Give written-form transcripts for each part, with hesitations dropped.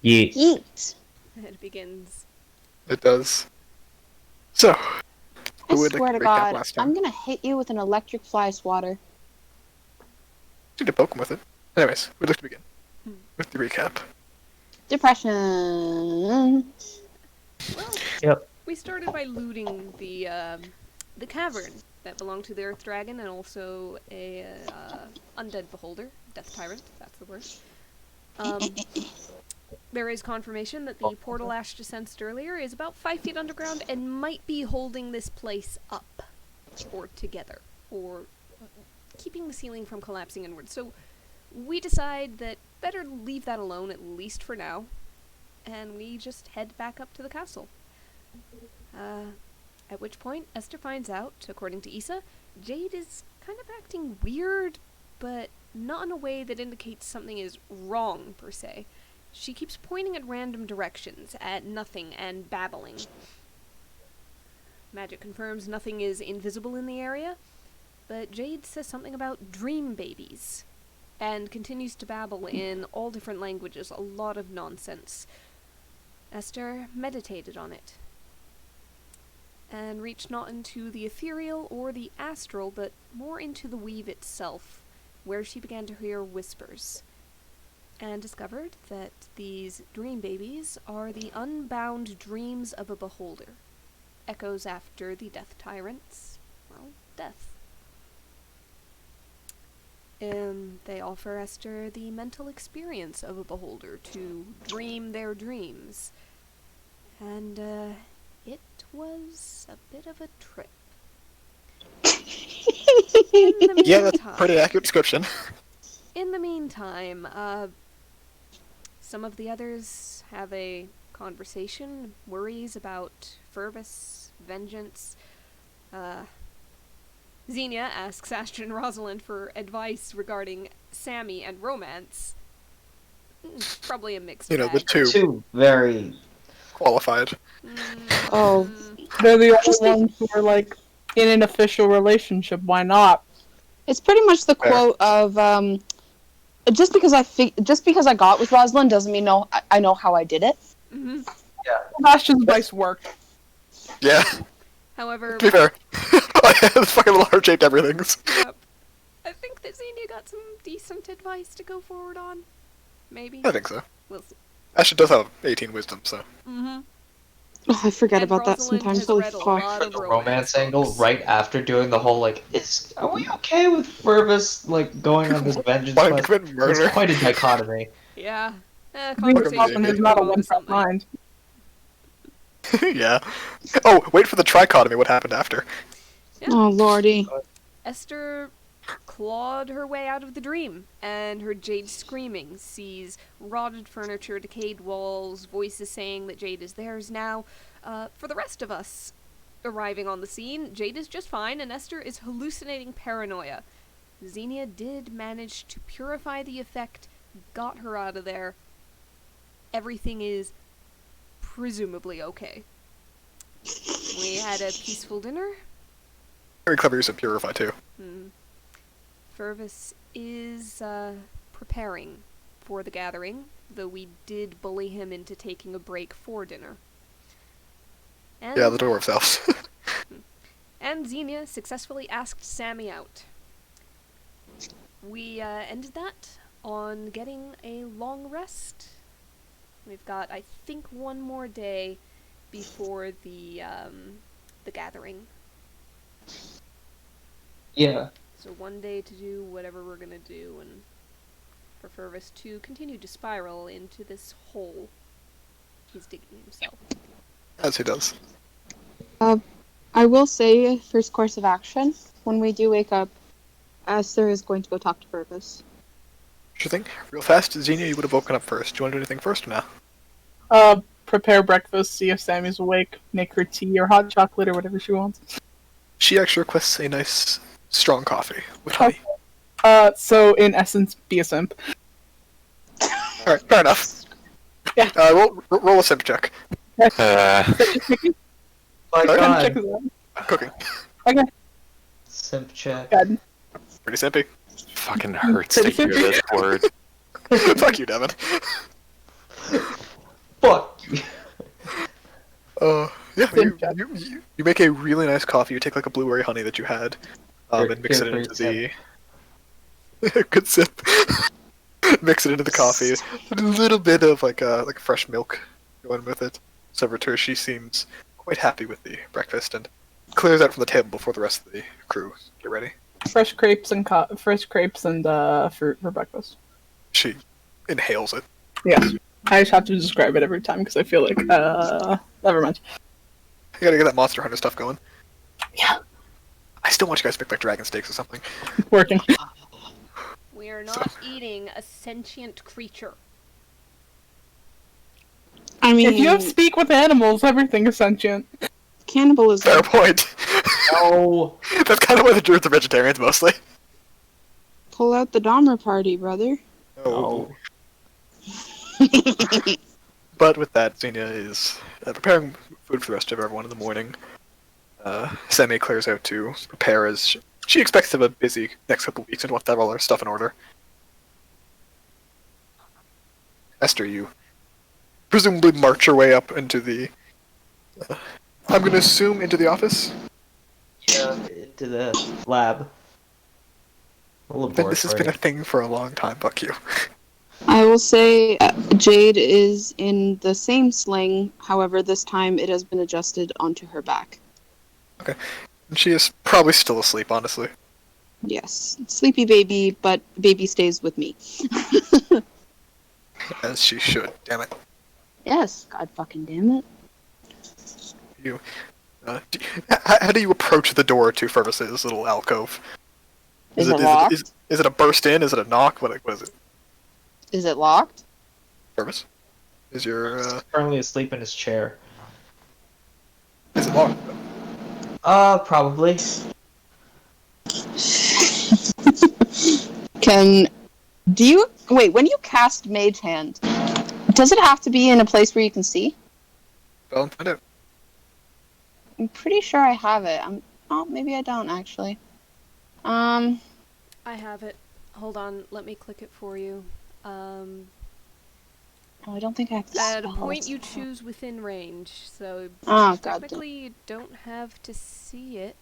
Yeet. Yeet. It begins. It does. So, I who would like swear to to recap God, last time? I'm gonna hit you with an electric fly swatter. You can poke him with it. Anyways, we'd like to begin with the recap. Depression. Well, Yep. we started by looting the cavern that belonged to the Earth Dragon and also a undead beholder, Death Tyrant. That's the word. There is confirmation that the portal Ash just sensed earlier is about 5 feet underground and might be holding this place up, or together, or keeping the ceiling from collapsing inward. So we decide that better leave that alone, at least for now, and we just head back up to the castle. At which point, Esther finds out, according to Issa, Jade is kind of acting weird, but not in a way that indicates something is wrong, per se. She keeps pointing at random directions, at nothing, and babbling. Magic confirms nothing is invisible in the area, but Jade says something about dream babies, and continues to babble in all different languages, a lot of nonsense. Esther meditated on it, and reached not into the ethereal or the astral, but more into the weave itself, where she began to hear whispers, and discovered that these dream babies are the unbound dreams of a beholder, echoes after the Death Tyrant's, well, death. They offer Esther the mental experience of a beholder to dream their dreams, and it was a bit of a trip. Yeah, that's a pretty accurate description. In the meantime, some of the others have a conversation, worries about Fervus, vengeance. Xenia asks Astrid and Rosalind for advice regarding Sammy and romance. Probably a mixed bag. The Two very qualified. Oh. They're the only ones who are, like, in an official relationship. Why not? It's pretty much the quote of, just because I got with Rosalind doesn't mean I know how I did it. Mm-hmm. Yeah. Sebastian's advice worked. Yeah. However, To be fair, it's fucking little heart-shaped everything's. yep, I think that Xenia got some decent advice to go forward on. Maybe. I think so. We'll see. Ashley does have 18 wisdom, so. Mm-hmm. Oh, I forget And about that Rosalind sometimes. has Holy read a fuck. lot for of the romance angle books. right after doing the whole like, are we okay with Fervus like going on this vengeance Wanting to quest? commit murder. It's quite a dichotomy. Yeah. Being Conversation Rosalind could is not a go to one-track something. mind. Yeah. Oh, wait for the trichotomy, what happened after. Yeah. Oh, lordy. Esther clawed her way out of the dream, and heard Jade screaming, sees rotted furniture, decayed walls, voices saying that Jade is theirs now. For the rest of us arriving on the scene, Jade is just fine, and Esther is hallucinating paranoia. Xenia did manage to purify the effect, got her out of there. Everything is presumably okay. We had a peaceful dinner. Very clever use of Purify, too. Fervus is preparing for the gathering, though we did bully him into taking a break for dinner. And, Yeah, the dwarves elves. and Xenia successfully asked Sammy out. We ended that on getting a long rest. We've got, I think, one more day before the gathering. Yeah. So one day to do whatever we're gonna do, and for Fervus to continue to spiral into this hole he's digging himself. As he does. I will say, first course of action, when we do wake up, Esther is going to go talk to Fergus. Sure thing. Real fast, Xenia, you would have woken up first. Do you want to do anything first or now? Prepare breakfast, see if Sammy's awake, make her tea or hot chocolate or whatever she wants. She actually requests a nice, strong coffee with honey. So in essence, be a simp. Alright, fair enough. Yeah. Roll a simp check. My Sorry? God. Check this out. Cooking. Okay. Simp check. God. Pretty simpy. Fucking hurts to hear this word. Fuck you, Devin. Yeah, Sim chat. you make a really nice coffee. You take like a blueberry honey that you had, and mix it Great into sip. the good sip. Mix it into the coffee. A little bit of like fresh milk going with it. Servitor, she seems quite happy with the breakfast and clears out from the table before the rest of the crew get ready. Fresh crepes and fruit for breakfast. She inhales it. Yes. I just have to describe it every time because I feel like never mind. You gotta get that Monster Hunter stuff going. Yeah. I still want you guys to pick like dragon steaks or something. Working. We are not eating a sentient creature. I mean, If you have speak with animals, everything is sentient. cannibalism. Fair point. No. That's kind of why the druids are vegetarians mostly. Pull out the Dahmer party, brother. No. But with that, Xenia is preparing food for the rest of everyone in the morning. Semi clears out to prepare as she expects to have a busy next couple of weeks and want to have all her stuff in order. Esther, you presumably march your way up into the... I'm going to assume into the office? Yeah, into the lab. Then this has been a thing for a long time, fuck you. I will say Jade is in the same sling, however, this time it has been adjusted onto her back. Okay. And she is probably still asleep, honestly. Yes. Sleepy baby, but baby stays with me. As she should, damn it. Yes, god fucking damn it. You, how do you approach the door to Fervis's little alcove? Is it locked? Is it a burst in? Is it a knock? What is it? Is it locked? Fervis? Is your, currently asleep in his chair. is it locked? Probably. When you cast Mage Hand, does it have to be in a place where you can see? Well, find out. I'm pretty sure I have it. Maybe I don't actually. I have it. Hold on, let me click it for you. Oh, I don't think I have the At a spells. point you choose within range, so Oh, god technically you don't have to see it.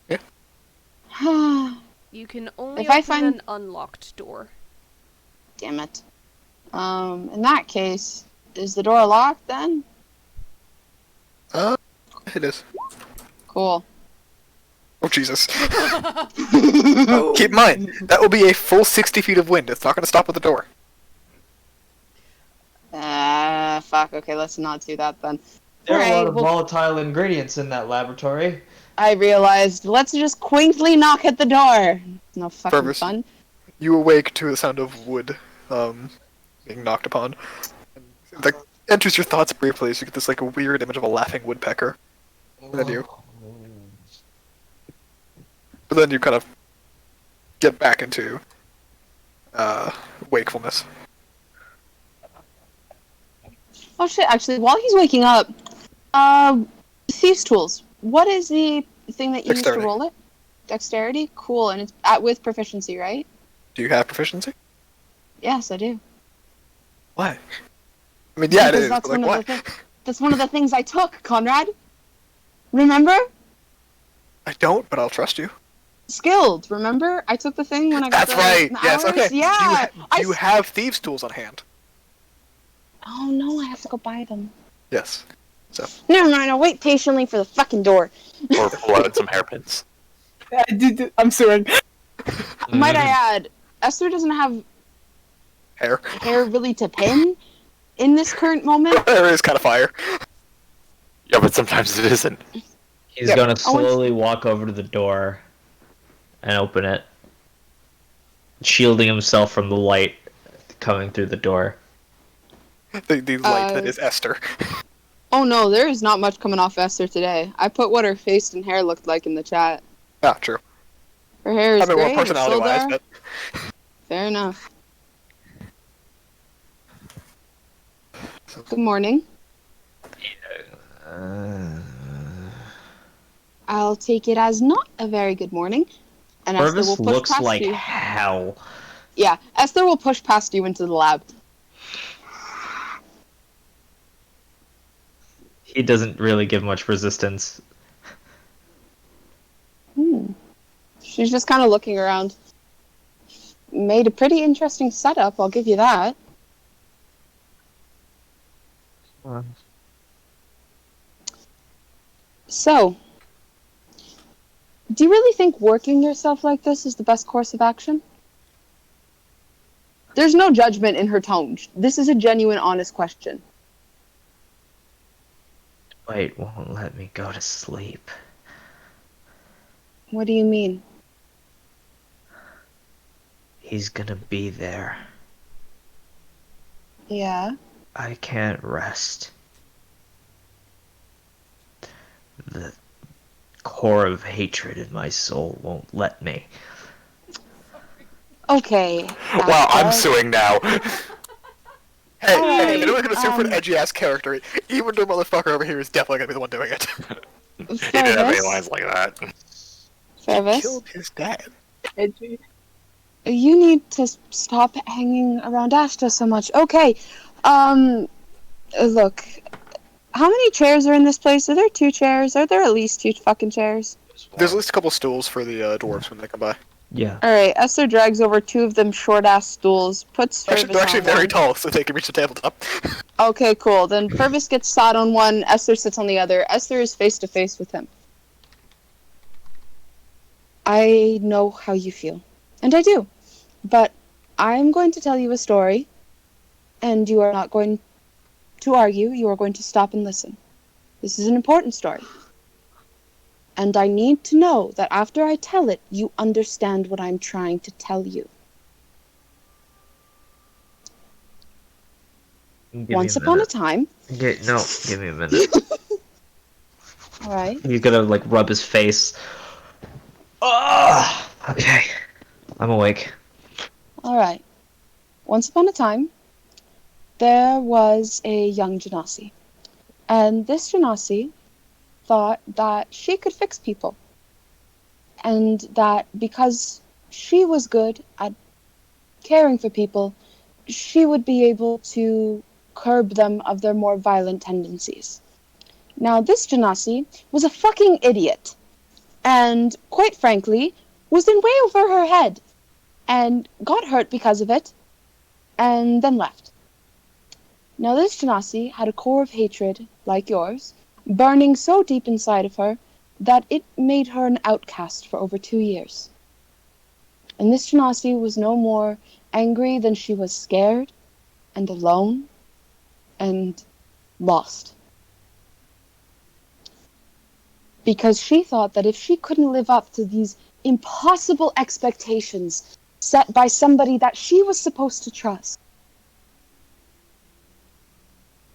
damn. You can only If I open find- an unlocked door. Damn it. In that case, is the door locked then? It is. Cool. Oh, Jesus. Keep in mind, that will be a full 60 feet of wind. It's not going to stop at the door. Fuck. Okay, let's not do that then. There are a lot Alright, of volatile ingredients in that laboratory. I realized. Let's just quaintly knock at the door. No fucking Fervous. fun. You awake to the sound of wood being knocked upon. And that enters your thoughts briefly as you get this like a weird image of a laughing woodpecker. And then you... But then you kind of get back into wakefulness. Oh shit, actually, while he's waking up, Thieves' Tools. What is the thing that you use Dexterity. to roll it? Dexterity? Cool, and it's with proficiency, right? Do you have proficiency? Yes, I do. Why? I mean, yeah, it Because is, that's but like, one why? of the that's one of the things I took, Conrad. Remember? I don't, but I'll trust you. Skilled, remember? I took the thing when I got That's the right! Yes, hours? okay. Yeah! Do you have thieves' tools on hand? Oh no, I have to go buy them. Yes. So, Never mind, I'll wait patiently for the fucking door. Or pull out some hairpins. I'm suing. Might I add, Esther doesn't have hair. hair really to pin in this current moment. There is kind of fire. Yeah, but sometimes it isn't. He's Yep. gonna slowly walk over to the door and open it, shielding himself from the light coming through the door. The light that is Esther. Oh no, there is not much coming off Esther today. I put what her face and hair looked like in the chat. Ah, true. Her hair is I mean, well, great, it's still personality-wise, there. but... Fair enough. Good morning. I'll take it as not a very good morning. And Esther Purvis will push looks past like you. hell. Yeah, Esther will push past you into the lab. He doesn't really give much resistance. She's just kind of looking around. Made a pretty interesting setup, I'll give you that. So, do you really think working yourself like this is the best course of action? There's no judgment in her tone. This is a genuine, honest question. Dwight won't let me go to sleep. What do you mean? He's gonna be there. Yeah. I can't rest. The core of hatred in my soul won't let me. Okay. Wow, I'm Asta. suing now. Hey, Alright, hey, anyone gonna sue for an um, edgy ass character? Even the motherfucker over here is definitely gonna be the one doing it. He didn't have any Fervis. lines like that. Fervis. Killed his dad. Edgy. You need to stop hanging around Asta so much. Okay. Look. How many chairs are in this place? Are there 2 chairs? Are there at least 2 fucking chairs? There's at least a couple stools for the dwarves when they come by. Yeah. Alright, Esther drags over 2 of them short-ass stools, puts Actually, Fervis they're actually on very one. tall, so they can reach the tabletop. Okay, cool. Then Fervis gets sat on one, Esther sits on the other. Esther is face-to-face with him. I know how you feel. And I do. But I'm going to tell you a story, and you are not going to argue. You are going to stop and listen. This is an important story. And I need to know that after I tell it, you understand what I'm trying to tell you. Once upon a time... Give me a minute. Alright. He's gonna like rub his face. Oh, okay. I'm awake. Alright. Once upon a time, there was a young Genasi. And this Genasi thought that she could fix people. And that because she was good at caring for people, she would be able to curb them of their more violent tendencies. Now, this Genasi was a fucking idiot. And, quite frankly, was in way over her head. And got hurt because of it. And then left. Now, this Genasi had a core of hatred, like yours, burning so deep inside of her that it made her an outcast for over 2 years. And this Genasi was no more angry than she was scared and alone and lost. Because she thought that if she couldn't live up to these impossible expectations set by somebody that she was supposed to trust,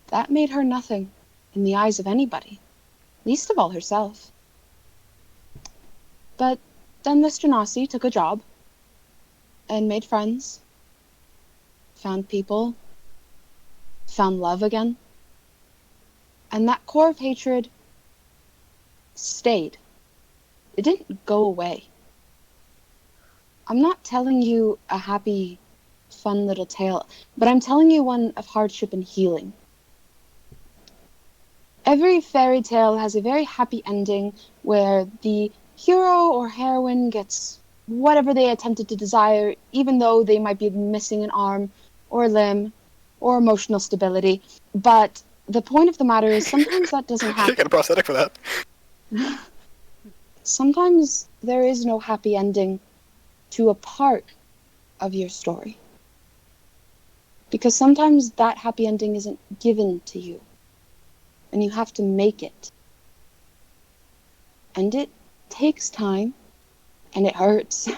that made her nothing in the eyes of anybody, least of all herself. But then this Genasi took a job and made friends, found people, found love again, and that core of hatred stayed. It didn't go away. I'm not telling you a happy, fun little tale, but I'm telling you one of hardship and healing. Every fairy tale has a very happy ending where the hero or heroine gets whatever they attempted to desire, even though they might be missing an arm or a limb or emotional stability. But the point of the matter is sometimes that doesn't You happen. get a prosthetic for that. Sometimes there is no happy ending to a part of your story. Because sometimes that happy ending isn't given to you. And you have to make it. And it takes time. And it hurts.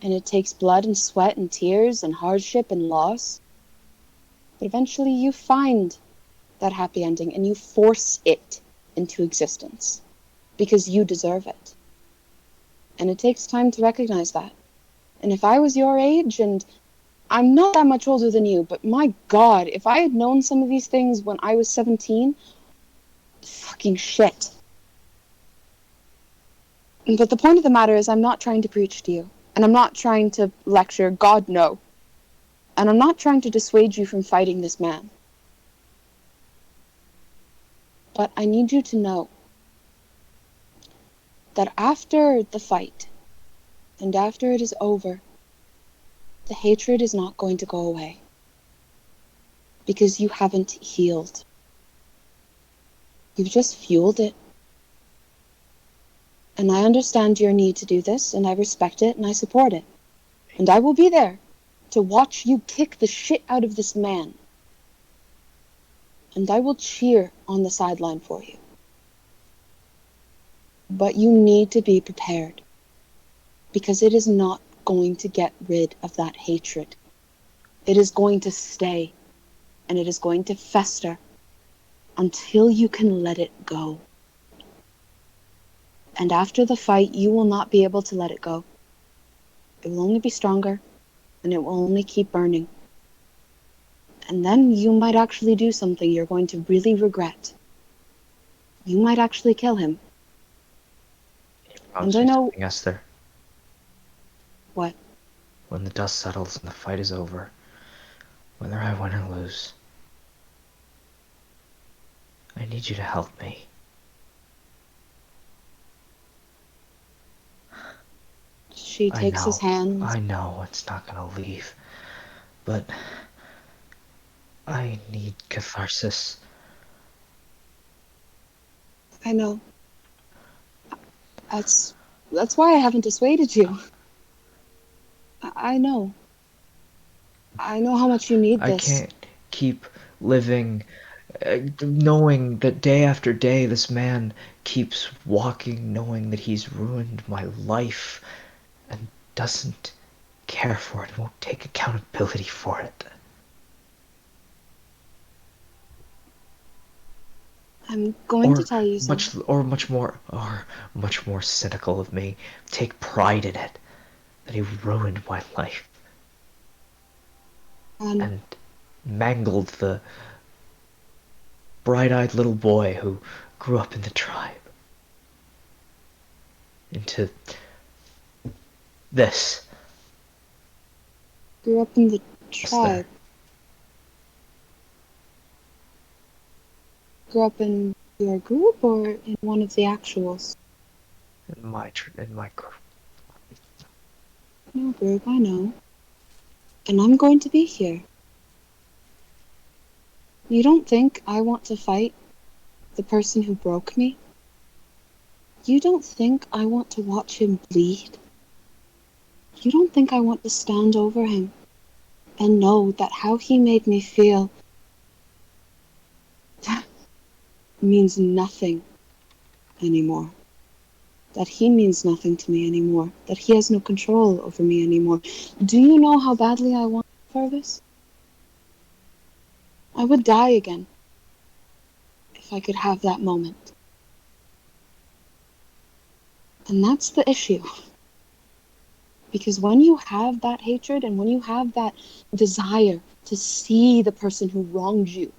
And it takes blood and sweat and tears and hardship and loss. But eventually you find that happy ending and you force it into existence. Because you deserve it. And it takes time to recognize that. And if I was your age, and I'm not that much older than you, but my God, if I had known some of these things when I was 17, fucking shit. But the point of the matter is I'm not trying to preach to you. And I'm not trying to lecture, God no. And I'm not trying to dissuade you from fighting this man. But I need you to know that after the fight, and after it is over, the hatred is not going to go away. Because you haven't healed. You've just fueled it. And I understand your need to do this, and I respect it, and I support it. And I will be there to watch you kick the shit out of this man. And I will cheer on the sideline for you. But you need to be prepared. Because it is not going to get rid of that hatred. It is going to stay. And it is going to fester until you can let it go. And after the fight, you will not be able to let it go. It will only be stronger, and it will only keep burning. And then you might actually do something you're going to really regret. You might actually kill him. I'll And say I know... something, Esther. What? When the dust settles and the fight is over, whether I win or lose, I need you to help me. She takes his hand. I know it's not gonna leave, but I need catharsis. I know. That's why I haven't dissuaded you. I know. I know how much you need I this. can't keep living knowing that day after day this man keeps walking, knowing that he's ruined my life and doesn't care for it, won't take accountability for it. I'm going to tell you something. much more cynical of me, take pride in it, that he ruined my life and mangled the bright-eyed little boy who grew up in the tribe into this. Grew up in the Esther. tribe. Grew up in your group or in one of the actuals? In my group. No group, I know. And I'm going to be here. You don't think I want to fight the person who broke me? You don't think I want to watch him bleed? You don't think I want to stand over him and know that how he made me feel means nothing anymore? That he means nothing to me anymore? That he has no control over me anymore? Do you know how badly I want for this? I would die again if I could have that moment. And that's the issue. Because when you have that hatred and when you have that desire to see the person who wronged you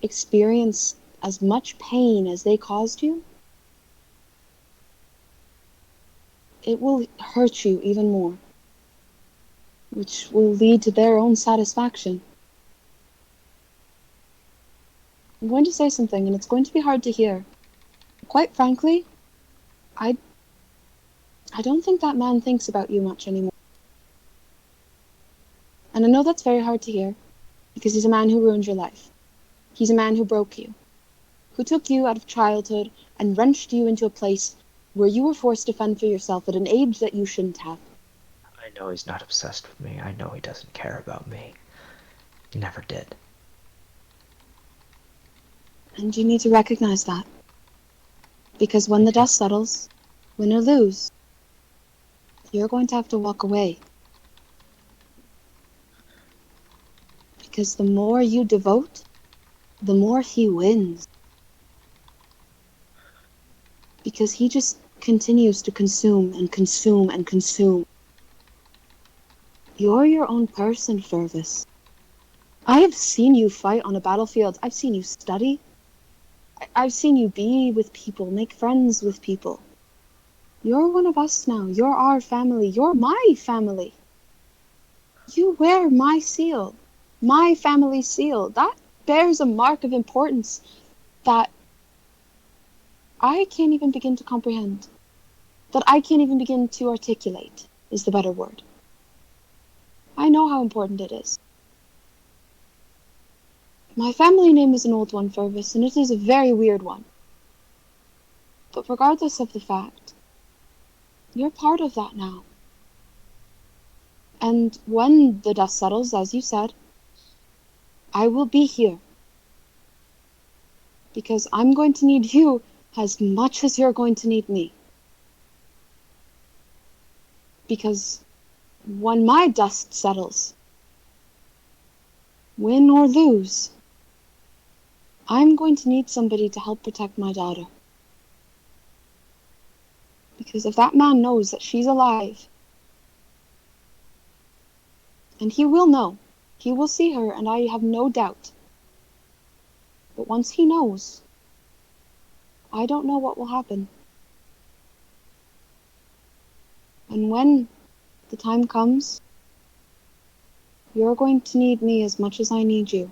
experience as much pain as they caused you, it will hurt you even more, which will lead to their own satisfaction. I'm going to say something, and it's going to be hard to hear. Quite frankly, I don't think that man thinks about you much anymore. And I know that's very hard to hear, because he's a man who ruined your life. He's a man who broke you, who took you out of childhood and wrenched you into a place where you were forced to fend for yourself at an age that you shouldn't have. I know he's not obsessed with me. I know he doesn't care about me. He never did. And you need to recognize that. Because when the dust settles, win or lose, you're going to have to walk away. Because the more you devote, the more he wins. Because he just continues to consume and consume and consume. You're your own person, Fervis. I have seen you fight on a battlefield. I've seen you study. I've seen you be with people, make friends with people. You're one of us now. You're our family. You're my family. You wear my seal, my family seal. That bears a mark of importance that I can't even begin to comprehend, that I can't even begin to articulate, is the better word. I know how important it is. My family name is an old one, Fergus, and it is a very weird one. But regardless of the fact, you're part of that now. And when the dust settles, as you said, I will be here. Because I'm going to need you as much as you're going to need me. Because when my dust settles, win or lose, I'm going to need somebody to help protect my daughter. Because if that man knows that she's alive, and he will know, he will see her, and I have no doubt. But once he knows, I don't know what will happen. And when the time comes, you're going to need me as much as I need you.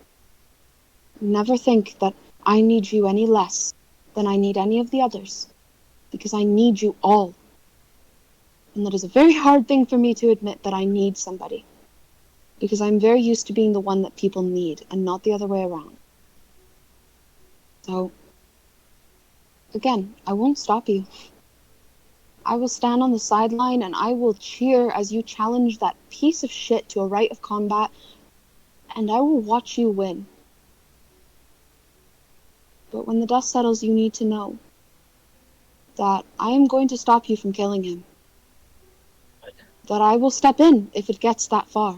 Never think that I need you any less than I need any of the others, because I need you all. And that is a very hard thing for me to admit, that I need somebody, because I'm very used to being the one that people need and not the other way around. So, again, I won't stop you. I will stand on the sideline and I will cheer as you challenge that piece of shit to a rite of combat, and I will watch you win. But when the dust settles, you need to know that I am going to stop you from killing him. That I will step in if it gets that far.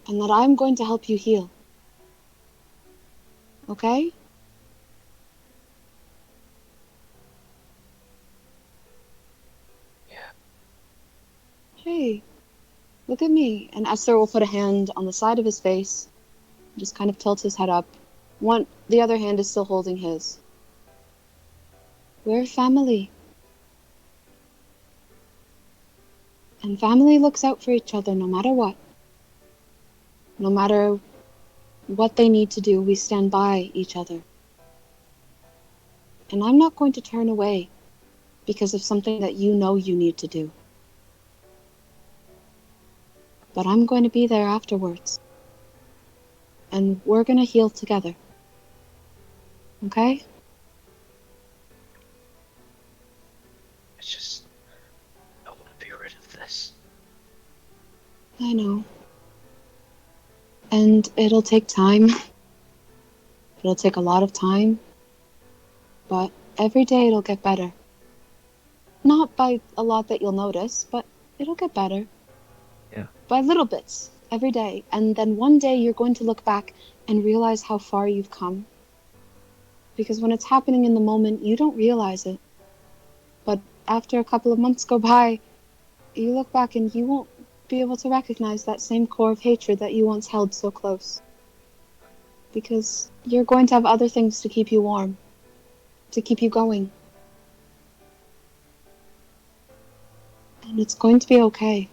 And that I'm going to help you heal. Okay? Yeah. Hey, look at me. And Esther will put a hand on the side of his face, just kind of tilt his head up. The other hand is still holding his. We're family. And family looks out for each other no matter what. No matter what they need to do, we stand by each other. And I'm not going to turn away because of something that you know you need to do. But I'm going to be there afterwards. And we're going to heal together. Okay? It's just, I want to be rid of this. I know. And it'll take time. It'll take a lot of time. But every day it'll get better. Not by a lot that you'll notice, but it'll get better. Yeah. By little bits, every day. And then one day you're going to look back and realize how far you've come. Because when it's happening in the moment, you don't realize it. But after a couple of months go by, you look back and you won't be able to recognize that same core of hatred that you once held so close. Because you're going to have other things to keep you warm, to keep you going. And it's going to be okay.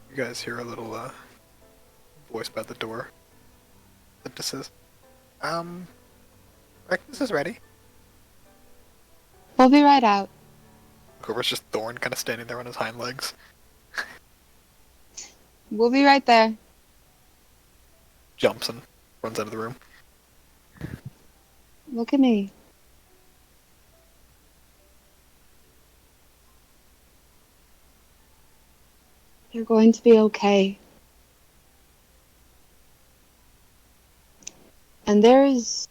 You guys hear a little voice by the door that just says, breakfast is ready. We'll be right out. Look over, it's just Thorn kind of standing there on his hind legs. We'll be right there. Jumps and runs out of the room. Look at me. You're going to be okay. And there is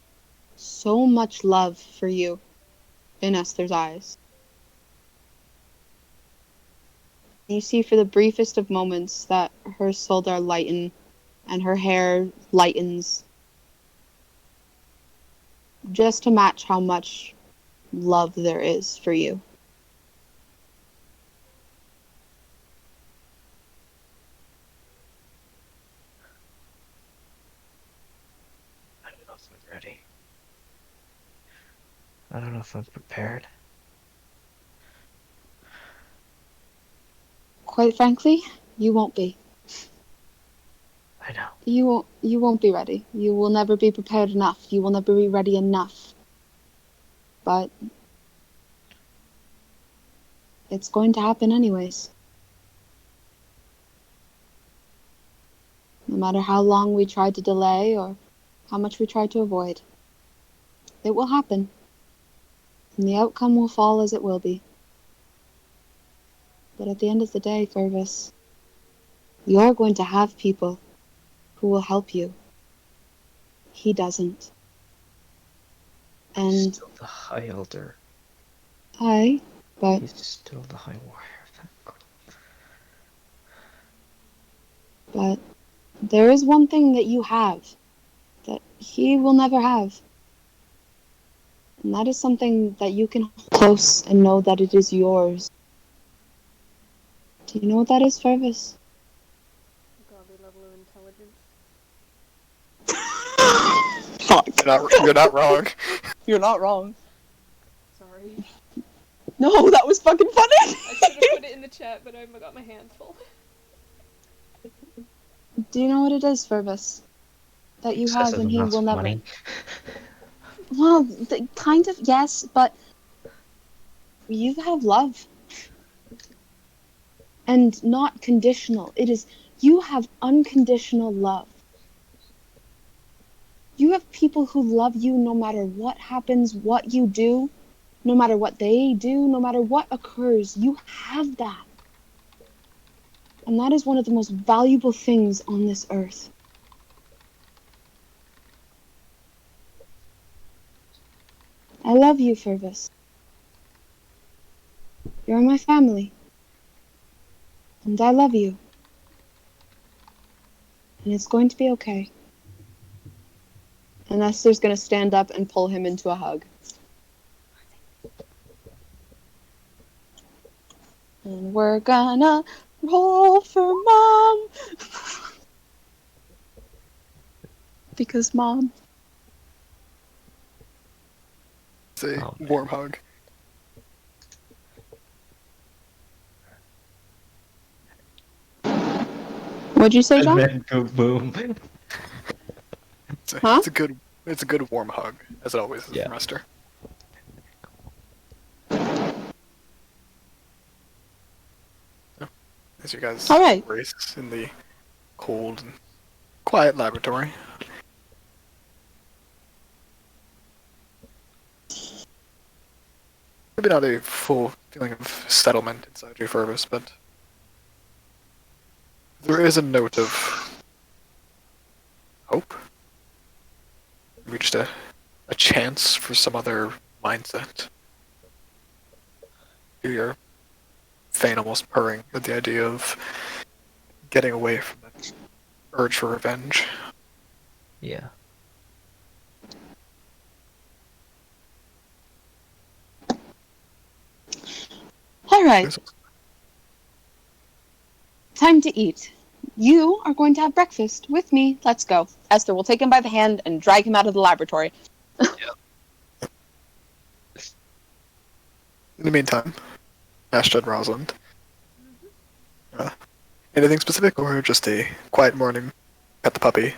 so much love for you in Esther's eyes. You see for the briefest of moments that her shoulder lighten and her hair lightens just to match how much love there is for you. I don't know if I'm ready. I don't know if I'm prepared. quite frankly, you won't be. I know. You won't be ready. You will never be prepared enough. You will never be ready enough. But it's going to happen anyways. No matter how long we try to delay or how much we try to avoid. It will happen. And the outcome will fall as it will be. But at the end of the day, Fergus, you're going to have people who will help you. He doesn't. He's And still the High Elder. but He's still the High Warrior. Thank God. but there is one thing that you have that he will never have. And that is something that you can hold close and know that it is yours. Do you know what that is, Fergus? Godly level of intelligence. Fuck. You're not wrong. You're not wrong. Sorry. No, that was fucking funny! I should have put it in the chat, but I got my hands full. Do you know what it is, Fergus? That you have Excessive and he amounts will of never. money. Well, kind of, yes, but you have love. And not conditional. It is, you have unconditional love. You have people who love you no matter what happens, what you do, no matter what they do, no matter what occurs. You have that. And that is one of the most valuable things on this earth. I love you, Fergus. You're my family. And I love you. And it's going to be okay. And Esther's gonna stand up and pull him into a hug. And we're gonna roll for Mom! Because Mom. It's a Oh, man. warm hug. What'd you say, And John? then go boom. Huh? It's a good warm hug, as it always is Yeah. from Esther. As you guys All right. race in the cold and quiet laboratory. Maybe not a full feeling of settlement inside you, Fergus, but there is a note of hope. Maybe just a chance for some other mindset. Your Fane almost purring at the idea of getting away from that urge for revenge. Yeah. All right. Time to eat. You are going to have breakfast with me. Let's go. Esther will take him by the hand and drag him out of the laboratory. In the meantime, Ashton and Rosalind. Anything specific, or just a quiet morning? Pet the puppy.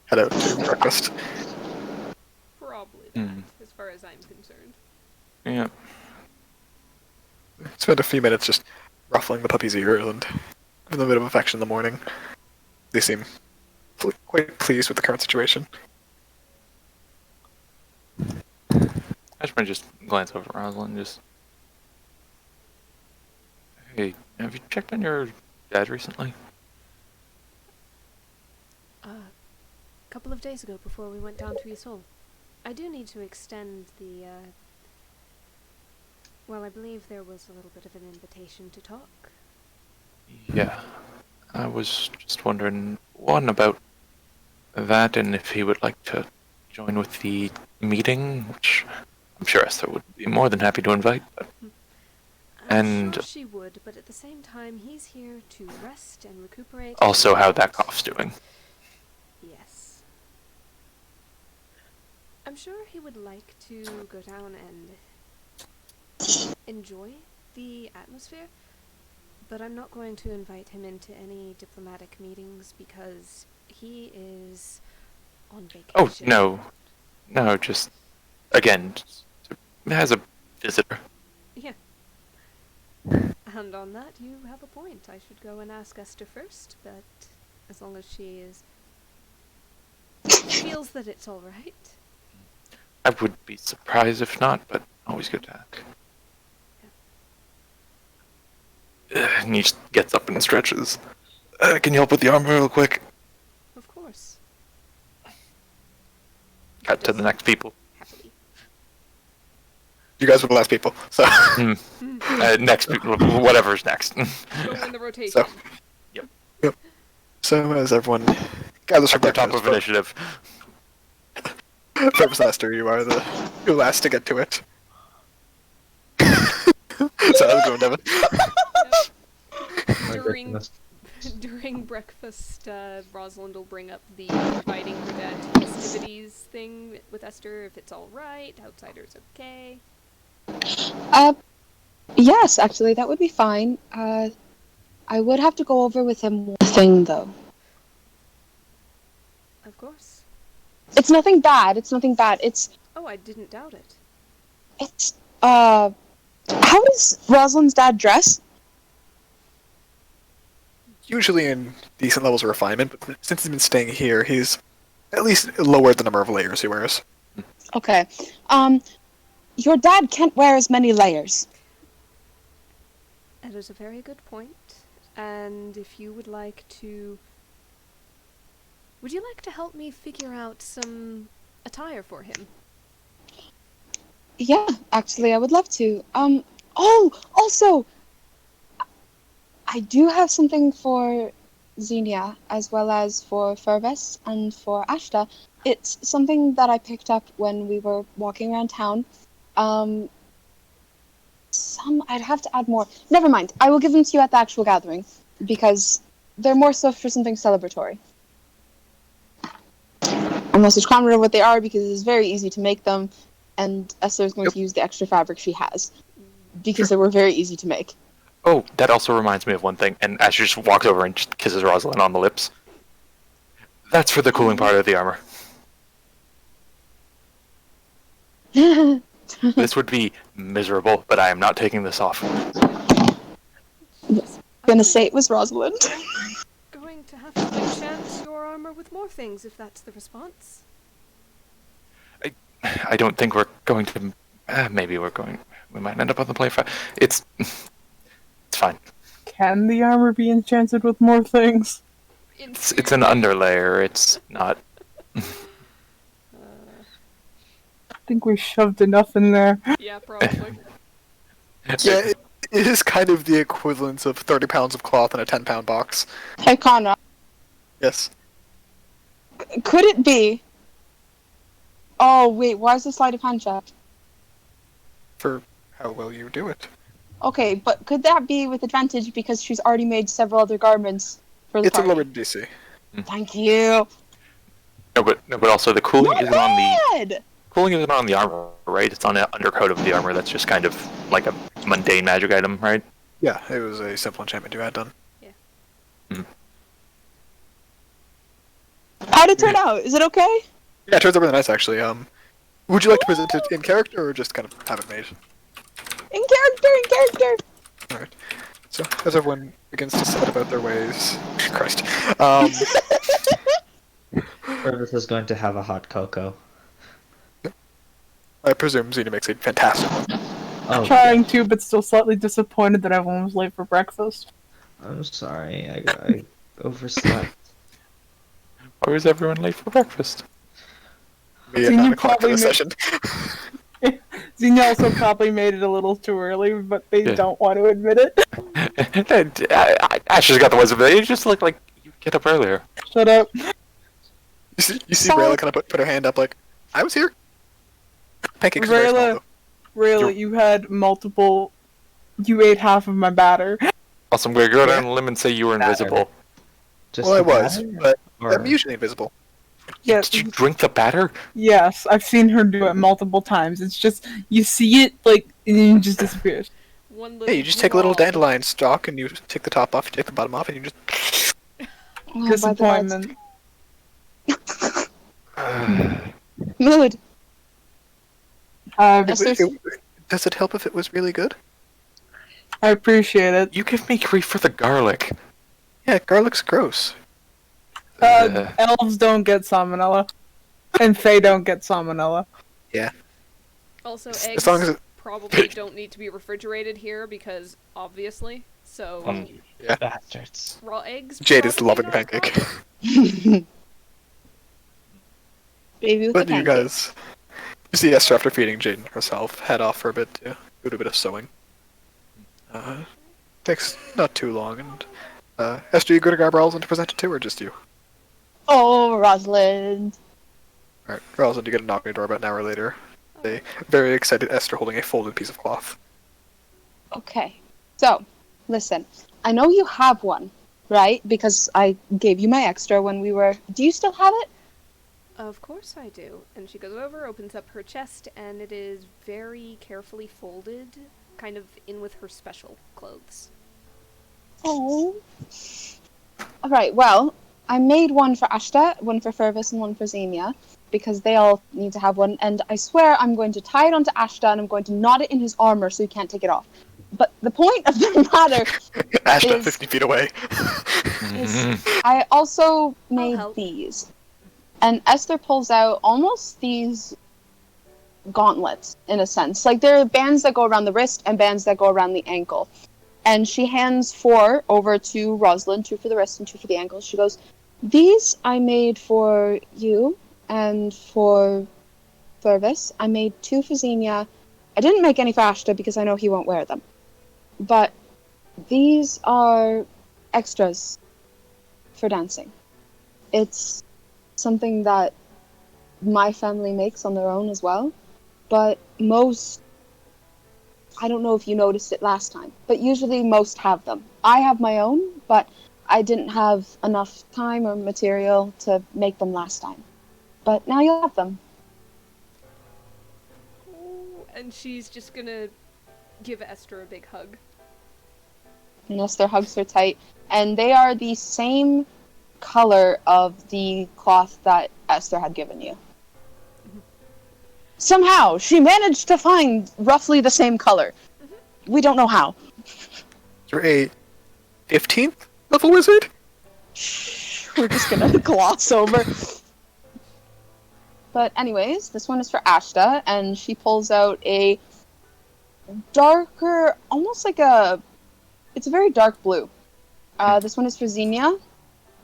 Head out to breakfast. Probably that, as far as I'm concerned. Yeah. Spend a few minutes just ruffling the puppy's ears and giving them a bit of affection in the morning. They seem quite pleased with the current situation. I should probably just glance over at Rosalind. Just, hey, have you checked on your dad recently? A couple of days ago, before we went down to Isol. I do need to extend the, well, I believe there was a little bit of an invitation to talk. Yeah. I was just wondering, one, about that, and if he would like to join with the meeting, which I'm sure Esther would be more than happy to invite. But I'm And- sure she would, but at the same time, he's here to rest and recuperate. also, and how that not- cough's doing. Yes. I'm sure he would like to go down and enjoy the atmosphere, But I'm not going to invite him into any diplomatic meetings because he is on Oh, vacation. no. No, just, again, as a visitor. Yeah. And on that, you have a point. I should go and ask Esther first, but as long as she feels that it's all right. I would be surprised if not, but always good to ask. And he just gets up and stretches. Can you help with the armor real quick? Of course. Cut to the next people. Happily. You guys were the last people, so. Next people, whatever's next. Go in the rotation. So. Yep. So as everyone gathers for At the top breakfast, of initiative. Purpose Esther, you're last to get to it. So how's it going, Devin? My During goodness. during breakfast, Rosalind will bring up the inviting her dad to festivities thing with Esther, if it's all right, outsiders okay. Yes, actually, that would be fine. I would have to go over with him one thing, though. Of course. It's nothing bad. It's nothing bad. Oh, I didn't doubt it. How does Rosalind's dad dress? Usually in decent levels of refinement, but since he's been staying here, he's at least lowered the number of layers he wears. Okay. Your dad can't wear as many layers. That is a very good point. And if you would like to... Would you like to help me figure out some attire for him? Yeah, actually, I would love to. Oh, also, I do have something for Xenia, as well as for Fervus and for Ashta. It's something that I picked up when we were walking around town. I'd have to add more. Never mind. I will give them to you at the actual gathering, because they're more stuff for something celebratory. Unless it's comment on what they are, because it's very easy to make them, and Esther is going to use the extra fabric she has, because they were very easy to make. Oh, that also reminds me of one thing, and Asher just walks over and just kisses Rosalind on the lips. That's for the cooling part of the armor. This would be miserable, but I am not taking this off. Gonna say it was Rosalind. Going to have to enchant your armor with more things if that's the response. I don't think we're going to... maybe we might end up on the play fight. It's fine. Can the armor be enchanted with more things? It's an underlayer, it's not... I think we shoved enough in there. Yeah, probably. Yeah, it is kind of the equivalent of 30 pounds of cloth in a 10-pound box. Hey, Conrad. Yes. Could it be... Oh, wait, why is the sleight of hand check? For how well you do it. Okay, but could that be with advantage because she's already made several other garments for the It's a party? lowered DC. Thank you. No, but also the cooling Not isn't on the... bad! Cooling isn't on the armor, right? It's on the undercoat of the armor. That's just kind of like a mundane magic item, right? Yeah, it was a simple enchantment you had done. How'd it turn out? Is it okay? Yeah, it turns out really nice, actually. Would you like to present it in character, or just kind of have it made? In character! Alright. So, as everyone begins to set about their ways... Christ. Fervus is going to have a hot cocoa. I presume Xena makes a fantastic one. Oh, Trying to, but still slightly disappointed that everyone was late for breakfast. I'm sorry. I overslept. Why was everyone late for breakfast? Me at Xenia 9 o'clock for probably the made- session. Xenia also probably made it a little too early, but they Yeah. don't want to admit it. Asher's got the wisdom. You just look like you get up earlier. Shut up. You see So- Rayla kind of put her hand up like, I was here. Pancakes are very small, Rayla, though. really, you had multiple... You ate half of my batter. Also, I'm going to go down on a limb and say you were invisible. Just Well, I the was, batter? but Or- I'm usually invisible. Yes, Did you drink the batter? yes, I've seen her do it multiple times. It's just, you see it, like, and then it just disappears. One little Hey, you just take a little blob. dandelion stalk and you take the top off, you take the bottom off, and you just. Oh, Disappointment. Mood. Uh, Esther's- Does it help if it was really good? I appreciate it. You give me grief for the garlic. Yeah, garlic's gross. Elves don't get salmonella, and Fae don't get salmonella. Yeah. Also, As eggs long as it- probably don't need to be refrigerated here because, obviously. So, Mm. Bastards. raw eggs. Jade is probably loving not a pancake. problem. Baby with But the you pancake. guys, you see Esther after feeding Jade herself, head off for a bit to do a bit of sewing. Takes not too long, and Esther, you go to grab Rosalind to present it to, or just you? Oh, Rosalind. Alright, Rosalind, you get a knock on your door about an hour later. A very excited Esther holding a folded piece of cloth. Okay. So, listen. I know you have one, right? Because I gave you my extra when we were... Do you still have it? Of course I do. And she goes over, opens up her chest, and it is very carefully folded, kind of in with her special clothes. Oh. Alright, well, I made one for Ashta, one for Fervis, and one for Xenia, because they all need to have one, and I swear I'm going to tie it onto Ashta, and I'm going to knot it in his armor so he can't take it off. But the point of the matter Ashta, Is- 50 feet away. is I also made help. these. And Esther pulls out almost these gauntlets, in a sense. Like, there are bands that go around the wrist and bands that go around the ankle. And she hands 4 over to Rosalind, 2 for the wrist and 2 for the ankle. She goes, these I made for you and for Fervis. I made 2 for Xenia. I didn't make any for Ashta because I know he won't wear them. But these are extras for dancing. It's something that my family makes on their own as well. But most, I don't know if you noticed it last time, but usually most have them. I have my own, but I didn't have enough time or material to make them last time. But now you'll have them. Ooh, and she's just gonna give Esther a big hug. And Esther hugs her tight. And they are the same color of the cloth that Esther had given you. Somehow, she managed to find roughly the same color. We don't know how. You're a 15th level wizard? We're just gonna gloss over. But anyways, this one is for Ashta, and she pulls out a darker, almost like a... It's a very dark blue. This one is for Xenia.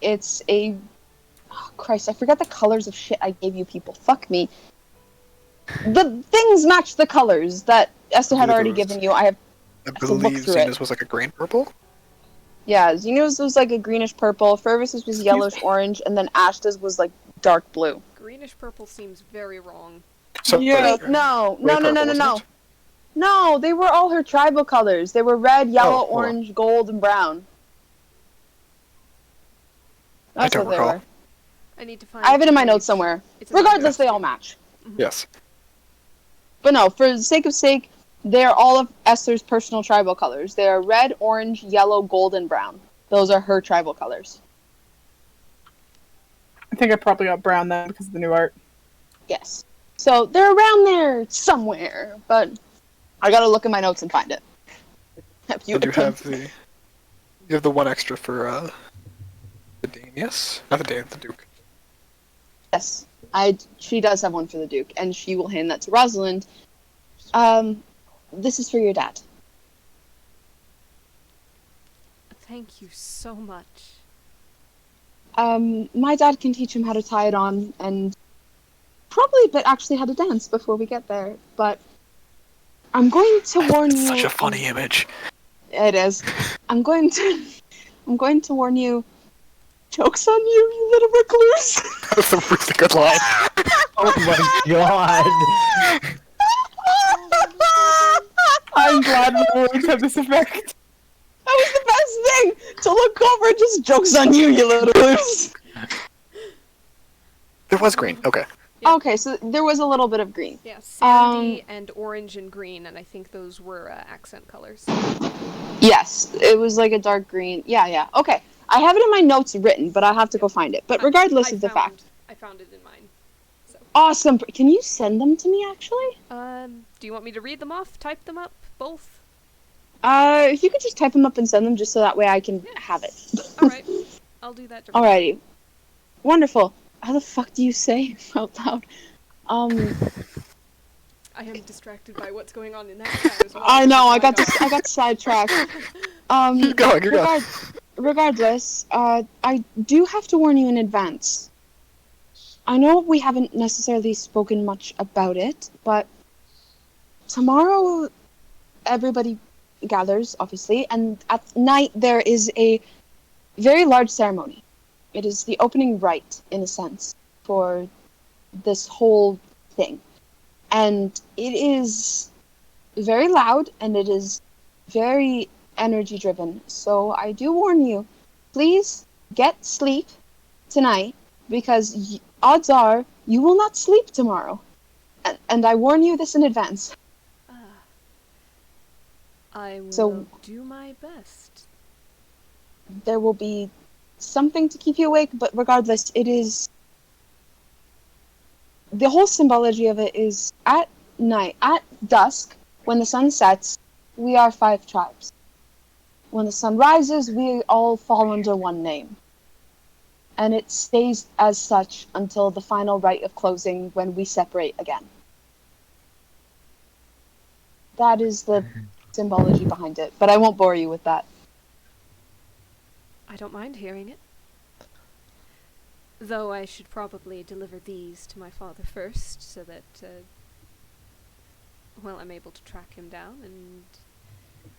It's a... Oh, Christ, I forgot the colors of shit I gave you people. Fuck me. The things match the colors that Esther had already given you. I have I to look believe through Xena's it. was like a green purple? Yeah, Xenia's was like a greenish purple, Fervis's was yellowish orange, and then Ashta's was like dark blue. Greenish purple seems very wrong. So, Yeah. Wait, no, Way no, no, no, purple, no, wasn't no. it? No, they were all her tribal colors. They were red, yellow, hold on. orange, gold, and brown. I That's don't what they recall. were. I need to find. I have it in my which- notes somewhere. it's in my Regardless, notes. they all match. Yes. But no, for the sake of sake, they're all of Esther's personal tribal colors. They are red, orange, yellow, gold, and brown. Those are her tribal colors. I think I probably got brown then because of the new art. Yes. So they're around there somewhere, but I gotta look in my notes and find it. Have you Did you have the... You have the one extra for, the Dean, yes? Not the Dean, the Duke. Yes. She does have one for the Duke, and she will hand that to Rosalind. This is for your dad. Thank you so much. My dad can teach him how to tie it on, and probably but actually how to dance before we get there. But I'm going to warn It's you. such a funny image. It is. I'm going to warn you. Joke's on you, you little recluse. That's a really good line. Oh my god! I'm glad the words have this effect. That was the best thing! To look over and just joke's on you, you little recluse. There was green, okay. Yeah. Okay, so there was a little bit of green. Yeah, sandy and orange and green, and I think those were accent colors. Yes, it was like a dark green. Yeah. Okay, I have it in my notes written, but I'll have to go find it. But regardless of the fact, I found it in mine. So. Awesome. Can you send them to me, actually? Do you want me to read them off? Type them up? Both? If you could just type them up and send them, just so that way I can have it. All right, I'll do that. Alrighty. Wonderful. How the fuck do you say out loud? I am distracted by what's going on in that chat as well. I know. I got sidetracked. Keep going. You're going. Regardless, I do have to warn you in advance. I know we haven't necessarily spoken much about it, but tomorrow everybody gathers, obviously, and at night there is a very large ceremony. It is the opening rite, in a sense, for this whole thing. And it is very loud, and it is very energy-driven. So I do warn you, please get sleep tonight, because odds are you will not sleep tomorrow. And I warn you this in advance. I will So- do my best. There will be something to keep you awake, but regardless, it is... The whole symbology of it is at night, at dusk, when the sun sets, we are 5 tribes. When the sun rises, we all fall under one name. And it stays as such until the final rite of closing when we separate again. That is the symbology behind it, but I won't bore you with that. I don't mind hearing it. Though I should probably deliver these to my father first, so that, I'm able to track him down, and...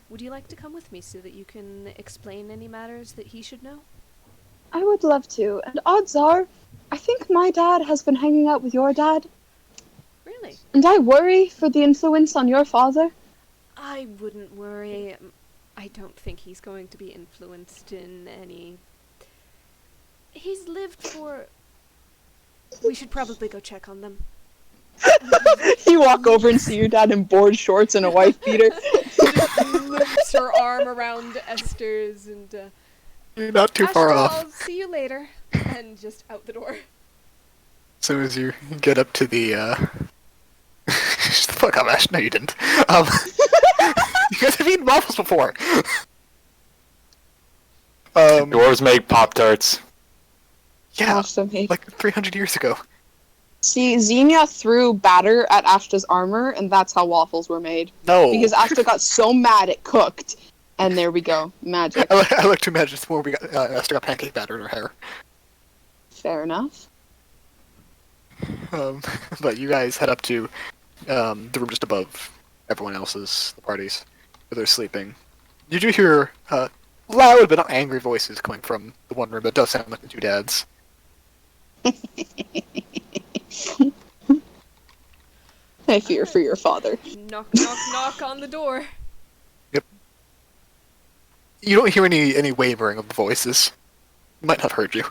Would you like to come with me so that you can explain any matters that he should know? I would love to, and odds are, I think my dad has been hanging out with your dad, Really? and I worry for the influence on your father. I wouldn't worry. I don't think he's going to be influenced in any... He's lived for... We should probably go check on them. You walk over and see your dad in board shorts and a wife beater. Loops her arm around Esther's and... You're not too far Astra, off. I'll see you later. And just out the door. As soon as you get up to the, Shut the fuck up, Ash. No, you didn't. You guys have eaten waffles before. Dwarves make Pop-Tarts. Yeah, Ashta made. like 300 years ago. See, Xenia threw batter at Ashta's armor, and that's how waffles were made. No. Because Ashta got so mad it cooked. And there we go. Magic. I like to imagine it's more we got, Esther got pancake batter in her hair. Fair enough. But you guys head up to the room just above everyone else's, the parties, where they're sleeping. You do hear loud but not angry voices coming from the one room that does sound like the 2 dads. I fear for your father. Knock, knock, knock on the door. You don't hear any wavering of the voices. Might have heard you.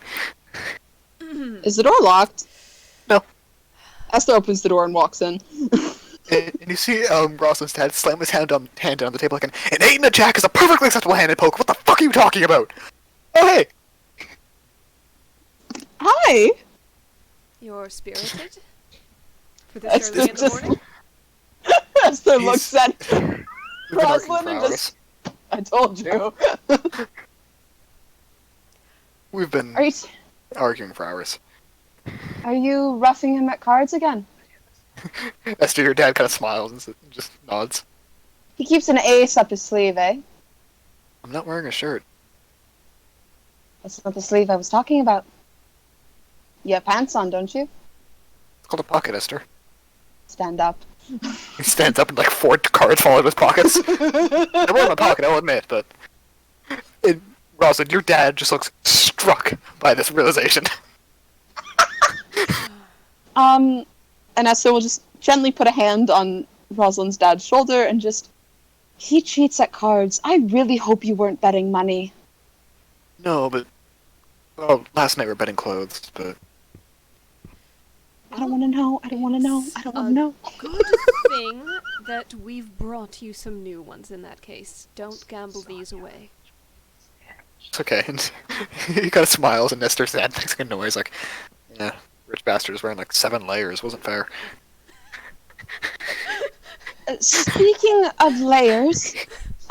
Is the door locked? No. Esther opens the door and walks in. And you see Rosalind's dad slam his hand on the table like an 8 and a jack is a perfectly acceptable hand and poke. What the fuck are you talking about? Oh, hey! Hi! You're spirited? For this early in the just- morning? Esther He's- looks at We've been arguing Rosalind for and hours. just... I told you. We've been Are you, arguing for hours. are you roughing him at cards again? Esther, your dad kind of smiles and just nods. He keeps an ace up his sleeve, eh? I'm not wearing a shirt. That's not the sleeve I was talking about. You have pants on, don't you? It's called a pocket, Esther. Stand up. He stands up and like 4 cards fall out of his pockets. They're more in my pocket, I'll admit, but... Rosalind, your dad just looks struck by this realization. And Esther will just gently put a hand on Rosalind's dad's shoulder and just... He cheats at cards. I really hope you weren't betting money. No, but... Well, last night we were betting clothes, but... I don't want to know. I don't want to know. I don't want to know. Good thing that we've brought you some new ones in that case. Don't gamble these away. It's okay. And he kind of smiles, and Nestor's dad makes a noise like, yeah, rich bastard is wearing like 7 layers. Wasn't fair. Speaking of layers,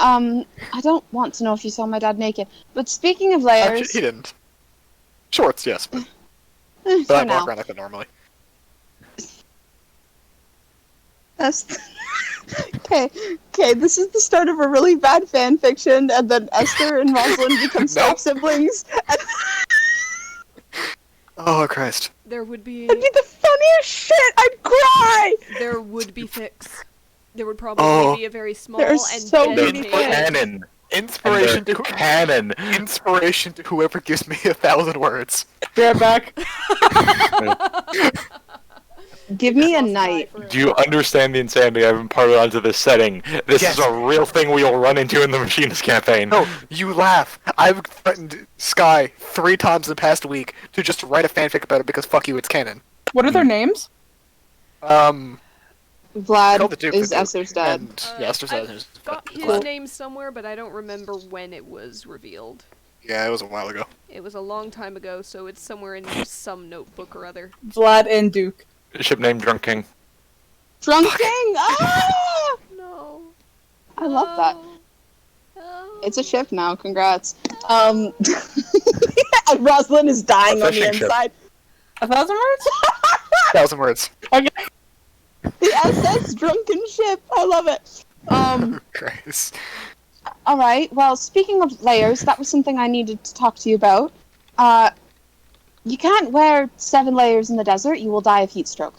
I don't want to know if you saw my dad naked, but speaking of layers, He didn't. Shorts, yes, but for I now. walk around like that normally. Okay, this is the start of a really bad fan fiction, and then Esther and Rosalind become Nope. step siblings, and Oh It'd Christ! be it'd be the funniest shit. I'd cry. there would be fics. There would probably be a very small There's and so dead many pig. fics. Canon. Inspiration to Canon. inspiration to whoever gives me 1,000 words. Be right back. Give me a Lost an eye night. for it. Do you understand the insanity I've imparted onto this setting? This Yes. is a real thing we will run into in the Machinist campaign. No, you laugh. I've threatened Sky 3 times in the past week to just write a fanfic about it because fuck you, it's canon. What are their names? Called Vlad the Duke, is the Duke, Esther's dad. And, yeah, Esther's dad. I've got his Cool. name somewhere, but I don't remember when it was revealed. Yeah, it was a while ago. It was a long time ago, so it's somewhere in some notebook or other. Vlad and Duke. Ship name Drunk King. Drunk King! Ah! No. I love that. No. It's a ship now. Congrats. And Rosalind is dying on the fishing ship. inside. 1,000 words? 1,000 words. Okay. The SS drunken ship. I love it. Christ. All right. Well, speaking of layers, that was something I needed to talk to you about. You can't wear 7 layers in the desert. You will die of heat stroke.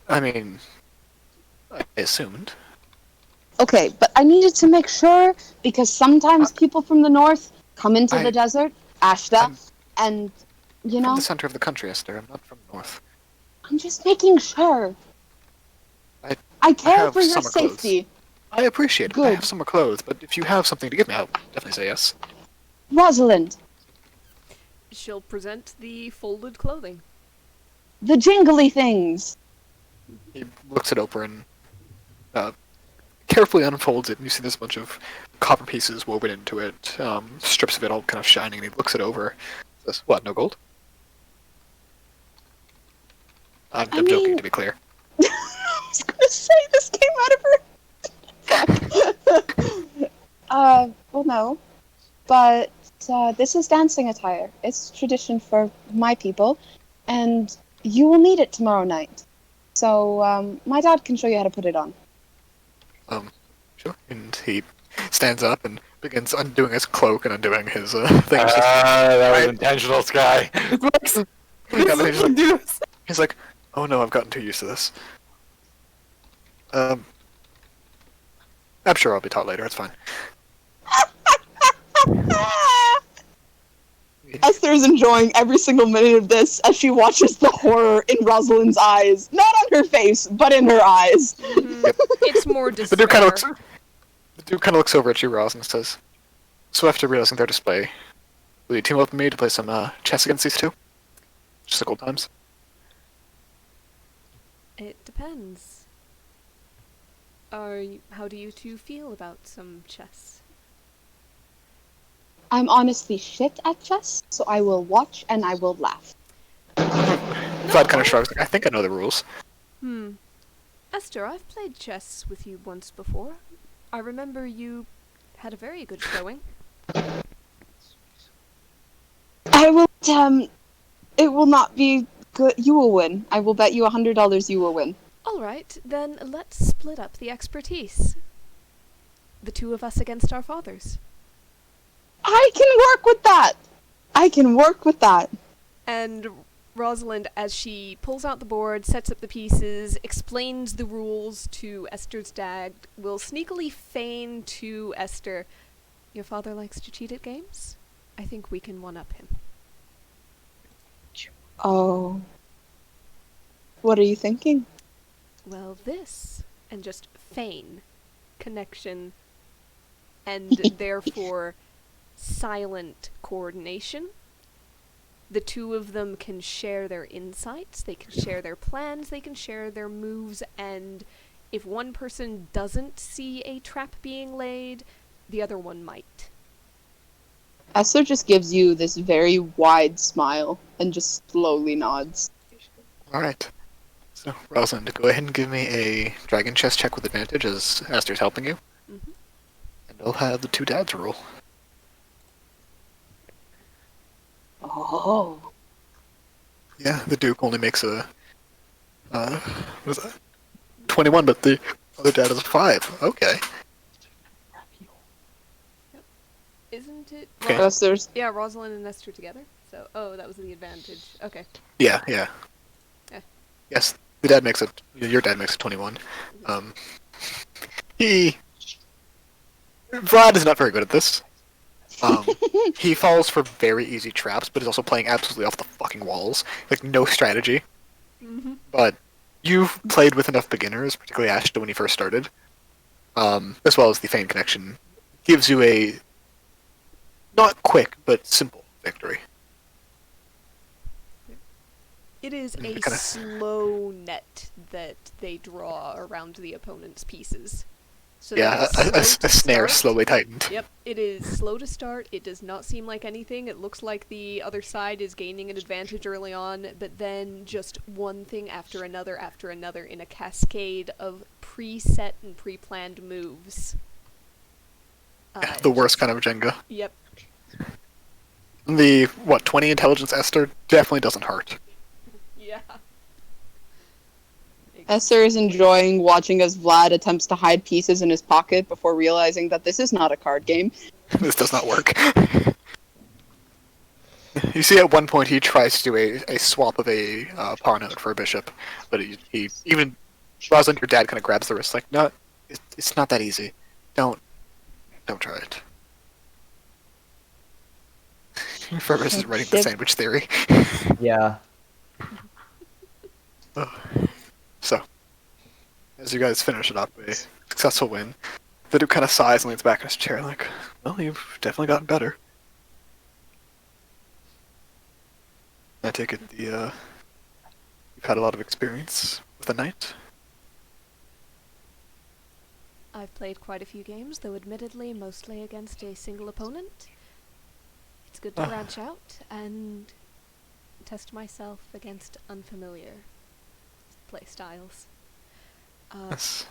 I mean, I assumed. Okay, but I needed to make sure because sometimes people from the north come into I- the desert, Ashta, I'm and you from know, the center of the country, Esther. I'm not from the north. I'm just making sure. I care have for your summer clothes. safety. I appreciate it. I Good. have summer clothes, but if you have something to give me, I'll definitely say yes. Rosalind, She'll present the folded clothing. the jingly things. He looks it over and carefully unfolds it, and you see there's a bunch of copper pieces woven into it, strips of it all kind of shining, and he looks it over. Says, "What? No gold?" I'm I joking, mean- to be clear. I was gonna say this came out of her. Fuck. Well, no, but this is dancing attire. It's tradition for my people, and you will need it tomorrow night. So my dad can show you how to put it on. Sure. And he stands up and begins undoing his cloak and undoing his thing. That was Right. intentional, Sky. It works. Yeah, but he's like- Do this. He's like, "Oh no, I've gotten too used to this." I'm sure I'll be taught later. It's fine. Esther is enjoying every single minute of this as she watches the horror in Rosalind's eyes. Not on her face, but in her eyes. It's more The despair. dude kind of looks over at you, Roz, and says, "So after realizing their display, will you team up with me to play some chess against these two? Just like old times." It depends. How do you two feel about some chess? I'm honestly shit at chess, so I will watch and I will laugh. Vlad kind of shrugs. Like, "I think I know the rules." Esther, I've played chess with you once before. I remember you had a very good showing. I will, it will not be good. You will win. I will bet you $100 you will win. Alright, then let's split up the expertise. The two of us against our fathers. I can work with that! I can work with that. And Rosalind, as she pulls out the board, sets up the pieces, explains the rules to Esther's dad, will sneakily feign to Esther, "Your father likes to cheat at games? I think we can one-up him." Oh. What are you thinking? Well, this, and just feign connection, and therefore silent coordination. the two of them can share their insights, they can share their plans, they can share their moves, and if one person doesn't see a trap being laid, the other one might. Esther just gives you this very wide smile and just slowly nods. Alright. So, Rosalind, go ahead and give me a dragon chess check with advantage as Esther's helping you. Mm-hmm. And I'll have the two dads roll. Oh. Yeah, the Duke only makes a... what is that? 21, but the other dad is a 5. Okay. Isn't it? Okay. Esther's. Yeah, Rosalind and Esther together. So, that was the advantage. Okay. Yeah. Yeah. Yes, the dad makes it. Your dad makes a 21. Vlad is not very good at this. He falls for very easy traps, but is also playing absolutely off the fucking walls. Like, no strategy. Mm-hmm. But you've played with enough beginners, particularly Ashton when he first started, as well as the Fame Connection, gives you a not quick, but simple victory. It is a Kinda- slow net that they draw around the opponent's pieces. So Yeah, that it's slow a to snare start. slowly tightened. Yep, it is slow to start. It does not seem like anything. It looks like the other side is gaining an advantage early on, but then just one thing after another in a cascade of preset and pre-planned moves. Yeah, the worst kind of Jenga. Yep. The, 20 intelligence Esther definitely doesn't hurt. Yeah. Esther is enjoying watching as Vlad attempts to hide pieces in his pocket before realizing that this is not a card game. This does not work. You see, at one point he tries to do a swap of a pawn note for a bishop, but he even Rosalind, your dad, kind of grabs the wrist, like, no, it's not that easy. Don't try it. Fergus is writing the sandwich theory. Yeah. So, as you guys finish it up, a successful win, the dude kind of sighs and leans back in his chair, like, well, you've definitely gotten better. I take it you've had a lot of experience with the knight. I've played quite a few games, though admittedly mostly against a single opponent. It's good to branch out and test myself against unfamiliar play styles. Yes.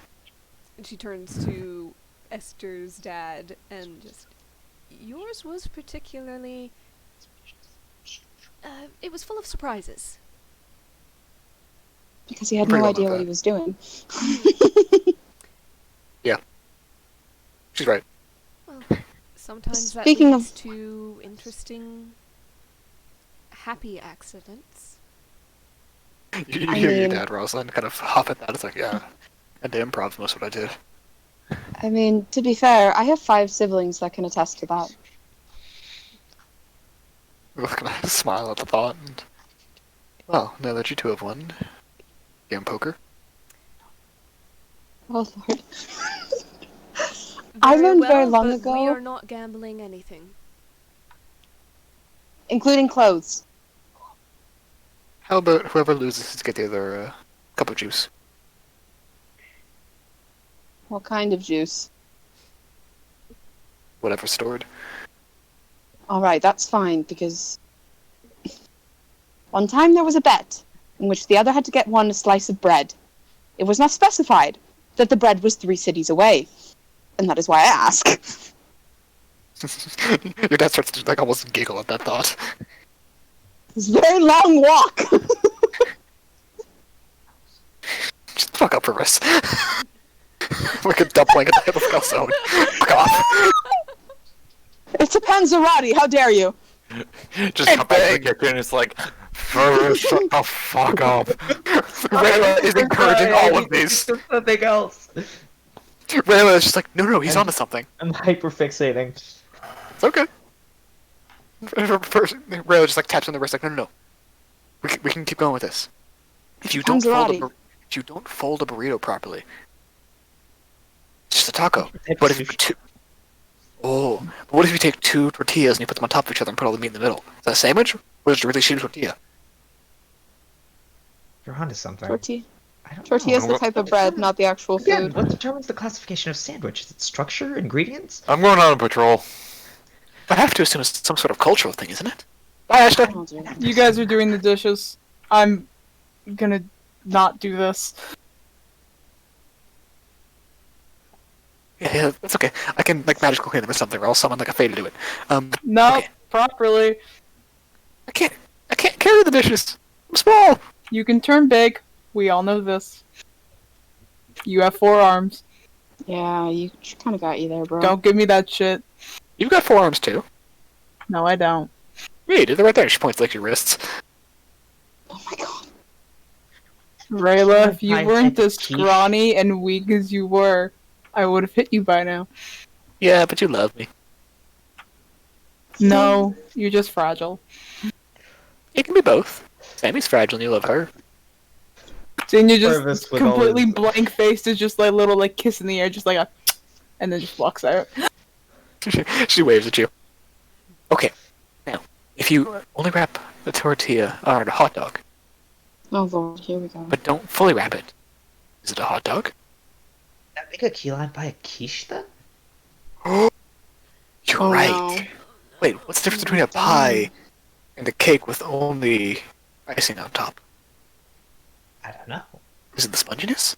And she turns to Esther's dad and just, yours was particularly, it was full of surprises. Because he had Pretty no well idea about what he was doing. She's right. Well, sometimes that Speaking leads of- to interesting, happy accidents. You I hear your mean- dad, Rosalind, kind of hop at that. It's like, yeah, and the improv's most what I did. I mean, to be fair, I have 5 siblings that can attest to that. We both kind of smile at the thought, and well, now that you two have won, game poker. Oh, Lord. I learned very long but ago- we are not gambling anything. Including clothes. How about whoever loses to get the other cup of juice? What kind of juice? Whatever's stored. Alright, that's fine, because one time there was a bet in which the other had to get one a slice of bread. It was not specified that the bread was 3 cities away, and that is why I ask. Your dad starts to like almost giggle at that thought. It's a very long walk. Just fuck up for us. Like a dumpling at the hip of calzone. Fuck off. It's a panzerotti, how dare you? Just come back to the kitchen and it's like, Fergus, shut the fuck up. Rayla is encouraging all of these. Something else. Rayla is just like, no, he's onto something. I'm hyperfixating. It's okay. Rayla just like taps on the wrist like, no. We can keep going with this. If you don't fold a burrito properly, it's just a taco. But if you put what if you take 2 tortillas and you put them on top of each other and put all the meat in the middle? Is that a sandwich? Or is it really shitty tortilla? You're onto something. Tortilla. I don't Tortilla is know. the type of bread, not the actual Again, food. what determines the classification of sandwich? Is it structure, ingredients? I'm going on a patrol. I have to assume it's some sort of cultural thing, isn't it? Bye, Ashton. Oh, dear. You guys are doing the dishes. I'm gonna not do this. Yeah, that's okay. I can like magical clean them or something, or I'll summon like a fae to do it. No, Okay. properly. I can't carry the dishes. I'm small. You can turn big. We all know this. You have 4 arms. Yeah, she kind of got you there, bro. Don't give me that shit. You've got 4 arms too. No, I don't. Read, they're right there. She points like your wrists. Oh my god. Rayla, if you I weren't take as quiche. scrawny and weak as you were, I would have hit you by now. Yeah, but you love me. No, you're just fragile. It can be both. Sammy's fragile and you love her. Then you're Purvis just with completely all his- blank faced, is just like little like kiss in the air, just like a, and then just walks out. She waves at you. Okay, now, if you only wrap the tortilla on a hot dog, Oh lord, here we go. but don't fully wrap it, is it a hot dog? That make a key lime by a quiche then? You're Oh, right. no. Wait, what's the difference between a pie and a cake with only icing on top? I don't know. Is it the sponginess?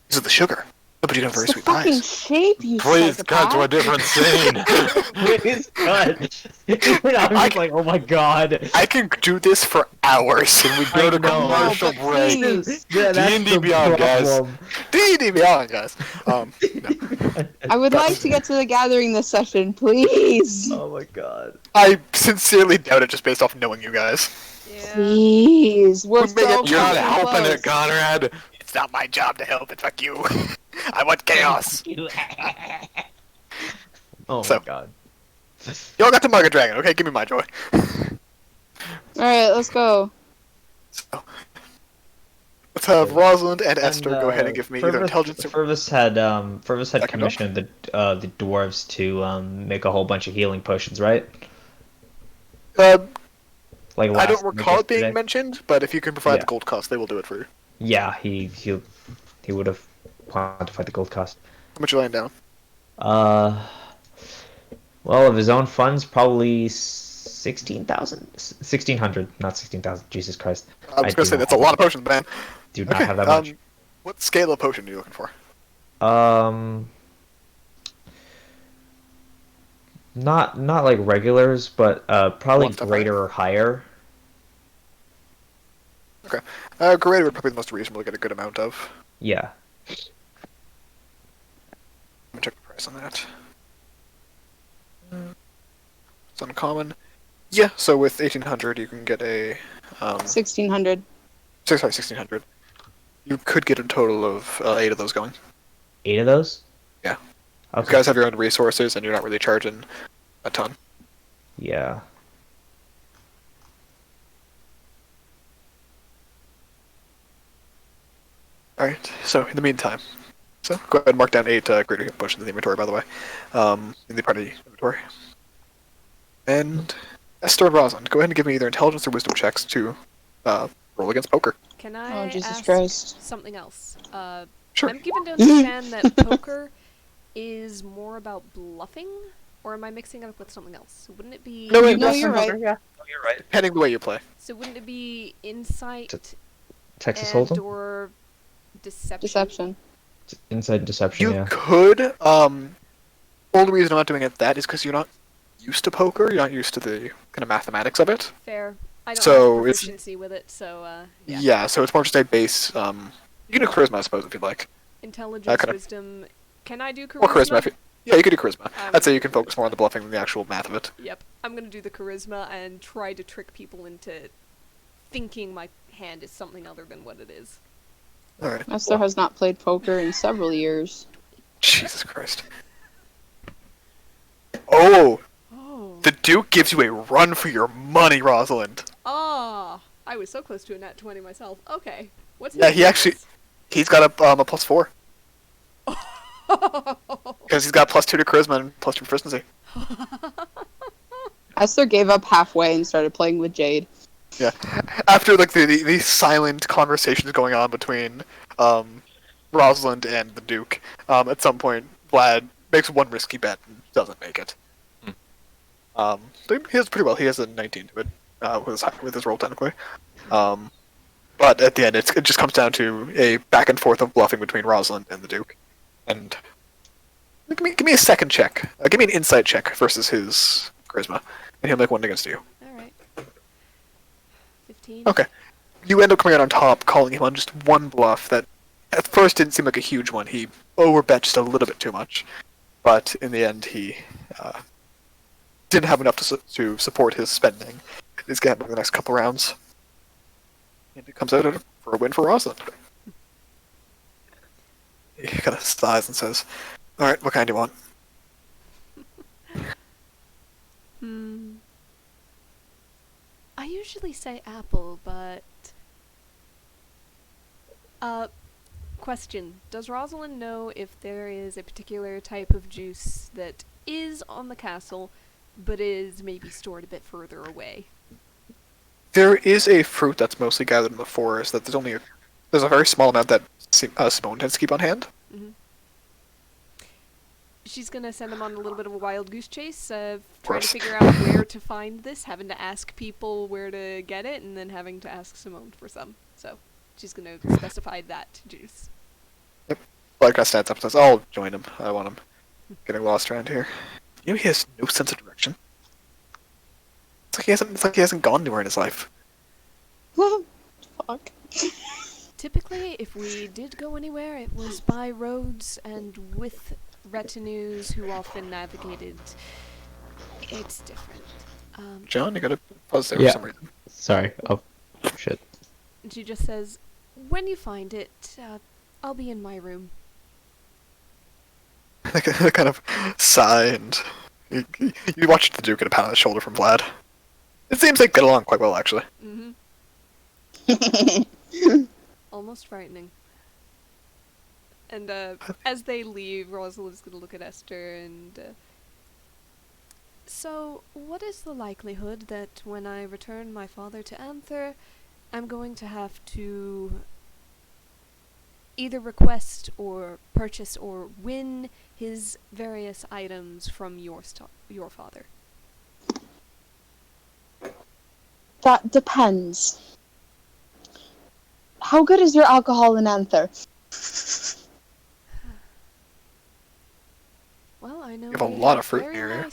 Is it the sugar? No, but you don't have very It's the sweet fucking pies. shape, you Please cut to a psychopath. different scene. Please, God. I'm just like, oh my god. I can do this for hours. Can we go to I know. commercial No, but break? please. Yeah, that's D&D the Beyond, guys. problem. D&D Beyond, guys. No. I would like to get to the gathering this session, please. Oh my god. I sincerely doubt it just based off knowing you guys. Yeah. Please. We're We make so it- You're not fucking helping close. it, Conrad. It's not my job to help it, fuck you. I want chaos. Oh So. my god. Y'all got the Market Dragon, okay? Give me my joy. Alright, let's go. So, let's have Rosalind and Esther go ahead uh, and give me either intelligence or... Fervis had I can go? commissioned the dwarves to make a whole bunch of healing potions, right? Like I don't last- like recall it being yesterday? mentioned, but if you can provide Yeah. the gold cost, they will do it for you. Yeah, he would have quantified the gold cost. How much you laying down? Well, of his own funds, probably 16,000, 1,600, not 16,000. Jesus Christ! I was I gonna do say, not that's a have- lot of potions, man. Do not Okay, have that much. what scale of potion are you looking for? Not like regulars, but probably One step greater or higher. Greater would probably be the most reasonable to get a good amount of. Yeah. Let me check the price on that. It's uncommon. Yeah, so with 1,800 you can get a... 1600. Sorry, 1,600. You could get a total of 8 of those going. 8 of those? Yeah. Okay. You guys have your own resources and you're not really charging a ton. Yeah. Alright, so in the meantime, so go ahead and mark down 8 greater hit potions in the inventory, by the way. In the party inventory. And Esther and Rosalind, go ahead and give me either intelligence or wisdom checks to roll against poker. Can I Oh, Jesus ask Christ. something else? Sure. I'm given to understand that poker is more about bluffing, or am I mixing it up with something else? Wouldn't it be? No, wait, No, you're right. Yeah. You're right. Depending the way you play. So wouldn't it be insight Texas and Hold'em? or deception? Deception. Inside deception, You yeah. could, only reason I'm not doing it that is because you're not used to poker, you're not used to the kind of mathematics of it. Fair. I don't So have it's- proficiency with it, so yeah. Yeah, so it's more just a base, you can do charisma, I suppose, if you'd like. Intelligence, kinda- wisdom. Can I do charisma? Or charisma, if you... Yeah, you could do charisma. Um, I'd say you can focus more on the bluffing than the actual math of it. Yep. I'm gonna do the charisma and try to trick people into thinking my hand is something other than what it is. Alright. Esther has not played poker in several years. Jesus Christ. Oh! Oh. The Duke gives you a run for your money, Rosalind. Ah, I was so close to a nat 20 myself. Okay. What's Yeah, his he actually... bonus? He's got a +4. Because he's got +2 to charisma and +2 proficiency. Esther gave up halfway and started playing with Jade. Yeah. After like the silent conversations going on between Rosalind and the Duke, at some point Vlad makes one risky bet and doesn't make it. He has pretty well. He has a 19 to it with his roll technically. But at the end, it just comes down to a back and forth of bluffing between Rosalind and the Duke. And give me a second check. Give me an insight check versus his charisma, and he'll make one against you. All right. 15. Okay. You end up coming out on top, calling him on just one bluff that at first didn't seem like a huge one. He overbet just a little bit too much, but in the end he didn't have enough to support his spending. He's gambling the next couple rounds, and it comes out for a win for Rosalind. He kind of sighs and says, "All right, what kind do you want?" I usually say apple, but... Question. Does Rosalind know if there is a particular type of juice that is on the castle, but is maybe stored a bit further away? There is a fruit that's mostly gathered in the forest. That there's a very small amount that Simone tends to keep on hand. Mm-hmm. She's gonna send him on a little bit of a wild goose chase, trying to figure out where to find this, having to ask people where to get it, and then having to ask Simone for some. So she's gonna specify that juice. Yep. Like I stands up and says, "I'll join him. I want him getting lost around here." You know, he has no sense of direction. It's like he hasn't gone anywhere in his life. Fuck. Typically, if we did go anywhere, it was by roads and with retinues who often navigated. It's different. John, you gotta pause there Yeah. for some reason. Sorry. Oh, shit. And she just says, when you find it, I'll be in my room. I kind of sigh, and you watch the Duke get a pat on the shoulder from Vlad. It seems they get along quite well, actually. Mm-hmm. Almost frightening. And as they leave, Rosalind's gonna look at Esther and... So, what is the likelihood that when I return my father to Anther, I'm going to have to either request or purchase or win his various items from your father? That depends. How good is your alcohol in Anther? Well, I know You have a we lot of fruit in very your area.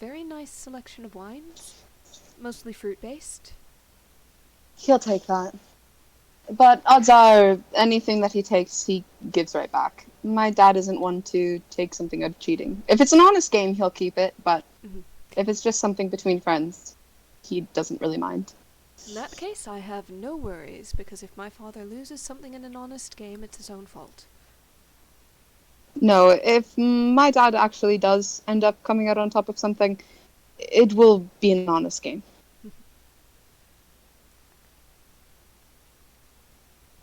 very nice selection of wines, mostly fruit-based. He'll take that. But odds are, anything that he takes, he gives right back. My dad isn't one to take something out of cheating. If it's an honest game, he'll keep it, but if it's just something between friends, he doesn't really mind. In that case, I have no worries, because if my father loses something in an honest game, it's his own fault. No, if my dad actually does end up coming out on top of something, it will be an honest game.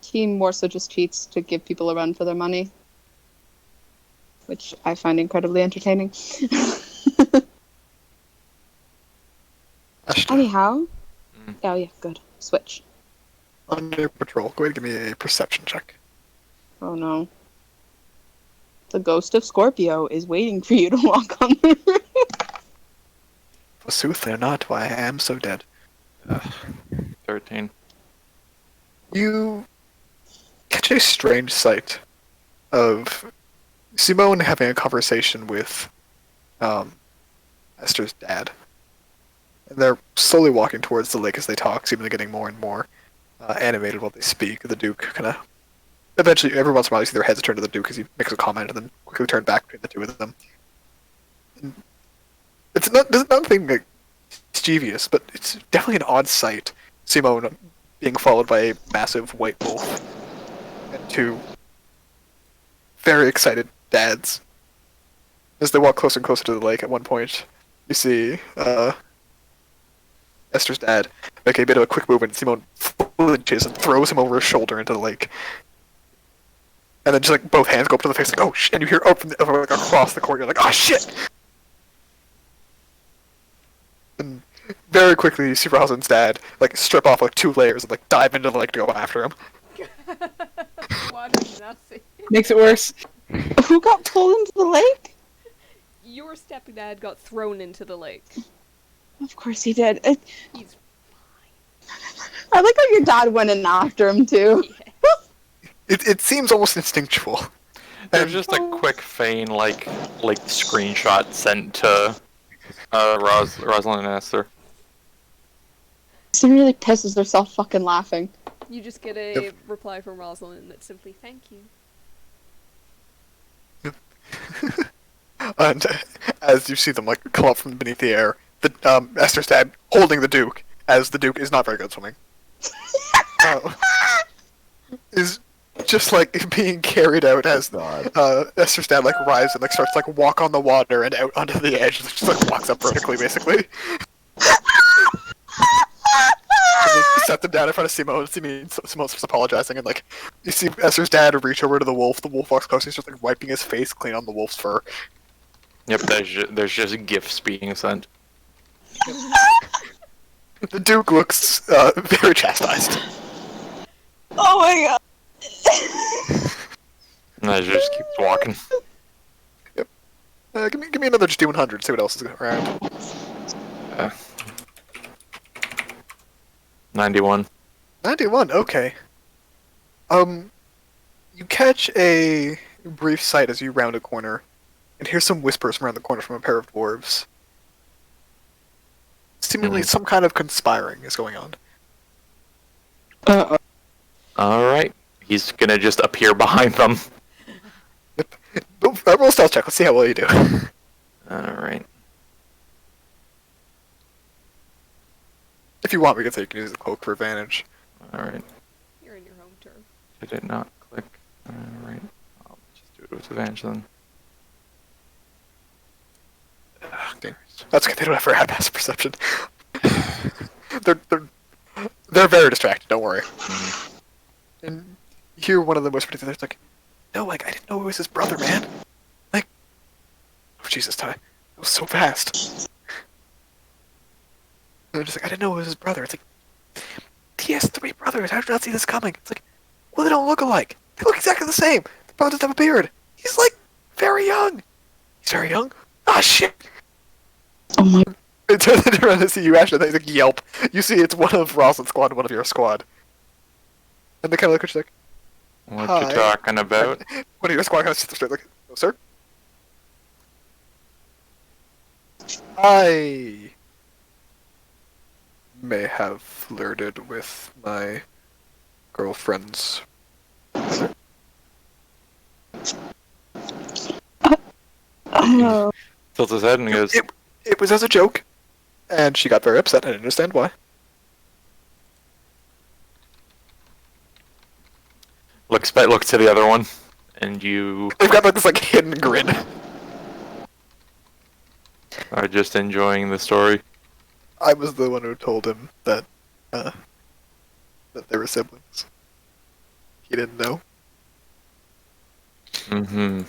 He more so just cheats to give people a run for their money, which I find incredibly entertaining. Anyhow, oh yeah, good. Switch. Under patrol, go ahead and give me a perception check. Oh no. The ghost of Scorpio is waiting for you to walk on the roof. Forsooth, they're not. Why, I am so dead. 13. You catch a strange sight of Simone having a conversation with Esther's dad. And they're slowly walking towards the lake as they talk, seemingly getting more and more animated while they speak. The Duke kind of... Eventually, every once in a while, you see their heads turn to the Duke as he makes a comment, and then quickly turn back between the two of them. And it's nothing like, mischievous, but it's definitely an odd sight. Simone being followed by a massive white wolf and two very excited dads. As they walk closer and closer to the lake, at one point, you see Esther's dad make a bit of a quick move, and Simone flinches and throws him over his shoulder into the lake. And then just like both hands go up to the face, like, oh shit, and you hear like, across the court, you're like, oh shit! And Very quickly, you see Rosalind's dad like strip off like 2 layers and like dive into the lake to go after him. Water Genasi. Makes it worse. Who got pulled into the lake? Your stepdad got thrown into the lake. Of course he did. He's I like how your dad went in after him too. yeah. It seems almost instinctual. There's just a quick feign, like screenshot sent to Rosalind and Esther. She really pisses herself fucking laughing. You just get a reply from Rosalind that's simply thank you. And as you see them like come up from beneath the air, the Esther's dad holding the Duke, as the Duke is not very good at swimming, is just like being carried out as Esther's dad like arrives and like starts like walk on the water and out onto the edge, and just like walks up vertically basically. And they set them down in front of Simone. Simone's just apologizing, and like you see Esther's dad reach over to the wolf. The wolf walks close. He's just like wiping his face clean on the wolf's fur. Yep, there's just gifts being sent. The Duke looks very chastised. Oh my god. And I just keeps walking. Yep. Give me another just D100. See what else is around. 91. 91. Okay. You catch a brief sight as you round a corner, and hear some whispers from around the corner from a pair of dwarves. Seemingly, some kind of conspiring is going on. Alright. He's gonna just appear behind them. Yep. Roll a stealth check. Let's see how well you do. Alright. If you want, we can say you can use the cloak for advantage. Alright. You're in your home turf. Did it not click? Alright. I'll just do it with advantage then. Okay. That's good. They don't ever have passive perception. they're very distracted. Don't worry. And you hear one of them whisper to the other, like, "No, like I didn't know it was his brother, man. Like, oh Jesus, Ty, that was so fast." And they're just like, "I didn't know it was his brother." It's like, he has 3 brothers. How did you not see this coming? It's like, well, they don't look alike. They look exactly the same. The brother doesn't have a beard. He's like very young. He's very young. Ah, shit. Oh my. They turn around to see you, Ashley, and they like yelp. You see it's one of Rosalind's squad and one of your squad. And they kind of look at you like, What Hi. you talking about? one of your squad kind of sits straight like, "No, sir. I may have flirted with my girlfriend's Oh. Tilts his head and goes, It was as a joke, and she got very upset. I didn't understand why. looks to the other one, and you They've got like this like hidden grin. are just enjoying the story. I was the one who told him that they were siblings. He didn't know. Mm-hmm.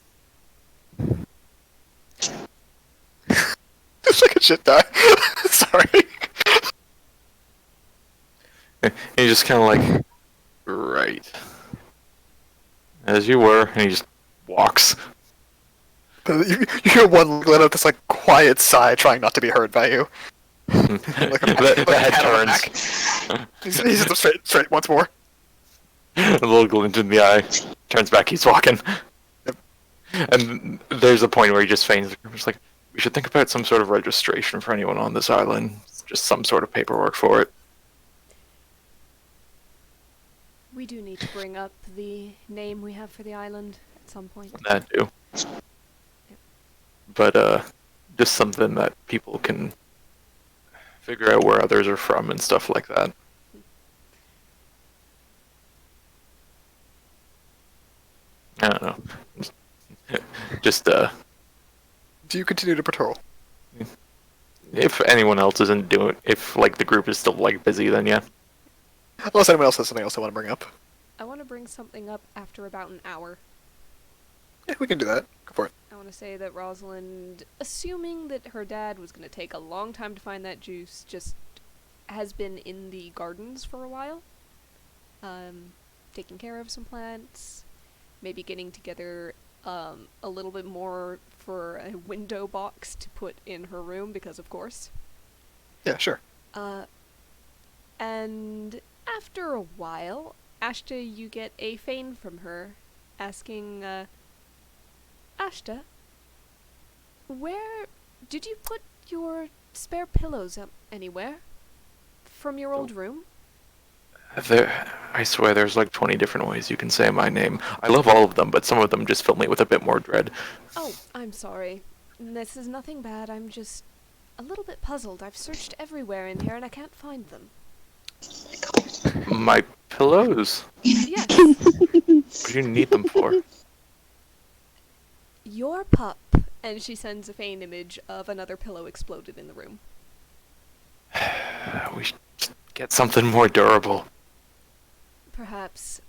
Just like a shit die. Sorry. He just kind of like, right. As you were, and he just walks. You hear one let out this like quiet sigh, trying not to be heard by you. The head pat on the turns. back. He's just straight once more. A little glint in the eye. Turns back, keeps walking. Yep. And there's a point where he just feigns. Just like, we should think about some sort of registration for anyone on this island. Just some sort of paperwork for it. We do need to bring up the name we have for the island at some point. That too. But just something that people can figure out where others are from and stuff like that. I don't know. Just Do you continue to patrol? if anyone else isn't doing, if like the group is still like busy, then yeah. Unless anyone else has something else they want to bring up. I want to bring something up after about an hour. Yeah, we can do that. Go for it. I want to say that Rosalind, assuming that her dad was going to take a long time to find that juice, just has been in the gardens for a while. Taking care of some plants, maybe getting together a little bit more for a window box to put in her room, because of course. Yeah, sure. And after a while, Ashta, you get a feign from her, asking, Ashta, where did you put your spare pillows up anywhere? From your old room? I swear there's like 20 different ways you can say my name. I love all of them, but some of them just fill me with a bit more dread. Oh, I'm sorry. This is nothing bad, I'm just a little bit puzzled. I've searched everywhere in here and I can't find them. My pillows? Yes, What do you need them for? your pup. And she sends a feign image of another pillow exploded in the room. We should get something more durable. Perhaps.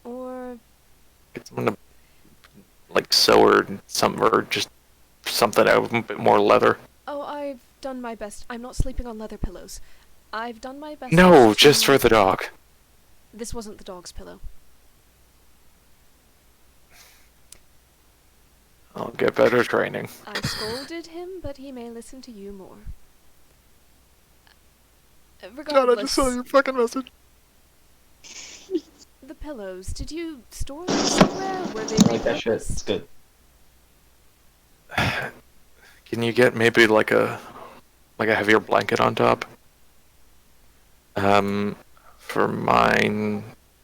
Or Get someone to like sew or just something out of a bit more leather. oh, I've done my best. I'm not sleeping on leather pillows. I've done my best. No, to- just for the dog. This wasn't the dog's pillow. I'll get better training. I scolded him, but he may listen to you more. John, I Regardless, just saw your fucking message. the pillows, did you store them somewhere? Were they I like that shit. repurposed? It's good. Can you get maybe like a heavier blanket on top? For mine,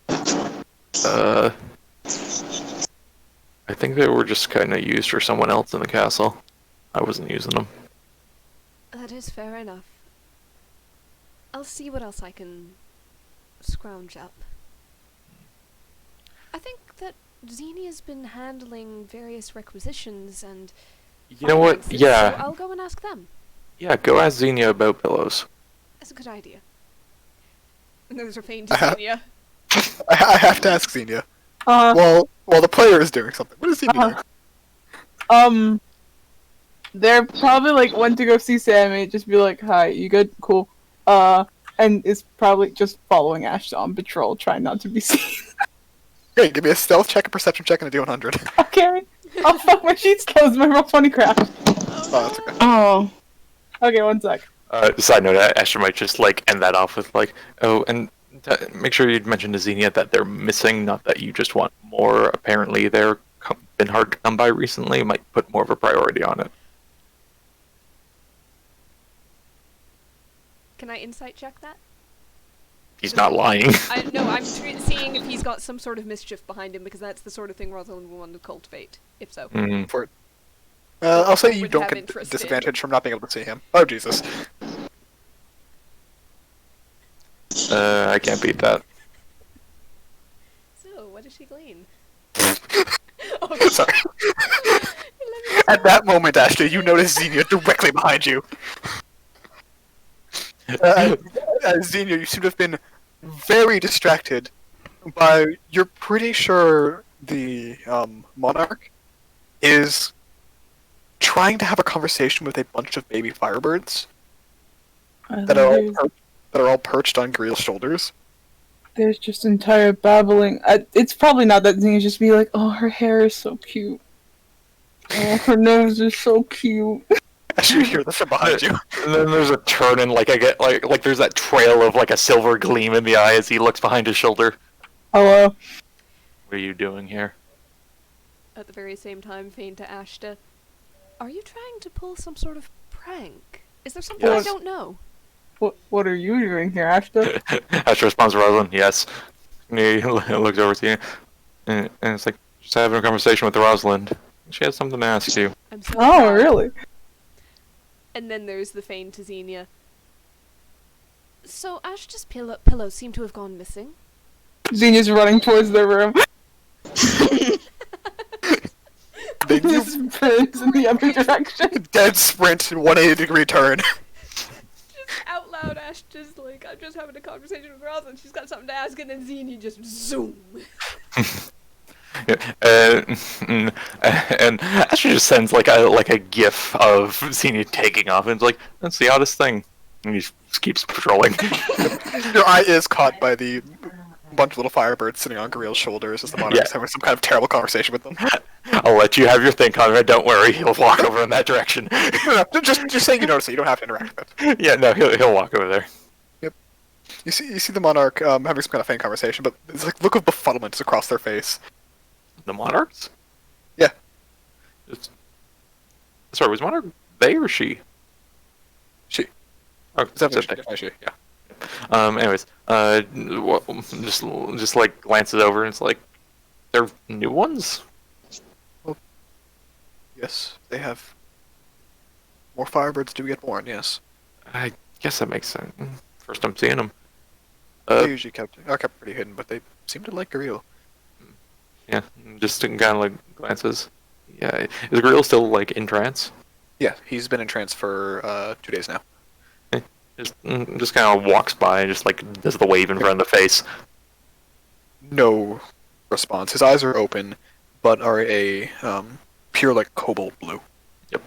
I think they were just kind of used for someone else in the castle. I wasn't using them. That is fair enough. I'll see what else I can scrounge up. I think that Xenia's been handling various requisitions and You know what? finances, Yeah, so I'll go and ask them. yeah. Go ask Xenia about pillows. That's a good idea. And there's a feign to Xenia. I have to ask Xenia. Uh, While the player is doing something, what is Xenia doing? They're probably like went to go see Sammy, just be like, "Hi, you good? Cool." And is probably just following Ashton on patrol, trying not to be seen. Great, give me a stealth check, a perception check, and a D100. Okay. Oh fuck, my sheet's closed. My roll 20 crap. Oh, that's okay. Oh. Okay, one sec. Side note: Esther might just like end that off with like, "Oh, and make sure you mention to Xenia that they're missing, not that you just want more. Apparently, they're been hard to come by recently. Might put more of a priority on it." Can I insight check that? He's not lying. I'm seeing if he's got some sort of mischief behind him, because that's the sort of thing Rosalind will want to cultivate, if so. Mm. For it. I'll say you Would don't have get interest in. disadvantage from not being able to see him. Oh, Jesus. I can't beat that. So, what does she glean? Oh, Sorry. At that moment, Ashley, you notice Xenia directly behind you. Xenia, you seem to have been very distracted by. You're pretty sure the monarch is trying to have a conversation with a bunch of baby firebirds that are all perched on Greel's shoulders. There's just entire babbling. It's probably not that thing. It's just be like, "Oh, her hair is so cute. Oh, her nose is so cute." Actually, you hear this from behind you. And then there's a turn, and like I get like there's that trail of like a silver gleam in the eye as he looks behind his shoulder. Hello. What are you doing here? at the very same time, feign to Ashta, are you trying to pull some sort of prank? Is there something Yes. I don't know? What are you doing here, Ashta? Ashta responds to Rosalind, yes. And he looks over to you, and it's like, just having a conversation with Rosalind. She has something to ask you. I'm so Oh, proud. really? And then there's the feign to Xenia. So Ashta's pillows seem to have gone missing. Xenia's running towards their room. Then you Just spins in the other direction. dead sprint, 180-degree turn. Just out loud, Ashta's like, I'm just having a conversation with Rosalind, she's got something to ask, and then Xenia just zoom. And Asher just sends like a gif of seeing you taking off, and it's like that's the oddest thing. And he just keeps patrolling. Your eye is caught by the bunch of little firebirds sitting on Goriel's shoulders as the monarch is having some kind of terrible conversation with them. I'll let you have your thing, Conrad. Don't worry, he'll walk over in that direction. No, just saying you notice it. You don't have to interact with it. Yeah, no, he'll walk over there. Yep. You see the monarch having some kind of faint conversation, but it's like look of befuddlement is across their face. The monarchs? Yeah. Sorry, was monarch they or she? She. Oh, It's definitely said they. she. Yeah. Anyways, just like glances over and it's like, they're new ones. Yes, they have more firebirds do get born. Yes. I guess that makes sense. First I'm seeing them. They usually are kept pretty hidden, but they seem to like Goriel. Yeah, just kind of like glances. Yeah, is Grill still like in trance? Yeah, he's been in trance for 2 days now. Just kind of walks by and just like does the wave in front of the face. No response. His eyes are open, but are a pure like cobalt blue. Yep.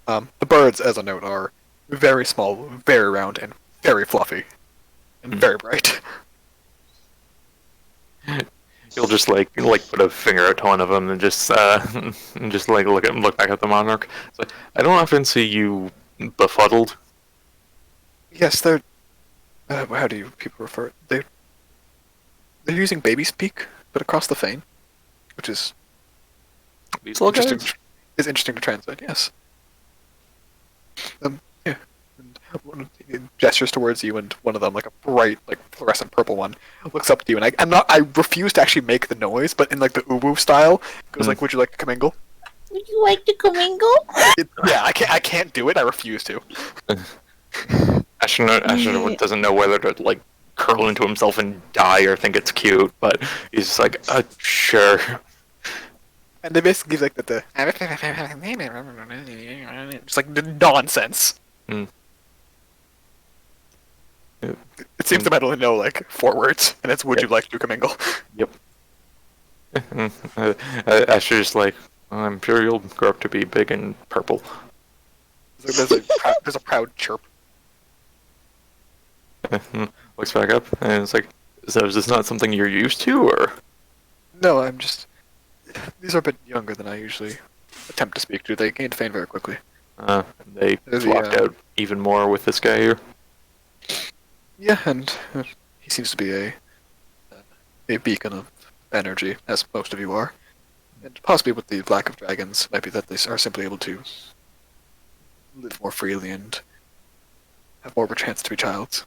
The birds, as a note, are very small, very round, and very fluffy, and very bright. You'll just like put a finger out to one of them and just like look back at the monarch. It's like, I don't often see you befuddled. Yes, they're. How do you people refer it? They're using baby speak, but across the fane, which is These it's little interesting. guys? Is interesting to translate. Yes. Yeah. And one gestures towards you, and one of them, like a bright, like fluorescent purple one, looks up to you, and I refuse to actually make the noise, but in like the uwu style, goes like, "Would you like to commingle?" Would you like to commingle? Yeah, I can't do it. I refuse to. Asher doesn't know whether to like curl into himself and die or think it's cute, but he's just like, sure. And they basically give like the just like the nonsense. Mm. It seems to might only know like 4 words, and it's "Would you like to commingle?" Yep. Asher's just like, I'm sure you'll grow up to be big and purple. There's a proud chirp. Looks back up and it's like, so is this not something you're used to, or? No, I'm just. These are a bit younger than I usually attempt to speak to. They gain fame very quickly. They There's flocked the, out even more with this guy here. Yeah, and he seems to be a beacon of energy, as most of you are. And possibly with the lack of dragons, might be that they are simply able to live more freely and have more of a chance to be childs.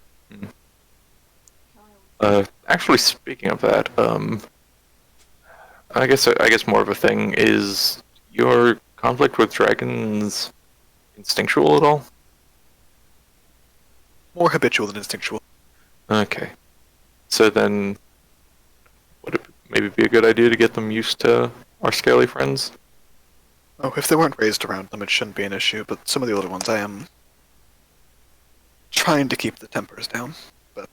Actually, speaking of that, I guess more of a thing is your conflict with dragons instinctual at all? More habitual than instinctual. Okay. So then, would it maybe be a good idea to get them used to our scaly friends? Oh, if they weren't raised around them, it shouldn't be an issue, but some of the older ones, I am trying to keep the tempers down. But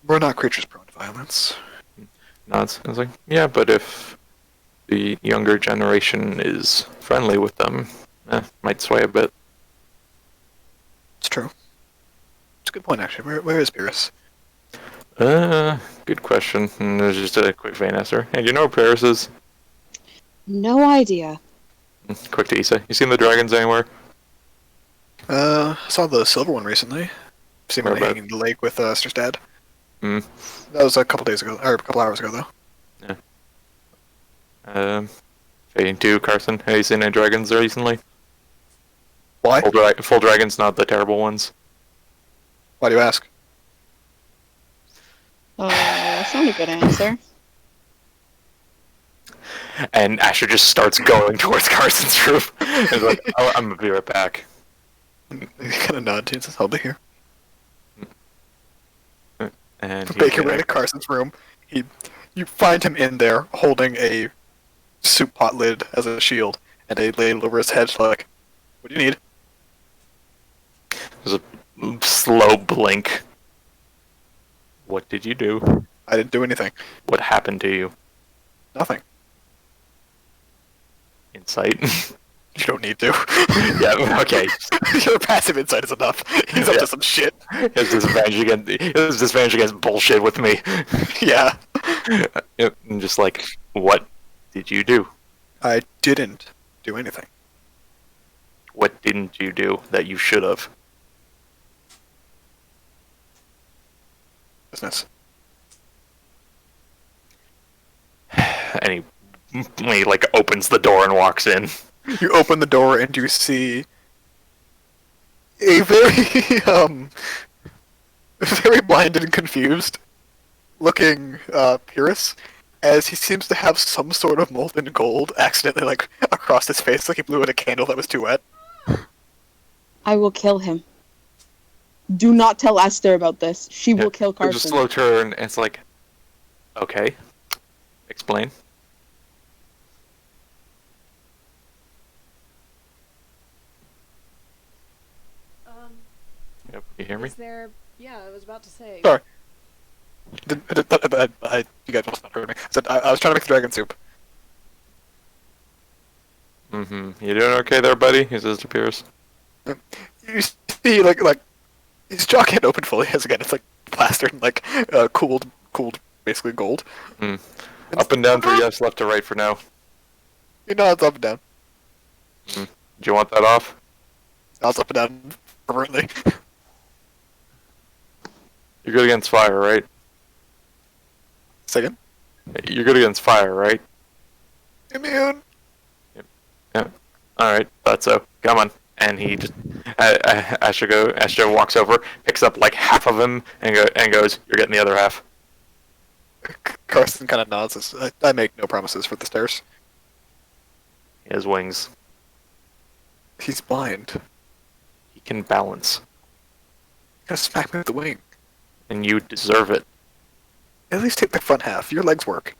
we're not creatures prone to violence. Nods. I was like, yeah, but if the younger generation is friendly with them, might sway a bit. It's true. It's a good point, actually. Where is Beerus? Good question. And there's just a quick vain answer. Hey, do you know where Paris is? No idea. Quick to Issa. You seen the dragons anywhere? I saw the silver one recently. Seen one Whereabouts? hanging in the lake with Sister's dad. Hmm. That was a couple days ago, or a couple hours ago, though. Fading to Carson. Have you seen any dragons recently? Why? Full dragons, not the terrible ones. Why do you ask? That's not a good answer. And Asher just starts going towards Carson's roof. He's like, oh, I'm gonna be right back. He kind of nods and says, "I'll be here." And he- Make your way to Carson's room. You find him in there holding a soup pot lid as a shield and a ladle over his head. Like, what do you need? There's a slow blink. What did you do? I didn't do anything. What happened to you? Nothing. Insight. You don't need to. Yeah. Okay. Your passive insight is enough. He's up Yeah. to some shit. His disadvantage against bullshit with me. Yeah. And just like, what did you do? I didn't do anything. What didn't you do that you should have? Business. And he like opens the door and walks in. You open the door and you see a very very blinded and confused looking Pyrrhus, as he seems to have some sort of molten gold accidentally like across his face, like he blew out a candle that was too wet. I will kill him. Do not tell Esther about this. She will kill There's a Carson. slow turn, and it's like, okay, explain. Yep, you hear me? Is there? Yeah, I was about to say. Sorry. You guys must not heard me. I was trying to make the dragon soup. Mm-hmm. You doing okay there, buddy? He says to Pierce. You see, like his jaw can't open fully, as again it's like plastered and like cooled, basically gold. Mm. Up and down for yes, left to right for now. You know it's up and down. Do you want that off? Now it's up and down permanently. You're good against fire, right? Second. You're good against fire, right? Immune. Yeah. Alright, thought so. Come on. And he just... Astra walks over, picks up like half of him, and goes, you're getting the other half. Carson kind of nods. I make no promises for the stairs. He has wings. He's blind. He can balance. He's gonna smack me with the wing. And you deserve it. At least take the front half. Your legs work.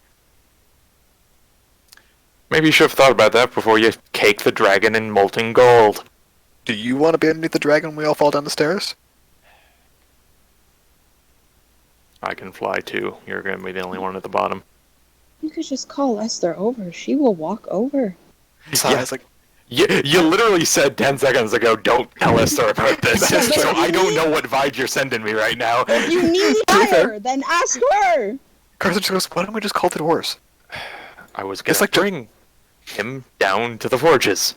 Maybe you should have thought about that before you cake the dragon in molten gold. Do you want to be underneath the dragon when we all fall down the stairs? I can fly too. You're going to be the only one at the bottom. You could just call Esther over. She will walk over. Besides, like, You literally said 10 seconds ago, don't tell Esther about this. Yeah, but So I don't you- know what vibe you're sending me right now. If you need be fair. her, then ask her. Carson just goes, why don't we just call the doors? I was going It's to like bring him down to the forges.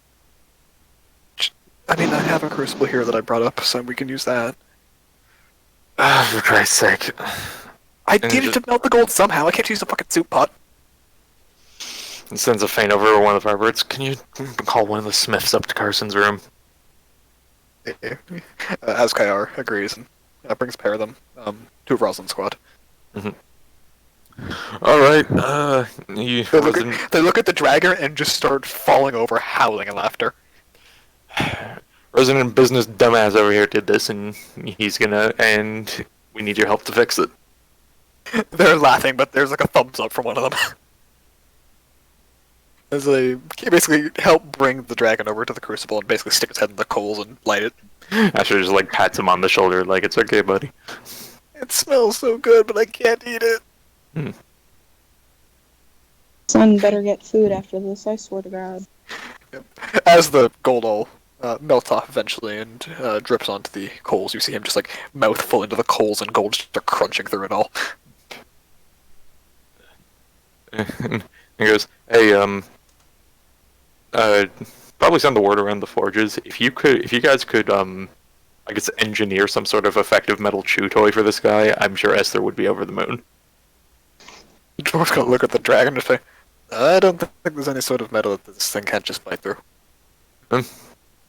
I mean, I have a crucible here that I brought up, so we can use that. For Christ's sake. I And needed just- to melt the gold somehow. I can't use a fucking soup pot. He sends a feint over to one of the firebirds. Can you call one of the smiths up to Carson's room? As Kayar agrees and brings a pair of them to Rosalind's squad. Alright, you... They look at the dragon and just start falling over, howling in laughter. Resident business dumbass over here did this, and and we need your help to fix it. They're laughing, but there's like a thumbs up from one of them. As they basically help bring the dragon over to the crucible and basically stick its head in the coals and light it. Asher just like pats him on the shoulder like, it's okay, buddy. It smells so good, but I can't eat it. Son better get food after this, I swear to God. As the gold all melts off eventually and drips onto the coals, you see him just like mouth full into the coals and gold just crunching through it all. And he goes, hey, probably send the word around the forges. If you guys could, I guess engineer some sort of effective metal chew toy for this guy, I'm sure Esther would be over the moon. The dwarf's gonna look at the dragon and say, I don't think there's any sort of metal that this thing can't just bite through.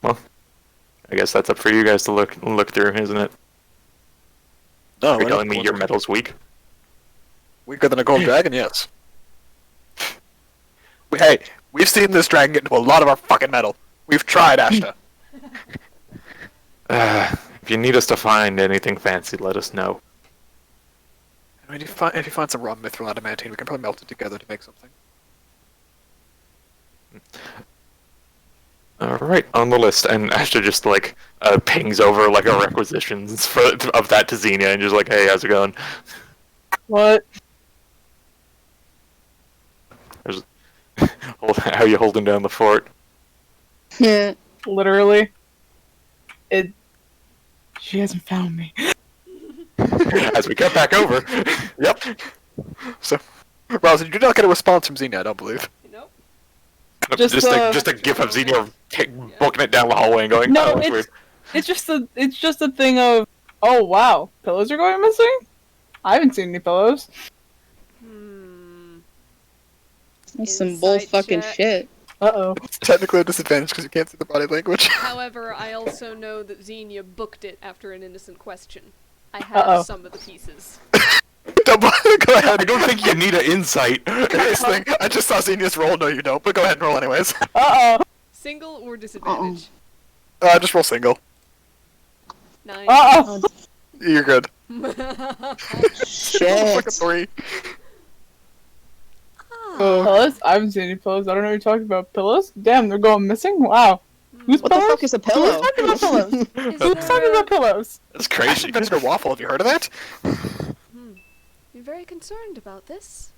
Well, I guess that's up for you guys to look through, isn't it? No, You're telling me your metal's weak? Weaker than a gold dragon, yes. Hey, we've seen this dragon get into a lot of our fucking metal. We've tried, Ashta. If you need us to find anything fancy, let us know. I mean, if you find some raw mithril adamantine, we can probably melt it together to make something. Alright, on the list, and Ashta just like pings over like a requisitions of that to Xenia and just like, hey, how's it going? What? There's, how you holding down the fort? Yeah. Literally. She hasn't found me. As we get back over. Yep. So, Rouse, you did not get a response from Xenia, I don't believe. Nope. Just, Just a gif of Xenia booking it down the hallway and going, No, oh, that's weird. it's just a thing of, oh wow, pillows are going missing? I haven't seen any pillows. That's some bull Insight fucking check. shit. Uh-oh. It's technically a disadvantage because you can't see the body language. However, I also know that Xenia booked it after an innocent question. I have Uh-oh. some of the pieces. Don't bother, go ahead. I don't think you need an insight. This thing, I just saw Xenia's roll. No, you don't. But go ahead and roll anyways. Uh-oh. Single or disadvantage? Just roll single. 9. Uh-oh. You're good. Shit. Like a 3. Pillows? I haven't seen any pillows. I don't know what you're talking about. Pillows? Damn, they're going missing? Wow. Who's What the pillows? fuck is a pillow? Who's talking about pillows? Is Who's there talking a- about pillows? That's crazy. Mr. Waffle, have you heard of that? You're very concerned about this.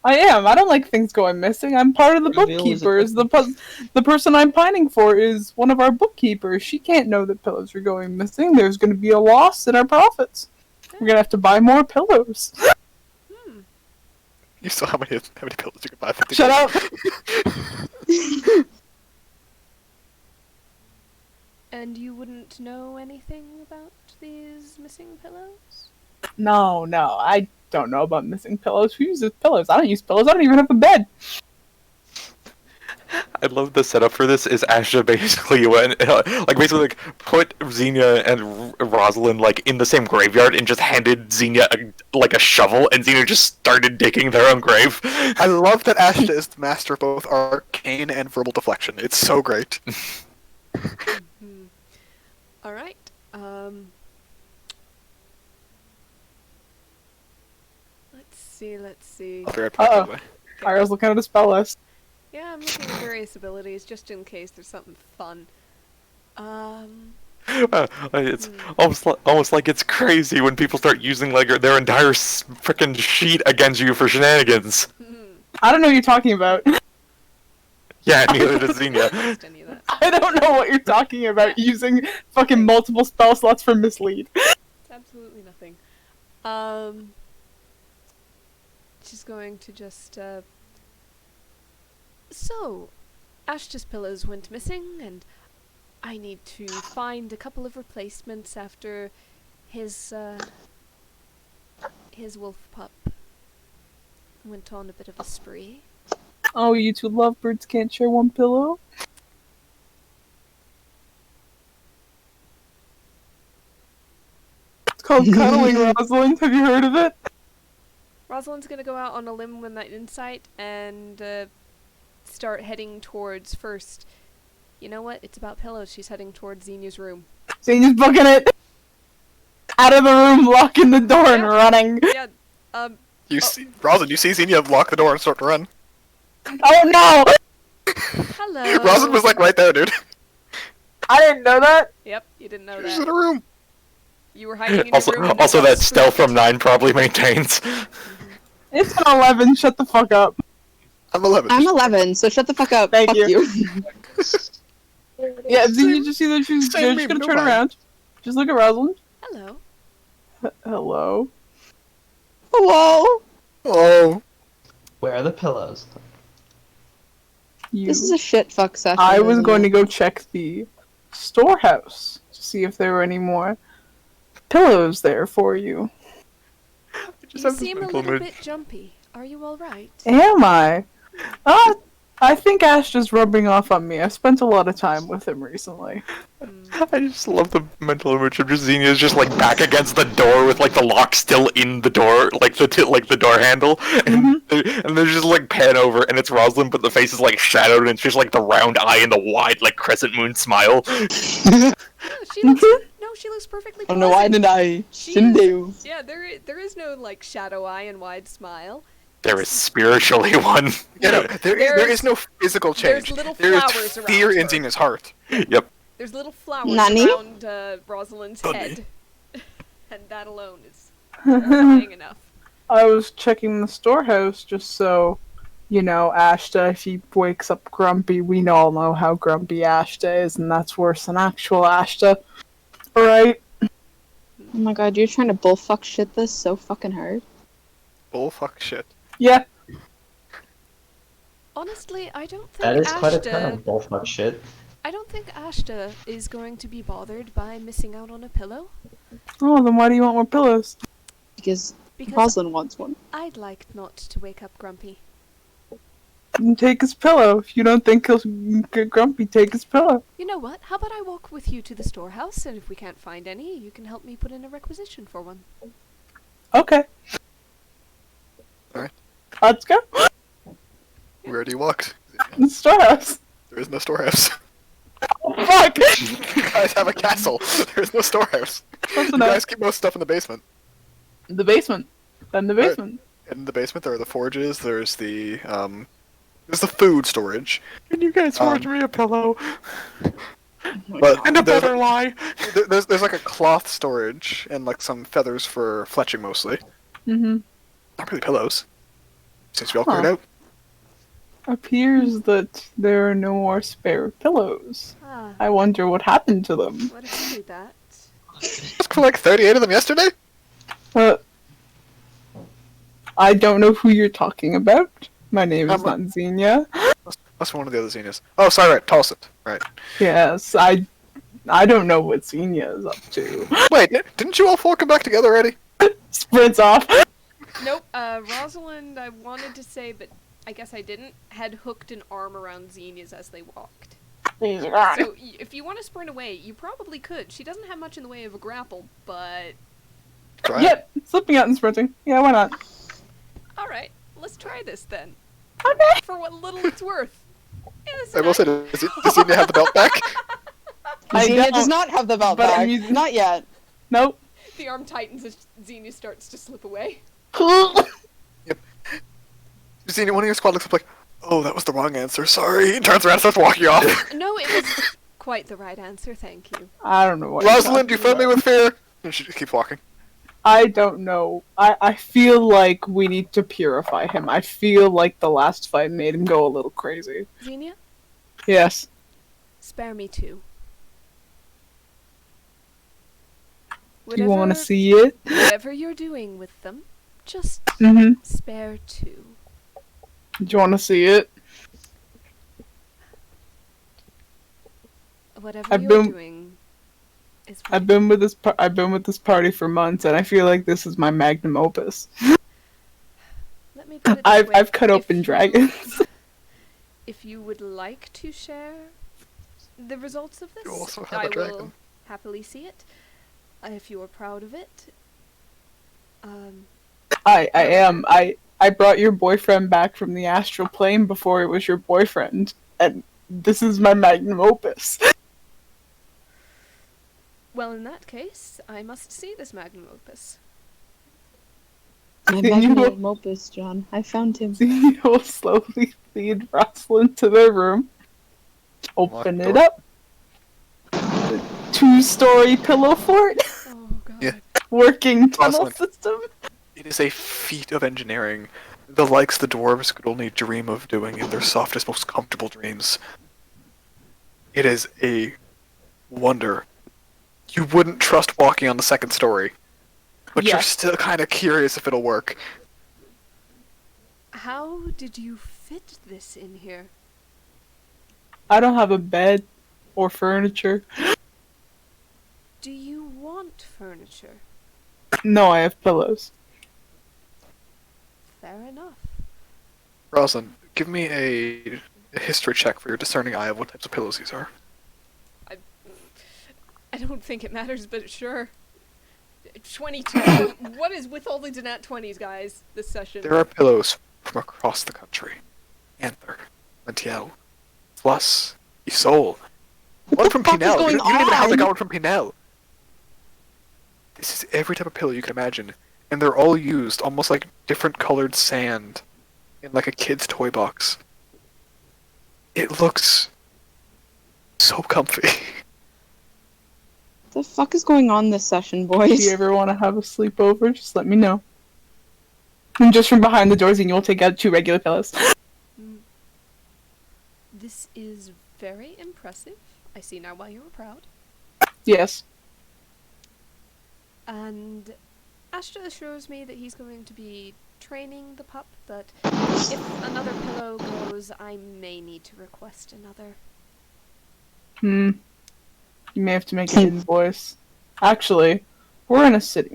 I am. I don't like things going missing. I'm part of the Reveal is a bookkeepers. The person I'm pining for is one of our bookkeepers. She can't know that pillows are going missing. There's going to be a loss in our profits. We're going to have to buy more pillows. You saw how many pillows you could buy. 50 Shut up. And you wouldn't know anything about these missing pillows? No, I don't know about missing pillows. Who uses pillows? I don't use pillows. I don't even have a bed. I love the setup for this is Asha basically went like put Xenia and Rosalind like in the same graveyard and just handed Xenia a shovel and Xenia just started digging their own grave. I love that Ashta is the master of both arcane and verbal deflection. It's so great. Alright, let's see. I'll be right back, by the way. Kyra's looking at a spell list. Yeah, I'm looking at various abilities just in case there's something fun. It's almost like it's crazy when people start using like their entire freaking sheet against you for shenanigans. I don't know what you're talking about. Yeah, neither does Xenia. Missed any of that. I don't know what you're talking about using fucking multiple spell slots for mislead. Absolutely nothing. She's going to just, So, Ashta's pillows went missing, and I need to find a couple of replacements after his wolf pup went on a bit of a spree. Oh, you two lovebirds can't share one pillow? It's called cuddling, Rosalind. Have you heard of it? Rosalind's gonna go out on a limb with that insight and start heading towards first. You know what? It's about pillows. She's heading towards Xenia's room. Xenia's booking it! Out of the room, locking the door and running. Yeah. See, Rosalind, you see Xenia lock the door and start to run. Oh no! Hello. Rosalind was like right there, dude. I didn't know that. Yep, you didn't know She's in that. a room. You were hiding in your Also, room. and also got that stealth spooked. from 9 probably maintains. It's an 11, shut the fuck up. I'm 11. I'm 11, so shut the fuck up. Thank Fuck you. you. Yeah, Xenia just see that she's Same just meme, gonna no turn mind. around. Just look at Rosalind. Hello. Hello. Hello. Oh. Where are the pillows? You. This is a shit fuck session. I was isn't going to it? go check the storehouse to see if there were any more pillows there for you. You seem a little bit jumpy. Are you alright? Am I? I think Ash is rubbing off on me. I spent a lot of time with him recently. I just love the mental image of just Xenia's just like back against the door with like the lock still in the door, like the door handle, and there's just like pan over and it's Rosalind, but the face is like shadowed and it's just like the round eye and the wide like crescent moon smile. No, she looks perfectly Oh pleasant. no, why did I? She Shouldn't is- you? Yeah, there is no like shadow eye and wide smile. There is spiritually one. Yeah, no, there There's- is no physical change. there's little There is flowers around fear in her. Xenia's heart. Yep. There's little flowers Nani? around Rosalind's Nani? head. And that alone is terrifying enough. I was checking the storehouse just so you know, Ashta, if he wakes up grumpy, we all know how grumpy Ashta is, and that's worse than actual Ashta. Right? Oh my god, you're trying to bullfuck shit this so fucking hard. Bullfuck shit. Yeah. Honestly, I don't think That is quite a Ashta. term, bullfuck shit. I don't think Ashta is going to be bothered by missing out on a pillow. Oh, then why do you want more pillows? Because Because Rosalind wants one. I'd like not to wake up grumpy. Take his pillow. If you don't think he'll get grumpy, take his pillow. You know what? How about I walk with you to the storehouse, and if we can't find any, you can help me put in a requisition for one. Okay. Alright. Let's go. We already walked. The storehouse. There is no storehouse. Fuck! You guys have a castle. There is no storehouse. Close You enough. guys keep most stuff in the basement. The basement. Then the basement. In the basement, there are the forges. There's the food storage. Can you guys forge me a pillow? But And a there's, better lie. there's like a cloth storage and like some feathers for fletching mostly. Mm-hmm. Not really pillows. Since we all Huh. cleared out. Appears that there are no more spare pillows. Ah, I wonder what happened to them. what if you do that? Just for like 38 of them yesterday? Uh, I don't know who you're talking about. My name is I'm not Xenia. That's one of the other Xenias. Oh, sorry, right. Tulsit. Right. Yes, I don't know what Xenia is up to. Wait, didn't you all four come back together already? Sprints off. Nope, Rosalind, I wanted to say, but I guess I didn't, had hooked an arm around Xenia's as they walked. So, if you want to sprint away, you probably could. She doesn't have much in the way of a grapple, but... Try it. Yep, slipping out and sprinting. Yeah, why not? Alright, let's try this then. Okay. For what little it's worth. Yeah, this I will say, does Xenia have the belt back? I Xenia don't, does not have the belt but back. I'm using- Not yet. Nope. The arm tightens as Xenia starts to slip away. Xenia, one of your squad looks up like, oh, that was the wrong answer, sorry, and turns around and starts walking off. No, it was quite the right answer, thank you. I don't know what. Rosalind, you you're fill talking me about. with fear. And she just keeps walking. I don't know. I feel like we need to purify him. I feel like the last fight made him go a little crazy. Xenia, Yes. spare me too. Do you want to see it? Whatever you're doing with them, just Mm-hmm. spare two. Do you want to see it? Whatever I've you're been- doing is I've been with this. I've been with this party for months, and I feel like this is my magnum opus. Let me put it this I've way. I've cut If open you- dragons. If you would like to share the results of this, You also have I a will dragon. happily see it. If you are proud of it. I am. I brought your boyfriend back from the astral plane before it was your boyfriend, and this is my magnum opus. Well, in that case, I must see this magnum opus. My Then you will- magnum opus, John. I found him. You will slowly lead Rosalind to their room. Open Locked it door. up. The 2-story pillow fort. Oh god. Yeah. Working tunnel Rosalind. system. It is a feat of engineering, the likes the dwarves could only dream of doing in their softest, most comfortable dreams. It is a wonder. You wouldn't trust walking on the second story, but you're Yes. still kind of curious if it'll work. How did you fit this in here? I don't have a bed or furniture. Do you want furniture? No, I have pillows. Fair enough. Rosalind, give me a history check for your discerning eye of what types of pillows these are. I don't think it matters, but sure. 22. What is with all the Nat 20s, guys, this session? There are pillows from across the country. Anther, Lentiel, Fluss, Isol. One from fuck is Pinel. You going don't even have the on? one from Pinel. This is every type of pillow you can imagine, and they're all used almost like different colored sand in like a kid's toy box. It looks so comfy. What the fuck is going on this session, If boys? you ever want to have a sleepover, just let me know. And just from behind the doors, and you'll take out 2 regular pillows. This is very impressive. I see now why you were proud. Yes. And Ashta assures me that he's going to be training the pup, but if another pillow goes, I may need to request another. You may have to make an invoice. Actually, we're in a city.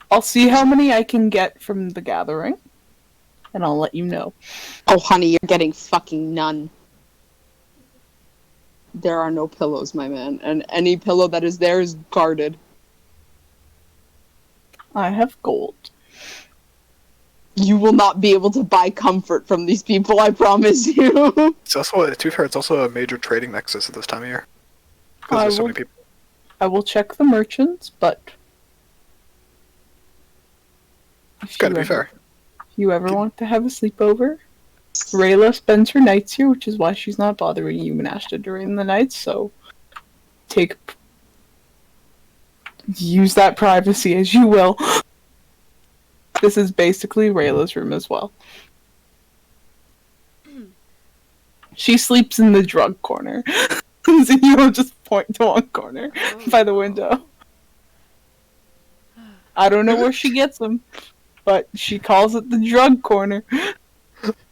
I'll see how many I can get from the gathering, and I'll let you know. Oh, honey, you're getting fucking none. There are no pillows, my man, and any pillow that is there is guarded. I have gold. You will not be able to buy comfort from these people, I promise you. It's also, to be fair, it's also a major trading nexus at this time of year. Because I there's so will- many people. I will check the merchants, but It's gotta be fair. if you ever want to have a sleepover, Rayla spends her nights here, which is why she's not bothering you and Ashton during the nights, so use that privacy as you will. This is basically Rayla's room as well. She sleeps in the drug corner. So you'll just point to one corner by the window. I don't know where she gets them, but she calls it the drug corner.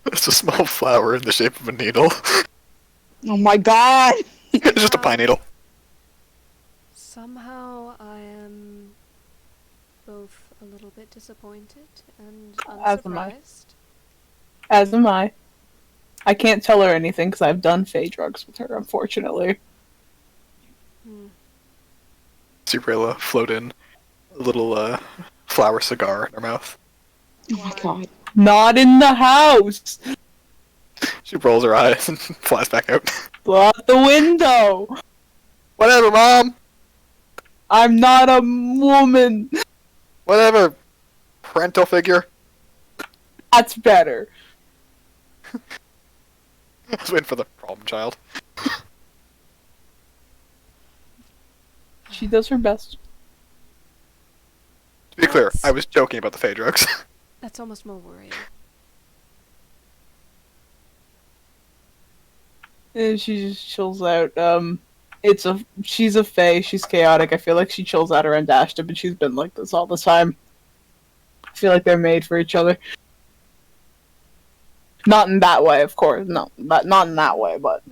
It's a small flower in the shape of a needle. Oh my god! It's just a pine needle. Somehow I am both a little bit disappointed and As am I. unsurprised. As am I. I can't tell her anything because I've done Fey drugs with her, unfortunately. See Rayla float in, a little flower cigar in her mouth. Oh my god. Not in the house! She rolls her eyes and flies back out. Out the window! Whatever, Mom! I'm not a woman! Whatever, parental figure. That's better. I was waiting for the problem child. She does her best. To be clear, I was joking about the Fey drugs. That's almost more worrying. And she just chills out. She's a Fae, she's chaotic. I feel like she chills out around Ashton, but she's been like this all the time. I feel like they're made for each other. Not in that way, of course. No, not in that way, but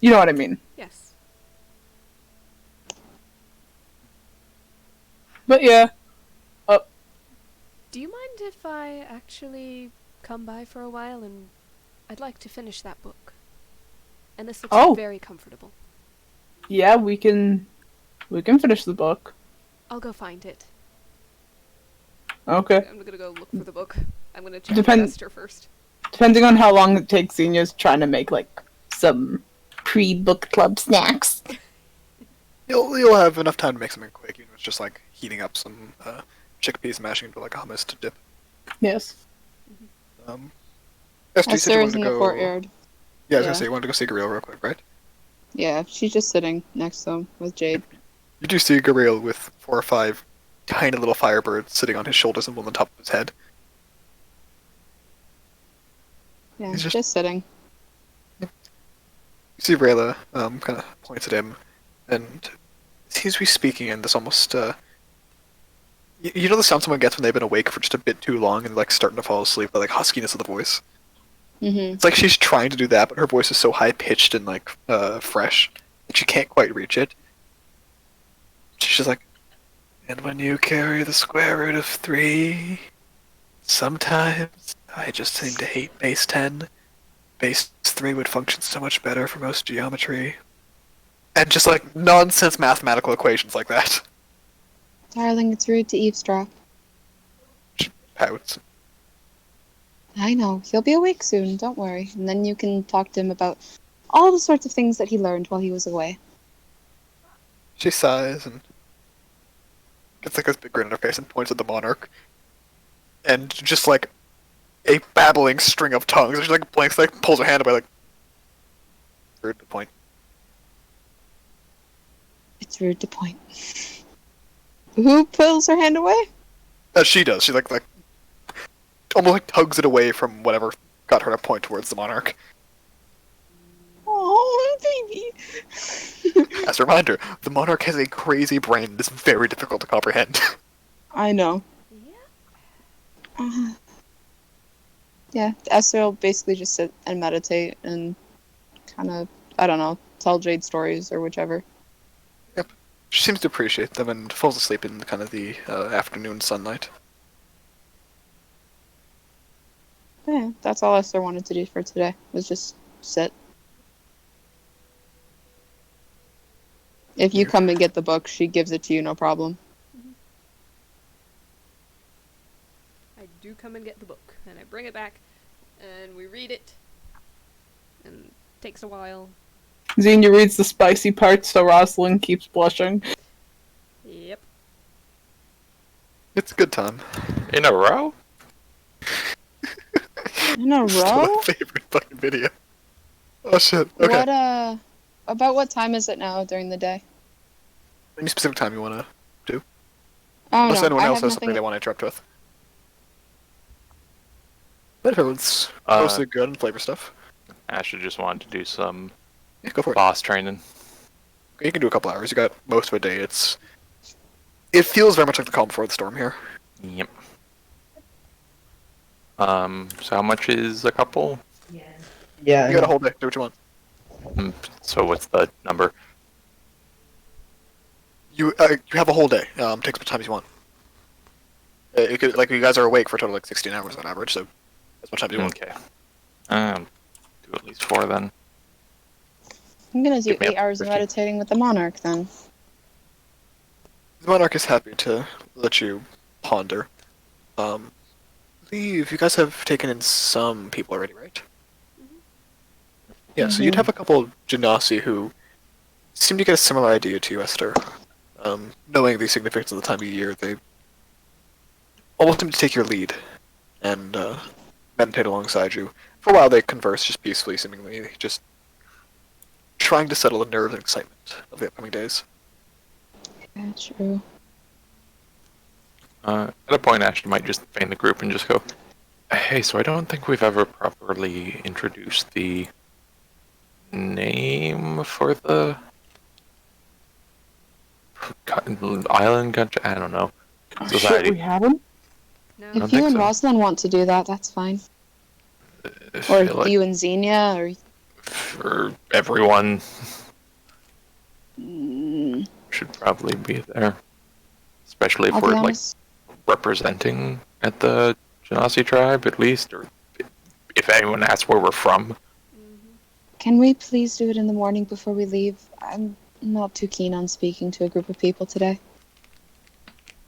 you know what I mean. Yes. But yeah. Do you mind if I actually come by for a while and I'd like to finish that book? And this looks Oh. very comfortable. Yeah, we can finish the book. I'll go find it. Okay. I'm gonna go look for the book. I'm gonna check Depend- with Esther first. Depending on how long it takes, Xenia's trying to make like some pre-book club snacks. You'll have enough time to make something quick, even if it's just like heating up some chickpeas, mashing into like hummus to dip. Yes. Esther, you said you Esther's wanted in to the go. courtyard. Yeah, I was Yeah. gonna say you wanted to go see Gabriel real quick, right? Yeah, she's just sitting next to him with Jade. You do see Gabriel with 4 or 5 tiny little firebirds sitting on his shoulders and one on top of his head. Yeah, He's just, just- sitting. You see Rayla kind of points at him, and seems to be speaking in this almost, you know the sound someone gets when they've been awake for just a bit too long and like starting to fall asleep, the like huskiness of the voice. Mm-hmm. It's like she's trying to do that, but her voice is so high pitched and like fresh that she can't quite reach it. She's just like, and when you carry the square root of 3, sometimes I just seem to hate base 10. Base 3 would function so much better for most geometry. And just like nonsense mathematical equations like that. Darling, it's rude to eavesdrop. She pouts. I know. He'll be awake soon, don't worry. And then you can talk to him about all the sorts of things that he learned while he was away. She sighs and gets like this big grin on her face and points at the monarch. And just like a babbling string of tongues. And she like blinks, like pulls her hand away, like. Rude to point. It's rude to point. Who pulls her hand away? She does. She like almost like tugs it away from whatever got her to point towards the monarch. As a reminder, the monarch has a crazy brain that is very difficult to comprehend. I know. Yeah. Yeah, Esther will basically just sit and meditate and kind of, I don't know, tell Jade stories or whichever. She seems to appreciate them and falls asleep in kind of the afternoon sunlight. But yeah, that's all Esther wanted to do for today, was just sit. If you come and get the book, she gives it to you, no problem. I do come and get the book, and I bring it back, and we read it, and it takes a while. Xenia reads the spicy parts, so Rosalind keeps blushing. Yep. It's a good time. In a row? In a Still my row? favorite fucking video. Oh shit. Okay. About what time is it now during the day? Any specific time you want to? Oh Unless no, anyone I else have has something nothing. they want to interrupt with. But if everyone's Uh, mostly good and flavor stuff, Asher just wanted to do some yeah, go for it. boss training. Okay, you can do a couple hours. You got most of a day. It feels very much like the calm before the storm here. Yep. So how much is a couple? Yeah. You got a whole day. Do what you want. So what's the number? You have a whole day. Take as much time as you want. It could, like, you guys are awake for a total of like 16 hours on average, so as much time as you want. Okay. Do at least 4 then. I'm gonna do Give me 8 up hours of 50. meditating with the monarch then. The monarch is happy to let you ponder. I believe you guys have taken in some people already, right? Yeah, so you'd have a couple of Genasi who seem to get a similar idea to you, Esther. Knowing the significance of the time of year, they almost seem to take your lead and meditate alongside you. For a while, they converse just peacefully, seemingly, just trying to settle the nerves and excitement of the upcoming days. Yeah, true. At a point, Ashton might just feign the group and just go, "Hey, so I don't think we've ever properly introduced the name for the island country. I don't know. Oh, Society. shit, we haven't? No. don't If you think and so. Rosalind want to do that, that's fine. I Or feel like you and Xenia, or for everyone mm, should probably be there, especially if I'll we're be like honest. representing at the Genasi tribe at least, or if anyone asks where we're from. Can we please do it in the morning before we leave? I'm not too keen on speaking to a group of people today.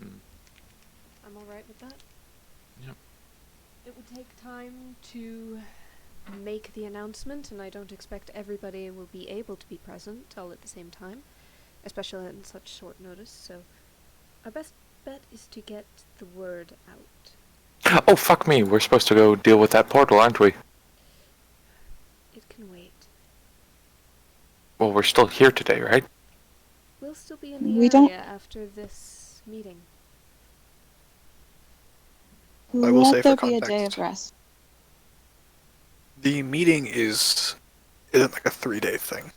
I'm alright with that. Yep. It would take time to make the announcement, and I don't expect everybody will be able to be present all at the same time, especially in such short notice, so our best bet is to get the word out. Oh, fuck me, we're supposed to go deal with that portal, aren't we? It can wait. Well, we're still here today, right? We'll still be in the We don't- area after this meeting. I will say Let for there be a day context- of rest. The meeting isn't like a 3-day thing.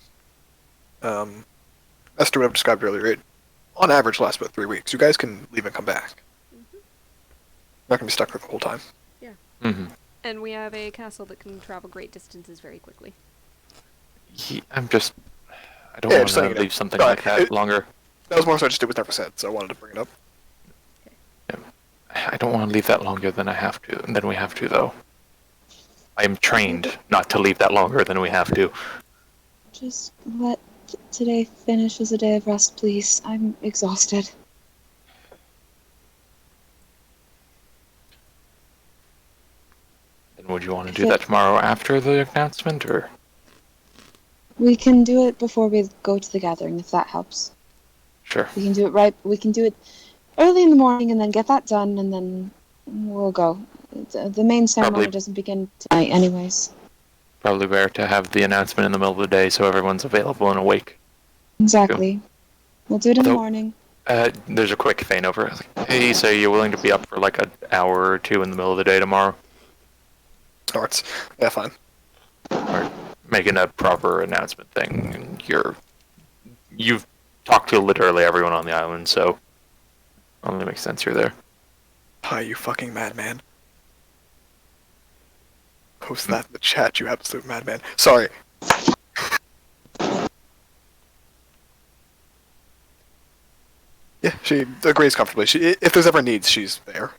Esther would have described earlier, it on average lasts about 3 weeks. You guys can leave and come back. Mhm. Not gonna be stuck there the whole time. Mm-hmm. And we have a castle that can travel great distances very quickly. I don't Yeah, want just to letting you know. leave something Sorry, like that longer. That was more so just it was never said, so I wanted to bring it up. I don't want to leave that longer than I have to. Than we have to, though. I am trained not to leave that longer than we have to. Just let today finish as a day of rest, please. I'm exhausted. And would you want to do that tomorrow after the announcement, or? We can do it before we go to the gathering, if that helps. Sure. We can do it right. We can do it early in the morning and then get that done, and then we'll go. The main ceremony Probably- doesn't begin tonight, anyways. Probably better to have the announcement in the middle of the day so everyone's available and awake. Exactly. We'll do it in the Although- morning. There's a quick feign over. Like, hey, so you're willing to be up for like an hour or two in the middle of the day tomorrow? Snorts. Yeah, fine. Or making a proper announcement thing, and you've talked to literally everyone on the island, so only makes sense you're there. Hi, you fucking madman. Post that in the chat, you absolute madman. Sorry. Yeah, she agrees comfortably. If there's ever needs, she's there.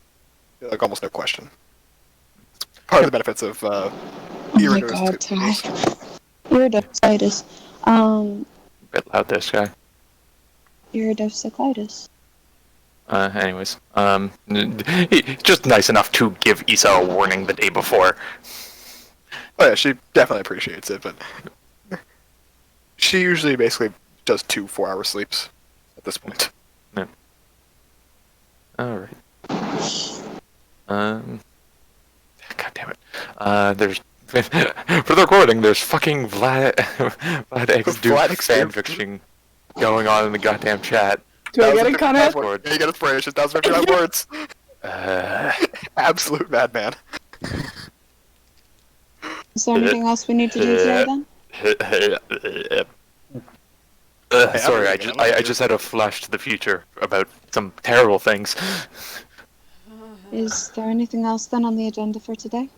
Like, almost no question. Part of the benefits of Oh my Iridos god, to Ty. most. Iridocytis. A bit loud there, Sky. Iridocyclitis. Anyways, just nice enough to give Issa a warning the day before. Oh yeah, she definitely appreciates it, but she usually basically does 2 4-hour sleeps at this point. Yeah. All right. God damn it. There's for the recording. There's fucking Vlad X Duke Vlad X Duke? fanfiction going on in the goddamn chat. Do I get it, 1,059 Connor? words. Yeah, you get inspiration. 1,059 words. Uh, Absolute madman. Is there anything else we need to do today then? sorry, I'm I just had a flash to the future about some terrible things. Is there anything else then on the agenda for today?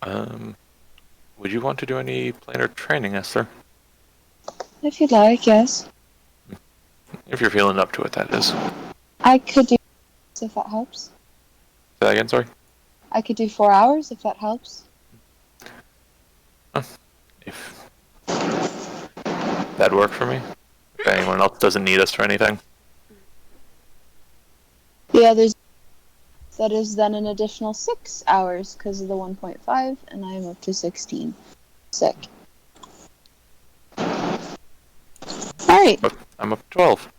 Would you want to do any planar training, Esther? If you'd like, yes. If you're feeling up to it, that is. Say I could do if that helps. that again, sorry? I could do 4 hours if that helps. If that'd work for me. If anyone else doesn't need us for anything. Yeah, that is then an additional 6 hours because of the 1.5, and I am up to 16. Sick. Alright, I'm up to 12.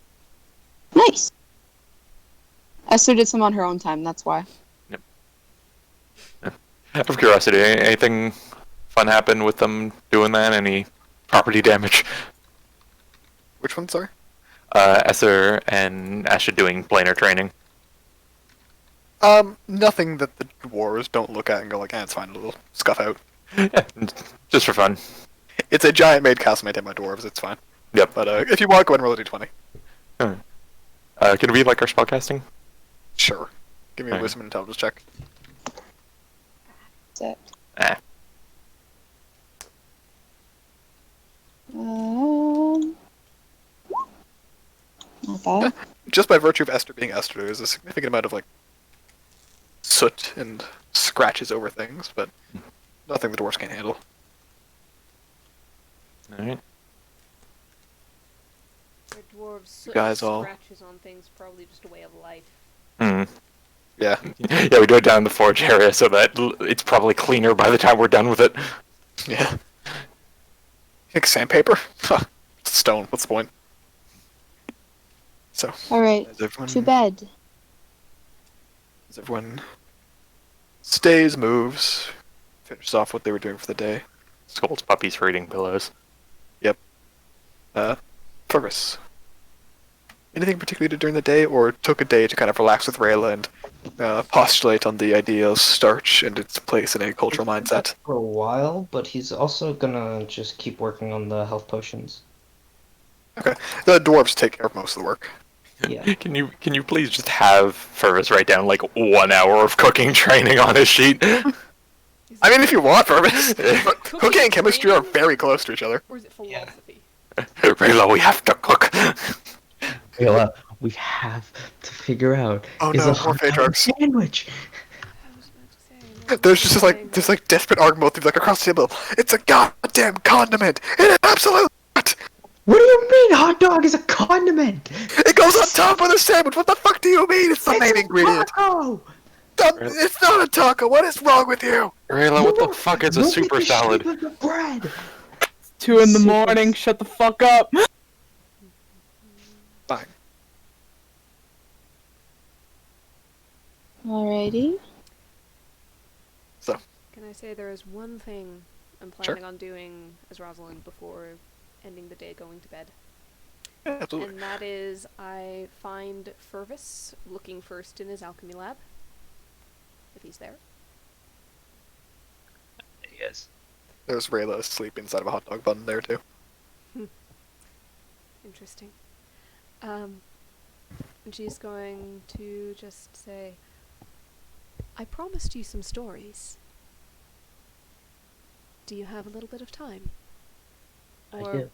nice. Esther did some on her own time, that's why. Out of curiosity, anything fun happen with them doing that? Any property damage? Which one, sorry? Esther and Asha doing planar training. Nothing that the dwarves don't look at and go like, it's fine, it'll scuff out. Yeah, just for fun. It's a giant made castle maintained by dwarves, it's fine. Yep. But if you want, go ahead and roll a d20. Can we like our spellcasting? Sure. Give me a Alright. wisdom and intelligence check. Sick. Ah. Not bad. Just by virtue of Esther being Esther, there's a significant amount of like soot and scratches over things, but nothing the dwarves can't handle. Alright. For dwarves, soot guys and all- scratches on things probably just a way of life. Hmm. Yeah. Yeah, we do it down in the forge area so that it's probably cleaner by the time we're done with it. Yeah. Like sandpaper? Huh. It's stone, what's the point? So, Alright, as everyone, to bed. as everyone stays, moves, finishes off what they were doing for the day. Scolds puppies for eating pillows. Fergus. Anything particularly to do during the day, or took a day to kind of relax with Rayla and postulate on the idea of starch and its place in a cultural mindset? For a while, but he's also gonna just keep working on the health potions. Okay. The dwarves take care of most of the work. Yeah. Can you please just have Fergus write down like 1 hour of cooking training on his sheet? I mean, if you want, Fergus. But Cooking cooking and chemistry are training? very close to each other. Or is it Yeah. philosophy? Rayla, we have to cook. Rayla, we have to figure out Oh is no, a more hot dog a patriarchs. sandwich. I was about to say. There's just this like desperate argument like across the table. It's a goddamn condiment. It is absolutely not. What do you mean hot dog is a condiment? It goes on top of the sandwich. What the fuck do you mean? It's the main a ingredient. taco! It's not a taco. What is wrong with you? Rayla, what the fuck is a Look at super the salad? shape of the bread. 2 in the Super- morning, shut the fuck up! Fine. Alrighty. Can I say there is one thing I'm Sure. planning on doing as Rosalind before ending the day going to bed? Yeah, absolutely. And that is I find Fergus looking first in his alchemy lab. If he's there. Yes. There's Rayla asleep inside of a hot dog bun there too. Interesting. And she's going to just say, I promised you some stories. Do you have a little bit of time? I do.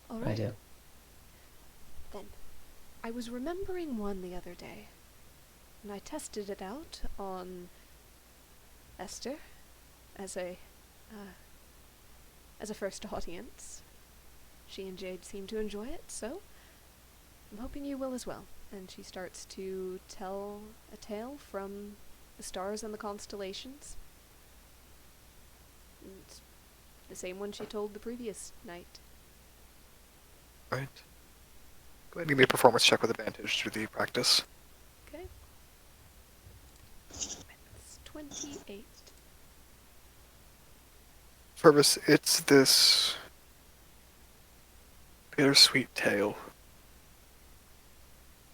All right. I do. Then, I was remembering one the other day, and I tested it out on Esther as a first audience. She and Jade seem to enjoy it, so I'm hoping you will as well. And she starts to tell a tale from the stars and the constellations. It's the same one she told the previous night. Right. Go ahead and give me a performance check with advantage through the practice. Okay? It's 28. Purvis, it's this bittersweet tale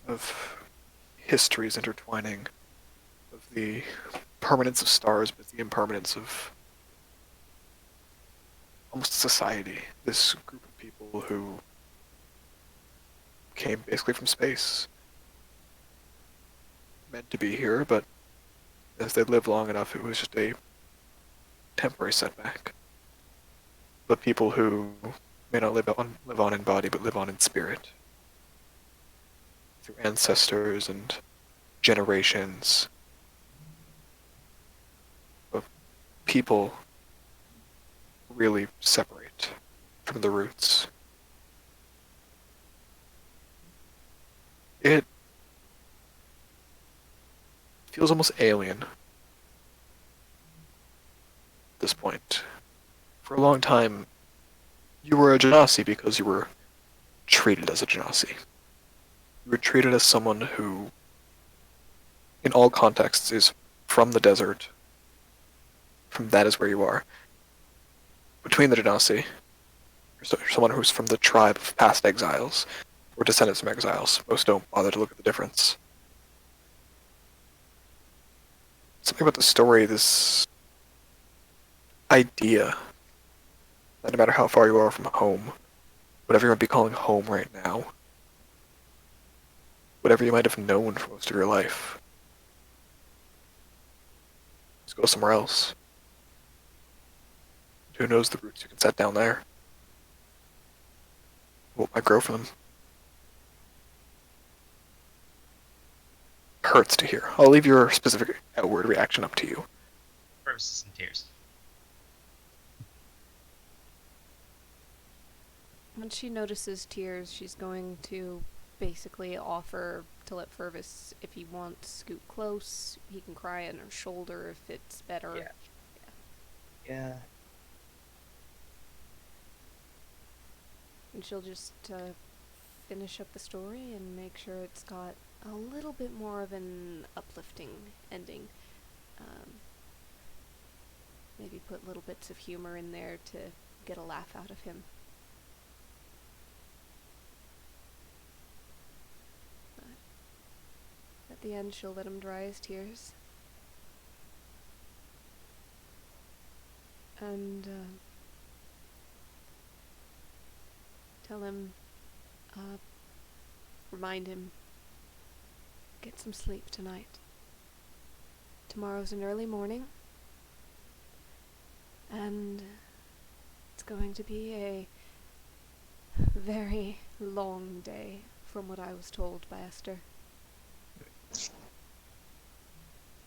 of histories intertwining, of the permanence of stars, but the impermanence of almost society. This group of people who came basically from space, meant to be here, but as they lived long enough, it was just a temporary setback. But people who may not live on in body, but live on in spirit, through ancestors and generations of people really separate from the roots. It feels almost alien at this point. For a long time, you were a Genasi because you were treated as a Genasi. You were treated as someone who, in all contexts, is from the desert. From that is where you are. Between the Genasi, you're someone who's from the tribe of past exiles, or descendants from exiles. Most don't bother to look at the difference. Something about the story, this idea that no matter how far you are from home, whatever you might be calling home right now, whatever you might have known for most of your life, just go somewhere else. Who knows the roots you can set down there? What might grow from them? Hurts to hear. I'll leave your specific outward reaction up to you. Purvis is in tears. When she notices tears, she's going to basically offer to let Fervis, if he wants, scoot close. He can cry on her shoulder if it's better. Yeah. And she'll just finish up the story and make sure it's got a little bit more of an uplifting ending. Maybe put little bits of humor in there to get a laugh out of him. At the end, she'll let him dry his tears. And tell him, remind him, get some sleep tonight. Tomorrow's an early morning, and it's going to be a very long day, from what I was told by Esther.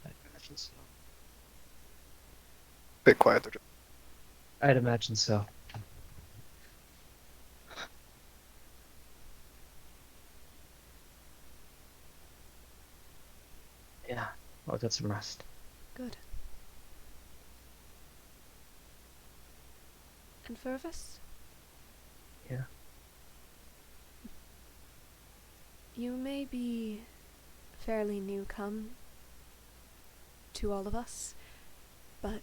I imagine so. Bit quiet there. I'd imagine so. Yeah, I'll get some rest. Good. And Fervis? Yeah. You may be fairly new come to all of us, but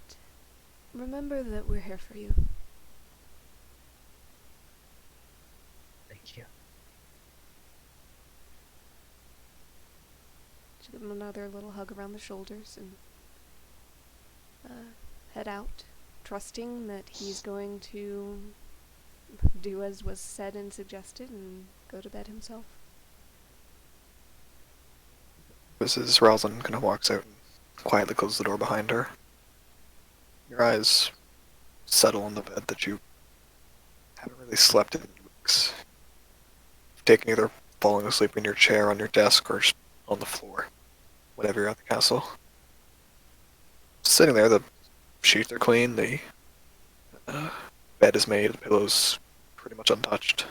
remember that we're here for you. Thank you. She'll give him another little hug around the shoulders and head out trusting that he's going to do as was said and suggested and go to bed himself. Mrs. Roslin kind of walks out and quietly closes the door behind her. Your eyes settle on the bed that you haven't really slept in weeks. You've taken either falling asleep in your chair on your desk or just on the floor, whenever you're at the castle. Sitting there, the sheets are clean, the bed is made, the pillow's pretty much untouched.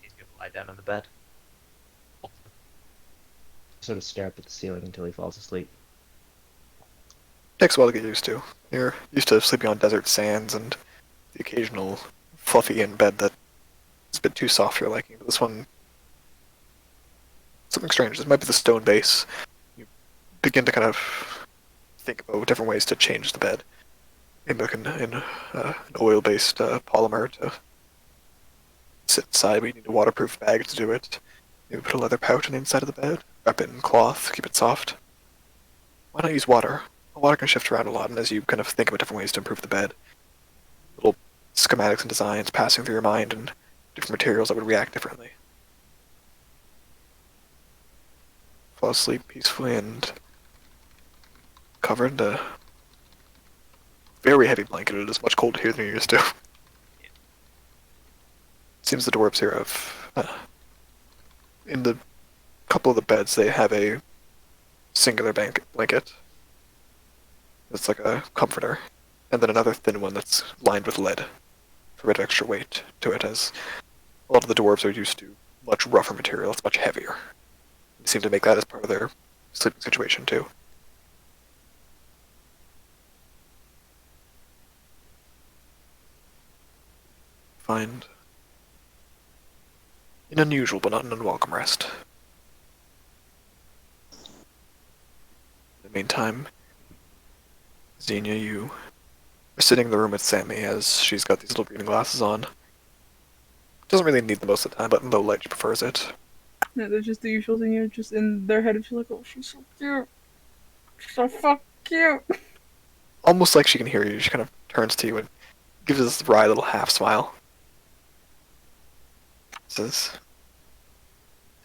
He's gonna lie down on the bed. Sort of stare up at the ceiling until he falls asleep. Takes a while to get used to. You're used to sleeping on desert sands and the occasional fluffy in bed that is a bit too soft for your liking, but this one, something strange. This might be the stone base. You begin to kind of think about different ways to change the bed. Maybe like an oil-based polymer to sit inside, but you need a waterproof bag to do it. Maybe put a leather pouch on the inside of the bed, wrap it in cloth, keep it soft. Why not use water? Water can shift around a lot, and as you kind of think about different ways to improve the bed, little schematics and designs passing through your mind and different materials that would react differently. Fall asleep peacefully and covered in a very heavy blanket. It is much colder here than you're used to. Seems the dwarves here have, in the couple of the beds, they have a singular blanket. It's like a comforter, and then another thin one that's lined with lead for a bit of extra weight to it, as a lot of the dwarves are used to much rougher material. It's much heavier. They seem to make that as part of their sleeping situation too. Find an unusual but not an unwelcome rest. In the meantime, Xenia, you are sitting in the room with Sammy as she's got these little reading glasses on. Doesn't really need them most of the time, but in low light she prefers it. Yeah, they're just the usual thing. You're just in their head, and she's like, "Oh, she's so cute. She's so fucking cute." Almost like she can hear you, she kind of turns to you and gives this wry little half smile. Says,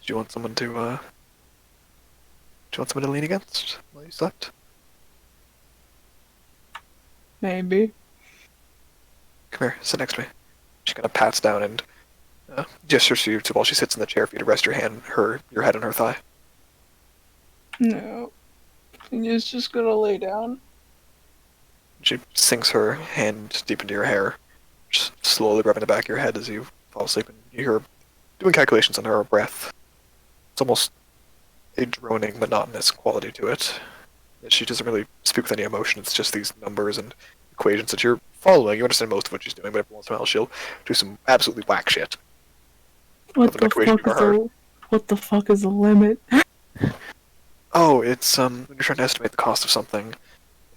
"Did you want someone to, lean against while you slept?" Maybe. Come here, sit next to me. She kind of pats down and gestures to you while she sits in the chair for you to rest your head on her thigh. No. You're just gonna lay down. She sinks her hand deep into your hair, just slowly rubbing the back of your head as you fall asleep, and you hear her doing calculations on her breath. It's almost a droning, monotonous quality to it. She doesn't really speak with any emotion, it's just these numbers and equations that you're following. You understand most of what she's doing, but every once in a while she'll do some absolutely whack shit. What the fuck is the limit? Oh, it's, when you're trying to estimate the cost of something,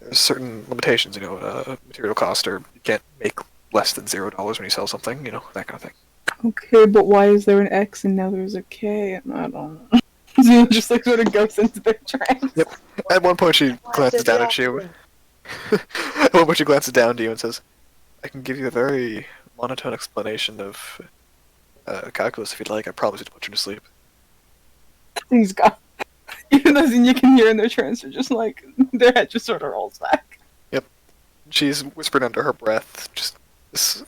there's certain limitations, material cost, or you can't make less than $0 when you sell something, that kind of thing. Okay, but why is there an X and now there's a K? I don't know. Xena just like sort of goes into their trance. Yep. At one point she glances down at you. At one point she glances down to you and says, "I can give you a very monotone explanation of calculus if you'd like. I promise you to put you to sleep." Things go. Even though Xenia can hear in their trance, they're just like, their head just sort of rolls back. Yep. She's whispering under her breath, just this.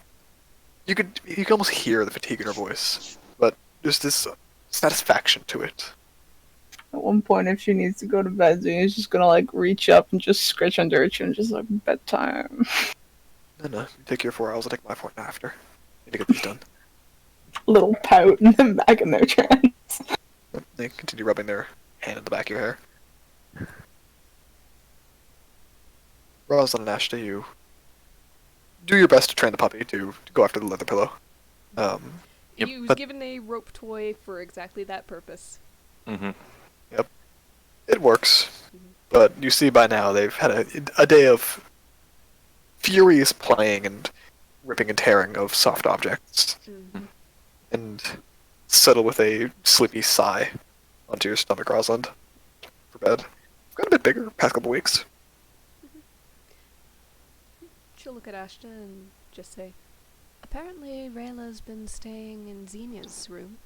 You can almost hear the fatigue in her voice, but there's this satisfaction to it. At one point, if she needs to go to bed, Xenia's just gonna like reach up and just scratch under her chin, just like bedtime. No, you take your 4 hours, I'll take my 4.5 after. Need to get these done. Little pout and then back in their trance. They continue rubbing their hand in the back of your hair. Rosalind and Ashta, you do your best to train the puppy to go after the leather pillow. Yep, He was but- given a rope toy for exactly that purpose. Mm-hmm. It works, but you see by now they've had a day of furious playing and ripping and tearing of soft objects, Mhm. and settle with a sleepy sigh onto your stomach, Rosalind, for bed. I've got a bit bigger past couple weeks. She'll look at Ashton and just say, apparently Rayla's been staying in Xenia's room,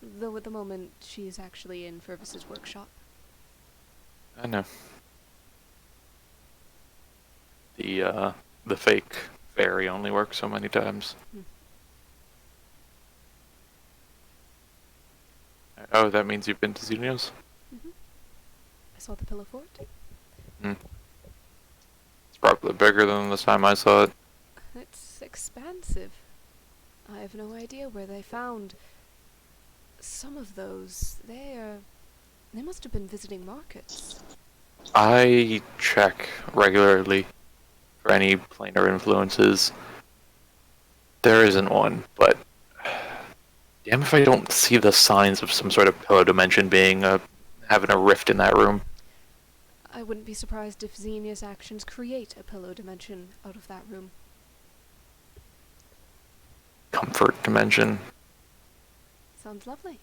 though at the moment she's actually in Fervis's workshop. I know. The fake fairy only works so many times. Oh, that means you've been to Xenia's? I saw the pillow fort. It's probably bigger than the time I saw it. It's expansive. I have no idea where they found some of those. They must have been visiting markets. I check regularly for any planar influences. There isn't one, but damn if I don't see the signs of some sort of pillow dimension having a rift in that room. I wouldn't be surprised if Xenia's actions create a pillow dimension out of that room. Comfort dimension. Sounds lovely.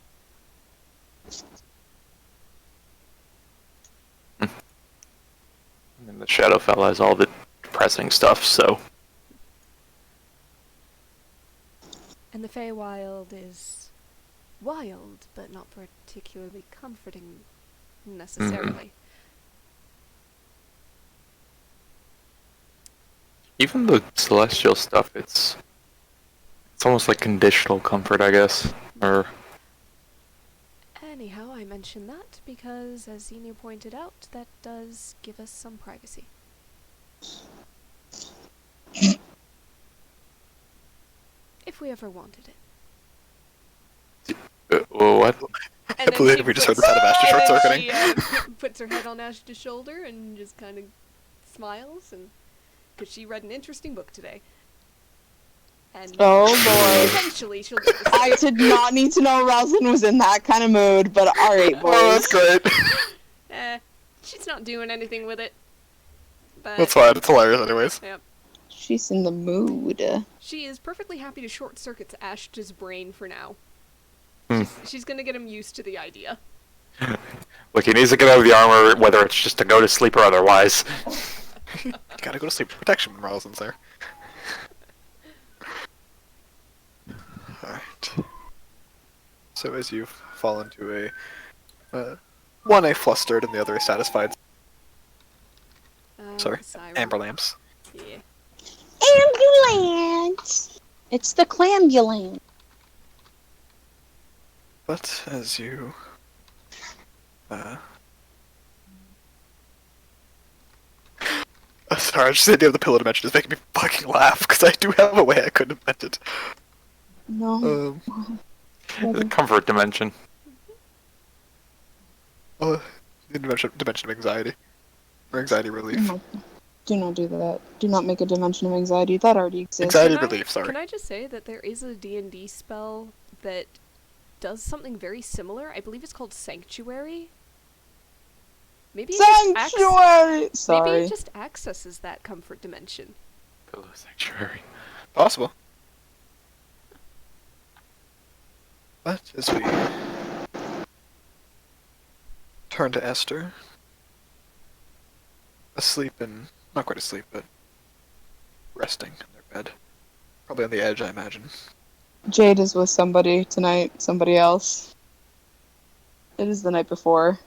And the Shadowfell has all the depressing stuff, so. And the Feywild is wild, but not particularly comforting, necessarily. Even the celestial stuff, it's almost like conditional comfort, I guess. Or Anyhow, I mention that because, as Xenia pointed out, that does give us some privacy. If we ever wanted it. what? And I believe we just heard the sound of Ashton short-circuiting. She puts her head on Ashton's shoulder and just kind of smiles, and because she read an interesting book today. And Oh boy. eventually she'll get the I did not need to know Rosalind was in that kind of mood, but alright, boys. Oh, that's great. She's not doing anything with it. But That's fine. It's hilarious, anyways. Yep. She's in the mood. She is perfectly happy to short circuit to Ashton's brain for now. Hmm. She's gonna get him used to the idea. Look, he needs to get out of the armor, whether it's just to go to sleep or otherwise. You gotta go to sleep for protection when Rosalind's there. Alright. So as you fall into one a flustered and the other a satisfied. Sorry, Siren. amber lamps. Yeah. Ambulance! It's the clambulance. But as you sorry, just the idea of the pillow dimension is making me fucking laugh because I do have a way I could invent it. No. The comfort dimension. The dimension of anxiety. Or anxiety relief. Do not do that. Do not make a dimension of anxiety. That already exists. Anxiety relief, sorry. Can I just say that there is a D&D spell that does something very similar? I believe it's called Sanctuary. Maybe Sanctuary! Sorry. Maybe it just accesses that comfort dimension. Pillow sanctuary. Possible. But as we turn to Esther, asleep and not quite asleep, but resting in their bed, probably on the edge, I imagine. Jade is with somebody tonight. Somebody else. It is the night before.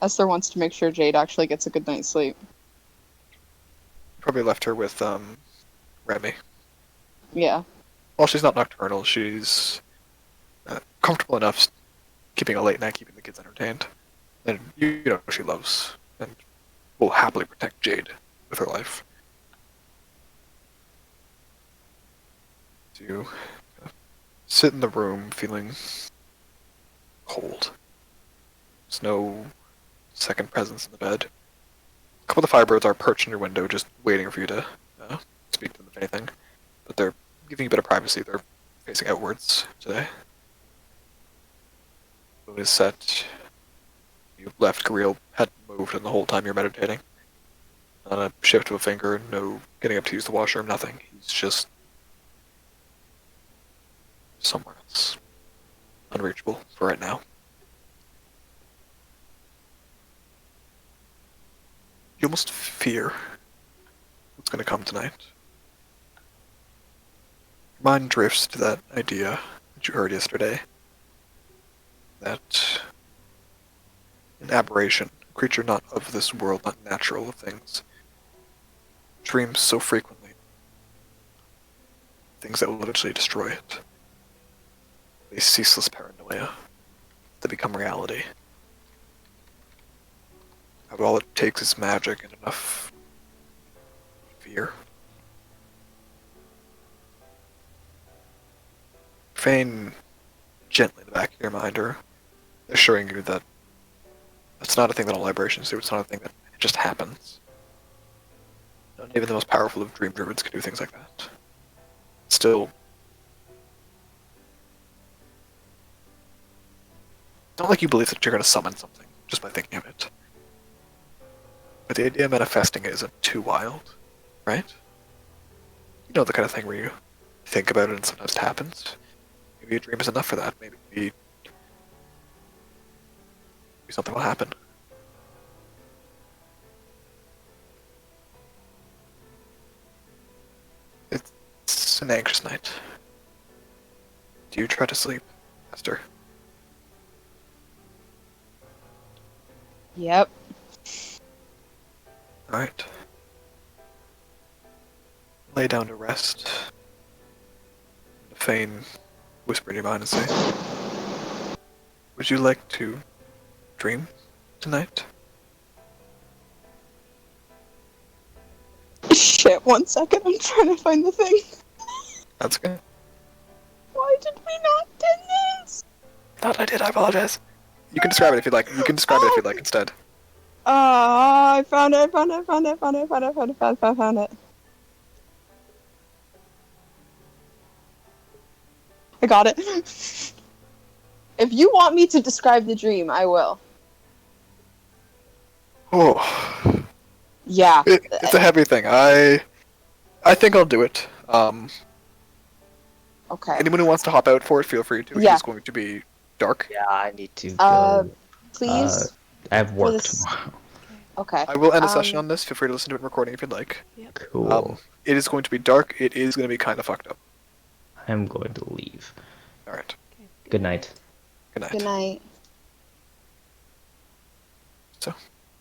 Esther wants to make sure Jade actually gets a good night's sleep. Probably left her with Remy. Yeah. Well, she's not nocturnal. She's comfortable enough keeping a late night, keeping the kids entertained. And you know she loves and will happily protect Jade with her life. So you sit in the room feeling cold. There's no second presence in the bed. A couple of the Firebirds are perched in your window just waiting for you to speak to them if anything. But they're giving you a bit of privacy. They're facing outwards today. The moon is set. You left Gareel hadn't moved in the whole time you're meditating. Not a shift of a finger, no getting up to use the washroom, nothing. He's just somewhere else. Unreachable for right now. You almost fear what's going to come tonight. Your mind drifts to that idea that you heard yesterday. That an aberration, a creature not of this world, not natural of things, dreams so frequently. Things that will eventually destroy it. A ceaseless paranoia that become reality. How all it takes is magic and enough fear. Feign gently in the back of your mind are assuring you that that's not a thing that all librations do, it's not a thing that just happens. Not even the most powerful of dream druids can do things like that. Still, it's not like you believe that you're going to summon something just by thinking of it. But the idea of manifesting it isn't too wild, right? You know the kind of thing where you think about it and sometimes it happens. Maybe a dream is enough for that. Maybe something will happen. It's an anxious night. Do you try to sleep, Esther? Yep. Alright. Lay down to rest. Feign whisper in your mind and say, would you like to dream tonight? Shit, 1 second, I'm trying to find the thing. That's okay. Why did we not do this? Thought I did, I apologize. You can describe it if you'd like. You can describe it if you'd like instead. I found it. I got it. If you want me to describe the dream, I will. Oh, Yeah. it's a heavy thing. I think I'll do it. Okay. Anyone who wants to hop out for it, feel free to. Yeah. It's going to be dark. Yeah, I need to go. Please. I have work this- tomorrow. Okay. I will end the session on this. Feel free to listen to it in recording if you'd like. Cool. It is going to be dark. It is going to be kind of fucked up. I'm going to leave. All right. Good night. Good night. Good night. So,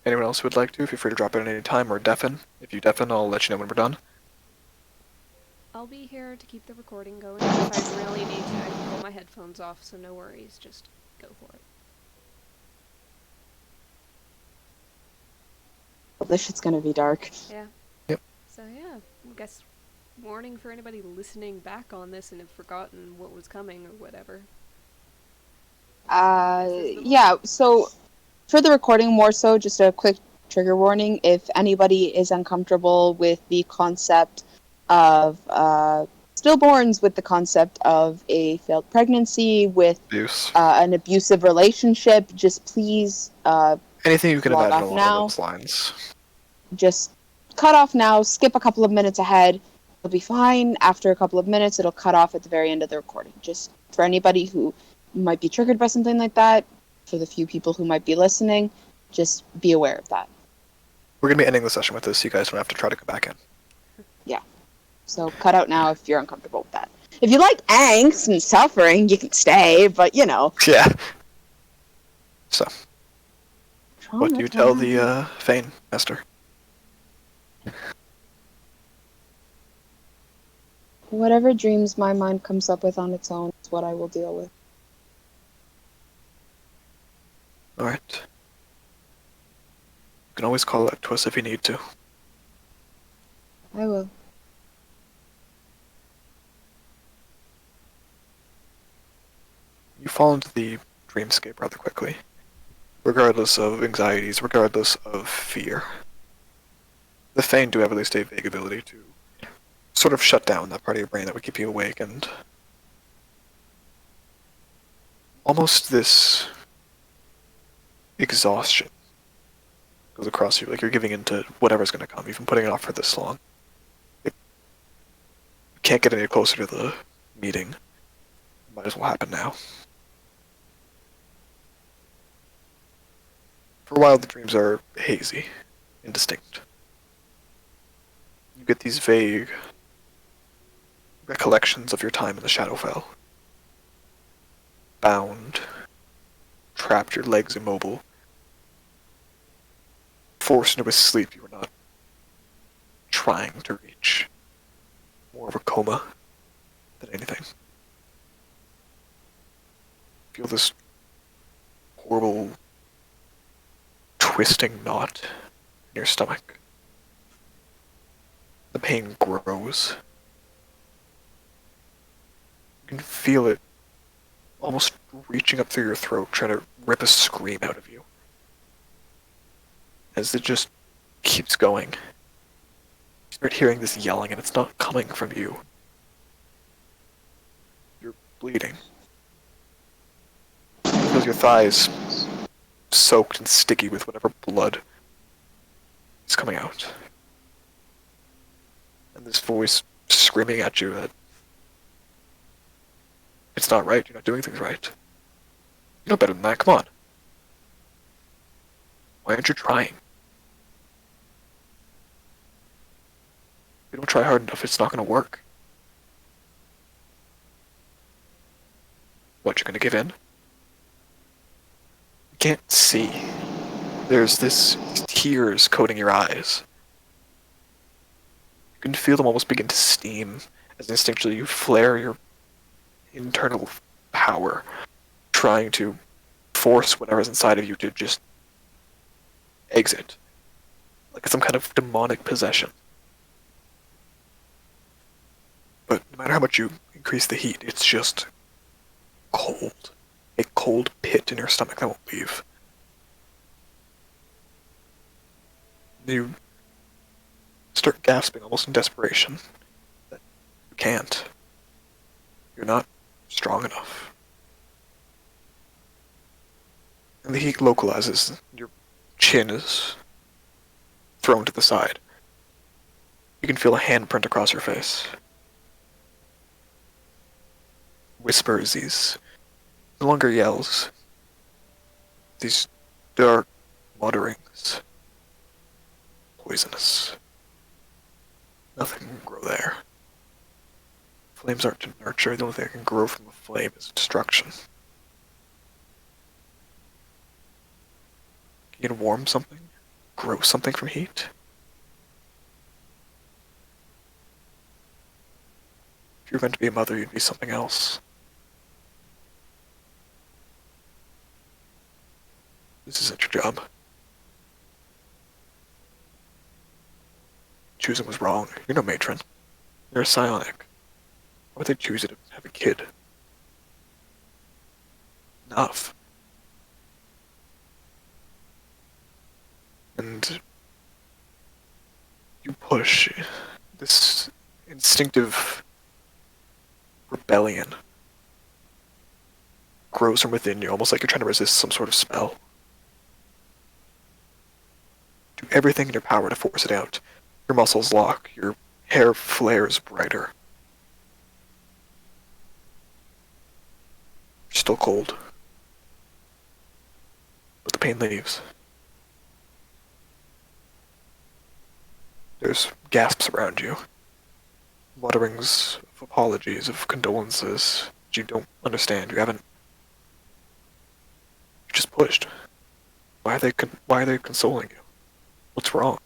anyone else who would like to, feel free to drop in at any time or deafen. If you deafen, I'll let you know when we're done. I'll be here to keep the recording going. If I really need to, I can pull my headphones off, so no worries. Just go for it. This shit's gonna be dark. Yeah. Yep. So yeah, I guess warning for anybody listening back on this and have forgotten what was coming or whatever. Yeah, so for the recording more so, just a quick trigger warning. If anybody is uncomfortable with the concept of stillborns, with the concept of a failed pregnancy, with Abuse. an abusive relationship, just please Anything you can log imagine off along now. those lines. Just cut off now, skip a couple of minutes ahead. It'll be fine. After a couple of minutes, it'll cut off at the very end of the recording. Just for anybody who might be triggered by something like that, for the few people who might be listening, just be aware of that. We're going to be ending the session with this, so you guys don't have to try to come back in. So cut out now if you're uncomfortable with that. If you like angst and suffering, you can stay, but you know. Yeah. So, what do you tell the Fane, Esther? Whatever dreams my mind comes up with on its own is what I will deal with. Alright. You can always call out to us if you need to. I will. You fall into the dreamscape rather quickly. Regardless of anxieties, regardless of fear. The Fane do have at least a vague ability to sort of shut down that part of your brain that would keep you awake, and almost this exhaustion goes across you, like you're giving in to whatever's going to come. You've been putting it off for this long. You can't get any closer to the meeting. Might as well happen now. For a while, the dreams are hazy indistinct. You get these vague recollections of your time in the Shadowfell. Bound, trapped, your legs immobile, forced into a sleep you were not trying to reach. More of a coma than anything. Feel this horrible twisting knot in your stomach. The pain grows. You can feel it almost reaching up through your throat, trying to rip a scream out of you. As it just keeps going. You start hearing this yelling, and it's not coming from you. You're bleeding. You feel your thighs soaked and sticky with whatever blood is coming out. And this voice screaming at you that it's not right, you're not doing things right. You know better than that, come on. Why aren't you trying? If you don't try hard enough, it's not going to work. What, you're going to give in? You can't see. There's these tears coating your eyes. You can feel them almost begin to steam as instinctually you flare your internal power, trying to force whatever's inside of you to just exit. Like some kind of demonic possession. But no matter how much you increase the heat, it's just cold. A cold pit in your stomach that won't leave. You start gasping almost in desperation. That you can't. You're not strong enough. And the heat localizes. Your chin is thrown to the side. You can feel a handprint across your face. Whispers, these no longer yells. These dark mutterings. Poisonous. Nothing can grow there. Flames aren't to nurture, the only thing that can grow from a flame is destruction. Can you warm something? Grow something from heat? If you're meant to be a mother, you'd be something else. This isn't your job. Choosing was wrong. You're no matron. You're a psionic. Why would they choose you to have a kid? Enough. And you push this instinctive rebellion grows from within you, almost like you're trying to resist some sort of spell. Do everything in your power to force it out. Your muscles lock, your hair flares brighter. You're still cold. But the pain leaves. There's gasps around you. Mutterings of apologies, of condolences that you don't understand. You haven't. You're just pushed. Why are they consoling you? What's wrong?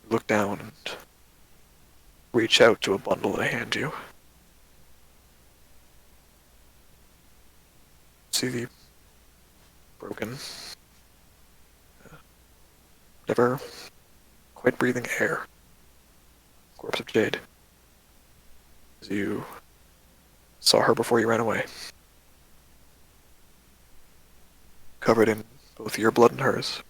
You look down and reach out to a bundle they hand you. See the broken, never quite breathing air. Corpse of Jade. As you saw her before you ran away. Covered in both your blood and hers.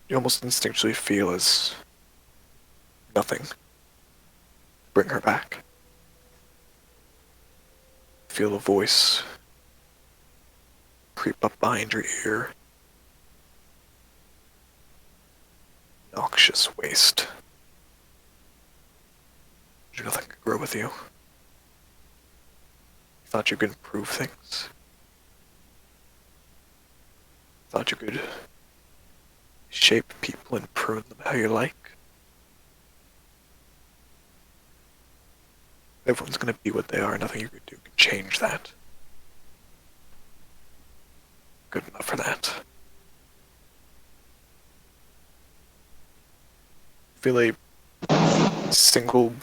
You almost instinctually feel as nothing bring her back. Feel a voice creep up behind your ear. Noxious waste. Nothing could grow with you. Thought you could improve things. Thought you could shape people and prune them how you like. Everyone's gonna be what they are, nothing you could do can change that. Good enough for that. Feel a single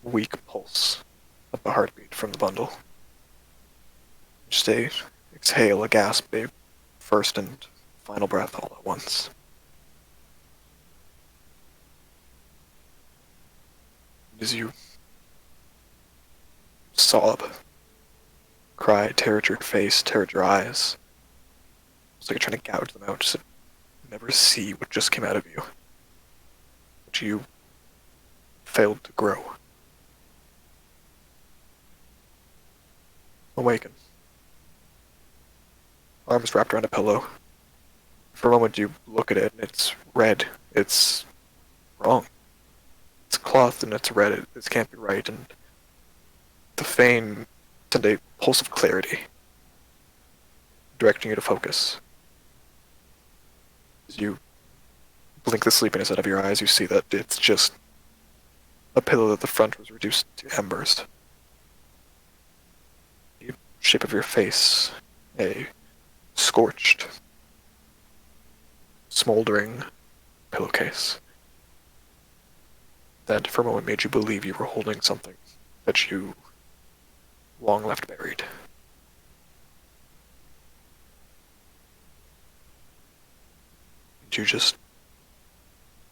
weak pulse of the heartbeat from the bundle. Just a exhale, a gasp, a first and final breath all at once. As you sob, cry, tear at your face, tear at your eyes. It's like you're trying to gouge them out just to never see what just came out of you. But you failed to grow. Awaken. Arms wrapped around a pillow. For a moment you look at it and it's red. It's wrong. It's cloth and it's red. This can't be right. And the feign send a pulse of clarity, directing you to focus. As you blink the sleepiness out of your eyes, you see that it's just a pillow that the front was reduced to embers. The shape of your face, a scorched, smoldering pillowcase that for a moment made you believe you were holding something that you long left buried. And you just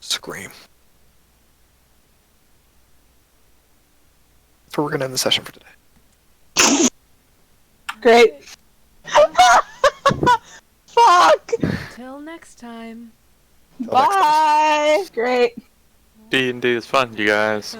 scream. So we're gonna end the session for today. Great. Fuck! Till next time. Till next time. Bye! Great. D&D is fun, you guys.